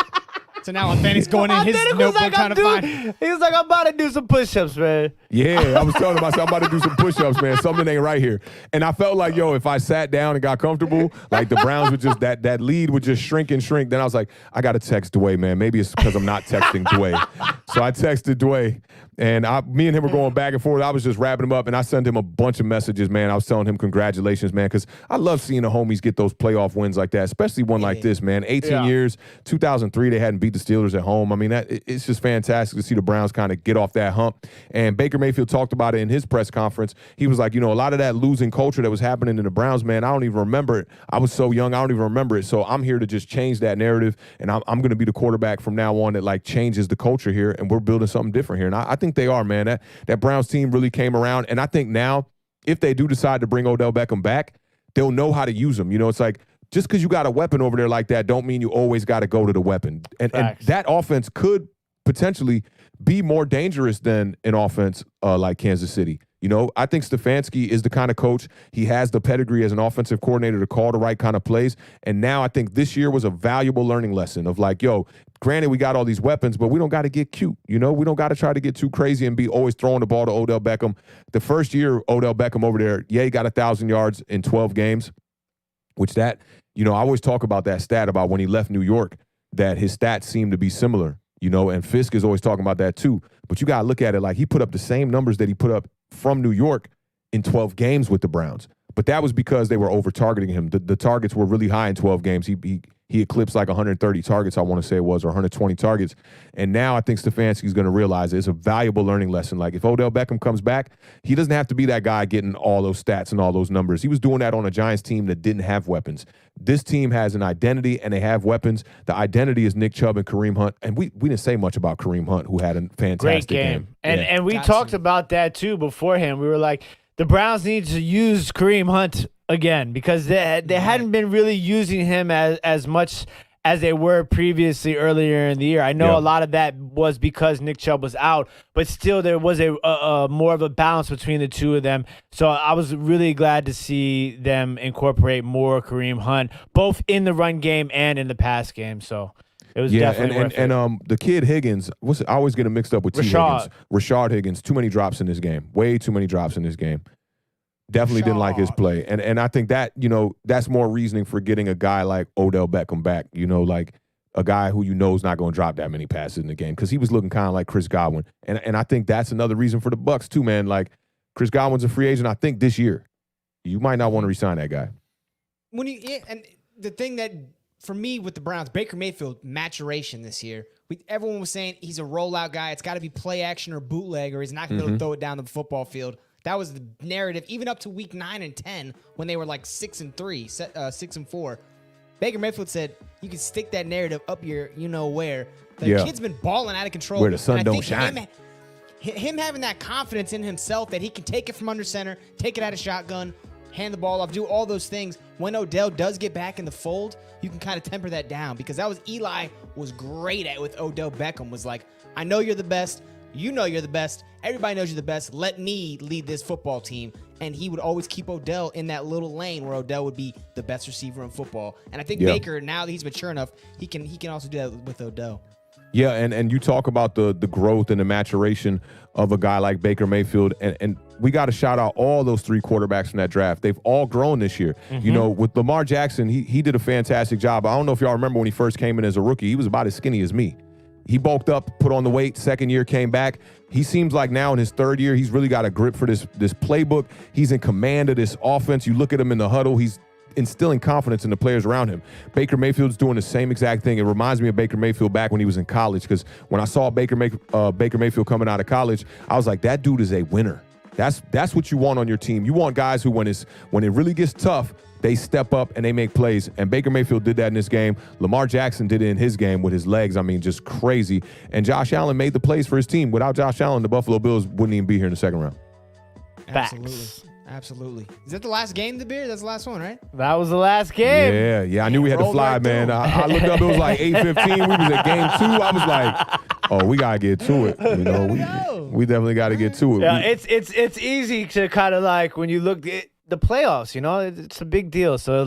So now Authentic's going in his Authentic was notebook like, trying to find. he was like, I'm about to do some push-ups, man. Yeah, I was telling myself I'm about to do some push-ups, man. Something ain't right here. And I felt like, if I sat down and got comfortable, the Browns would just, that lead would just shrink and shrink. Then I was like, I got to text Dwayne, man. Maybe it's because I'm not texting Dwayne. So I texted Dwayne, and me and him were going back and forth. I was just wrapping him up, and I sent him a bunch of messages, man. I was telling him congratulations, man, because I love seeing the homies get those playoff wins like that, especially one like this, man. 18 years, 2003, they hadn't beat the Steelers at home. I mean, it's just fantastic to see the Browns kind of get off that hump. And Baker Mayfield talked about it in his press conference. He was like, a lot of that losing culture that was happening in the Browns, man, I don't even remember it. I was so young, I don't even remember it. So I'm here to just change that narrative, and I'm going to be the quarterback from now on that changes the culture here, and we're building something different here. And I think they are, man. That Browns team really came around, and I think now if they do decide to bring Odell Beckham back, they'll know how to use him. It's like, just because you got a weapon over there like that don't mean you always got to go to the weapon. And that offense could potentially be more dangerous than an offense like Kansas City. I think Stefanski is the kind of coach, he has the pedigree as an offensive coordinator to call the right kind of plays. And now I think this year was a valuable learning lesson of granted, we got all these weapons, but we don't got to get cute. We don't got to try to get too crazy and be always throwing the ball to Odell Beckham. The first year, Odell Beckham over there, he got 1,000 yards in 12 games, which I always talk about that stat about when he left New York, that his stats seem to be similar. and Fisk is always talking about that too. But you got to look at it like he put up the same numbers that he put up from New York in 12 games with the Browns. But that was because they were over-targeting him. The targets were really high in 12 games. He eclipsed like 130 targets, I want to say it was, or 120 targets. And now I think Stefanski's going to realize it's a valuable learning lesson. Like if Odell Beckham comes back, he doesn't have to be that guy getting all those stats and all those numbers. He was doing that on a Giants team that didn't have weapons. This team has an identity, and they have weapons. The identity is Nick Chubb and Kareem Hunt. And we didn't say much about Kareem Hunt, who had a fantastic Great game. And we Got talked you. about that, too, beforehand. We were like, the Browns need to use Kareem Hunt again because they hadn't been really using him as much as they were previously earlier in the year. I know a lot of that was because Nick Chubb was out, but still there was a more of a balance between the two of them. So I was really glad to see them incorporate more Kareem Hunt, both in the run game and in the pass game. So it was definitely worth it. And the kid Higgins, I always get him mixed up with T. Higgins. Rashard Higgins, too many drops in this game. Way too many drops in this game. Definitely didn't like his play. And I think that, that's more reasoning for getting a guy like Odell Beckham back, like a guy who is not going to drop that many passes in the game because he was looking kind of like Chris Godwin. And I think that's another reason for the Bucs too, man. Like Chris Godwin's a free agent, I think, this year. You might not want to re-sign that guy. And the thing that, for me with the Browns, Baker Mayfield, maturation this year. Everyone was saying he's a rollout guy. It's got to be play action or bootleg or he's not going to be able to throw it down the football field. That was the narrative, even up to week 9 and 10 when they were like 6-3, 6-4. Baker Mayfield said you can stick that narrative up your where. The kid's been balling out of control. Where the sun don't shine. Him having that confidence in himself that he can take it from under center, take it out of shotgun, hand the ball off, do all those things. When Odell does get back in the fold, you can kind of temper that down because that was Eli was great at with Odell Beckham was like, I know you're the best. You know you're the best. Everybody knows you're the best. Let me lead this football team. And he would always keep Odell in that little lane where Odell would be the best receiver in football. And I think Baker, now that he's mature enough, he can also do that with Odell. Yeah, and you talk about the growth and the maturation of a guy like Baker Mayfield, and we got to shout out all those 3 quarterbacks from that draft. They've all grown this year. With Lamar Jackson, he did a fantastic job. I don't know if y'all remember when he first came in as a rookie. He was about as skinny as me. He bulked up, put on the weight, second year came back. He seems like now in his third year, he's really got a grip for this playbook. He's in command of this offense. You look at him in the huddle, he's instilling confidence in the players around him. Baker Mayfield's doing the same exact thing. It reminds me of Baker Mayfield back when he was in college because when I saw Baker Mayfield coming out of college, I was like, that dude is a winner. That's what you want on your team. You want guys who, when it really gets tough, they step up and they make plays. And Baker Mayfield did that in this game. Lamar Jackson did it in his game with his legs. I mean, just crazy. And Josh Allen made the plays for his team. Without Josh Allen, the Buffalo Bills wouldn't even be here in the second round. Absolutely. Is that the last game, The Beard? That's the last one, right? That was the last game. Yeah. I knew we had to fly, man. I looked up. It was like 8:15. We was at game 2. I was like, oh, we got to get to it. We definitely got to get to it. Yeah, it's easy to kind of like when you look at the playoffs, it's a big deal. So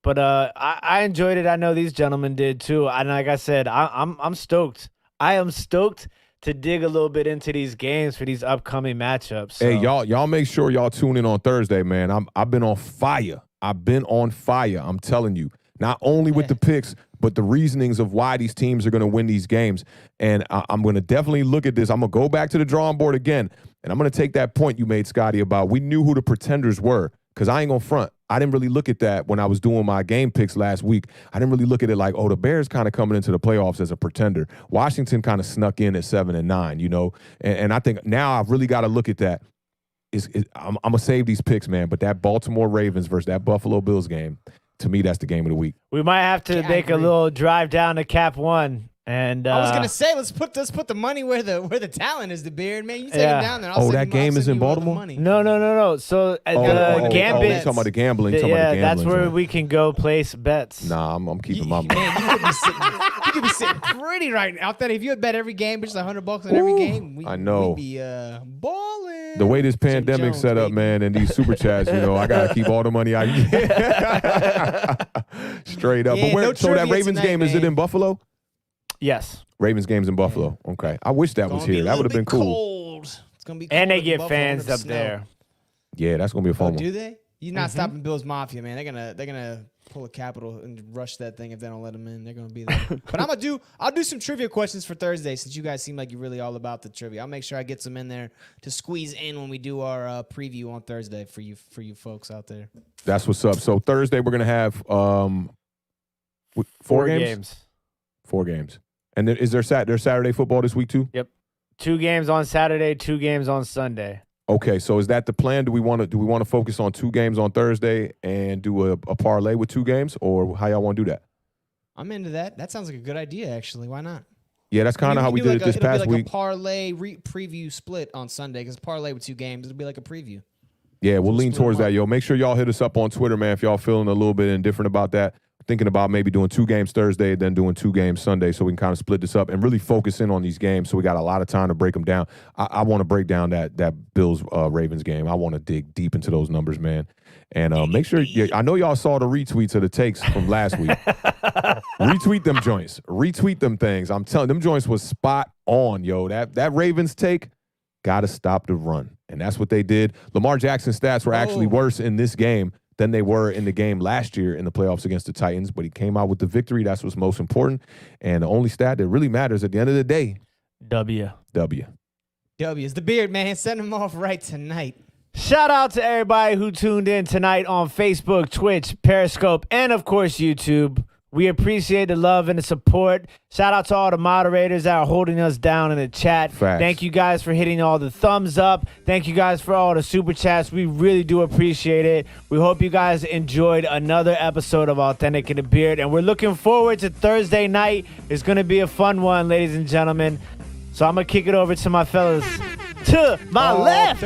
but I enjoyed it. I know these gentlemen did too. And like I said, I'm stoked. I am stoked to dig a little bit into these games for these upcoming matchups. So. Hey, y'all make sure y'all tune in on Thursday, man. I've been on fire. I'm telling you. Not only with the picks, but the reasonings of why these teams are going to win these games. And I'm going to definitely look at this. I'm going to go back to the drawing board again, and I'm going to take that point you made, Scotty, about we knew who the pretenders were. Because I ain't going to front. I didn't really look at that when I was doing my game picks last week. I didn't really look at it like, the Bears kind of coming into the playoffs as a pretender. Washington kind of snuck in at 7-9, And I think now I've really got to look at that. I'm going to save these picks, man. But that Baltimore Ravens versus that Buffalo Bills game, to me, that's the game of the week. We might have to make a little drive down to Cap One. And I was gonna say, let's put the money where the talent is, The Beard, man. You take it down there. That game is in Baltimore? No. So Gambit. You're talking about the gambling. That's where we can go place bets. Nah, I'm keeping my money. Man, you could be sitting pretty right now. If you had bet every game, just $100 on every game, I know. We'd be balling. The way this pandemic Jones, set up, baby. man, and these super chats, I gotta keep all the money I get. Straight up. Yeah, But so that Ravens tonight, game, is it in Buffalo? Yes. Ravens game's in Buffalo. Okay. I wish that was here. That would have been cool. Cold. It's gonna be cold And they in get Buffalo fans under the up snow. there. Yeah, that's gonna be a fun one. Do they? You're not stopping Bills Mafia, man. They're gonna pull a Capital and rush that thing if they don't let them in. They're gonna be there. But I'll do some trivia questions for Thursday since you guys seem like you're really all about the trivia. I'll make sure I get some in there to squeeze in when we do our preview on Thursday for you folks out there. That's what's up. So Thursday we're gonna have four games. 4 games. And then is there Saturday football this week too? Yep. 2 games on Saturday, 2 games on Sunday. Okay, so is that the plan? Do we want to focus on 2 games on Thursday and do a parlay with 2 games, or how y'all want to do that? I'm into that. That sounds like a good idea, actually. Why not? Yeah, that's kind of how we did it this past week. It'll be like a parlay preview split on Sunday because parlay with 2 games. It'll be like a preview. Yeah, we'll lean towards that, yo. Make sure y'all hit us up on Twitter, man, if y'all feeling a little bit indifferent about that. Thinking about maybe doing 2 games Thursday, then doing 2 games Sunday, so we can kind of split this up and really focus in on these games. So we got a lot of time to break them down. I want to break down that Bills Ravens game. I want to dig deep into those numbers, man. And make sure I know y'all saw the retweets of the takes from last week. Retweet them joints. Retweet them things. I'm telling them joints was spot on, yo. That Ravens take got to stop the run, and that's what they did. Lamar Jackson's stats were actually worse in this game than they were in the game last year in the playoffs against the Titans, but he came out with the victory. That's what's most important. And the only stat that really matters at the end of the day, W is the beard, man. Send him off right tonight. Shout out to everybody who tuned in tonight on Facebook, Twitch, Periscope, and of course YouTube. We appreciate the love and the support. Shout out to all the moderators that are holding us down in the chat. Facts. Thank you guys for hitting all the thumbs up. Thank you guys for all the super chats. We really do appreciate it. We hope you guys enjoyed another episode of Awthentik and The Beard. And we're looking forward to Thursday night. It's going to be a fun one, ladies and gentlemen. So I'm going to kick it over to my fellas. To my left.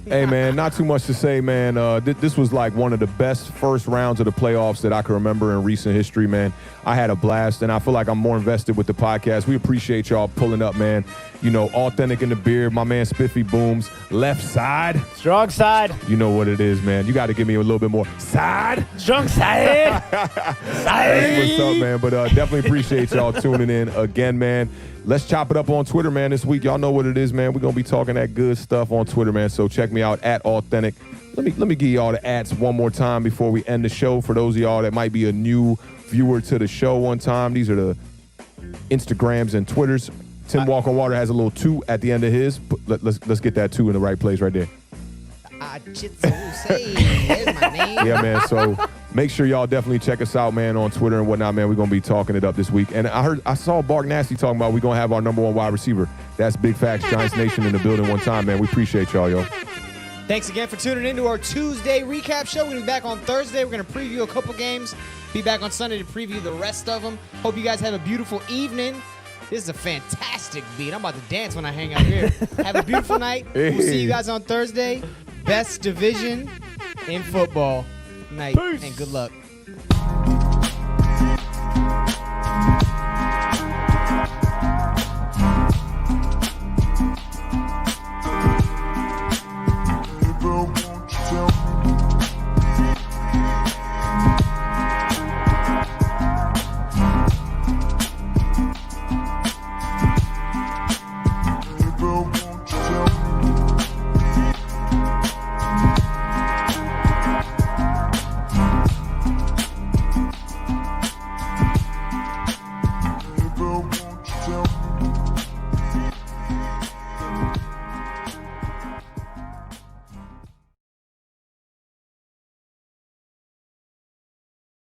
Hey, man, not too much to say, man. This was like one of the best first rounds of the playoffs that I can remember in recent history, man. I had a blast, and I feel like I'm more invested with the podcast. We appreciate y'all pulling up, man. You know, Awthentik and The Beard, my man Spiffy Boomz, left side. Strong side. You know what it is, man. You got to give me a little bit more side. Strong side. That's what's up, man. But definitely appreciate y'all tuning in again, man. Let's chop it up on Twitter, man, this week. Y'all know what it is, man. We're going to be talking that good stuff on Twitter, man. So check me out at Awthentik. Let me give y'all the ads one more time before we end the show. For those of y'all that might be a new viewer to the show one time, these are the Instagrams and Twitters. Tim Walker Water has a little 2 at the end of his. Let's get that 2 in the right place right there. There's my name. Yeah, man. So make sure y'all definitely check us out, man, on Twitter and whatnot, man. We're going to be talking it up this week. And I saw Bark Nasty talking about we're going to have our number 1 wide receiver. That's big facts. Giants Nation in the building one time, man. We appreciate y'all, yo. Thanks again for tuning into our Tuesday recap show. We're going to be back on Thursday. We're going to preview a couple games. Be back on Sunday to preview the rest of them. Hope you guys have a beautiful evening. This is a fantastic beat. I'm about to dance when I hang out here. Have a beautiful night. We'll see you guys on Thursday. Best division in football. Night. Peace. And good luck.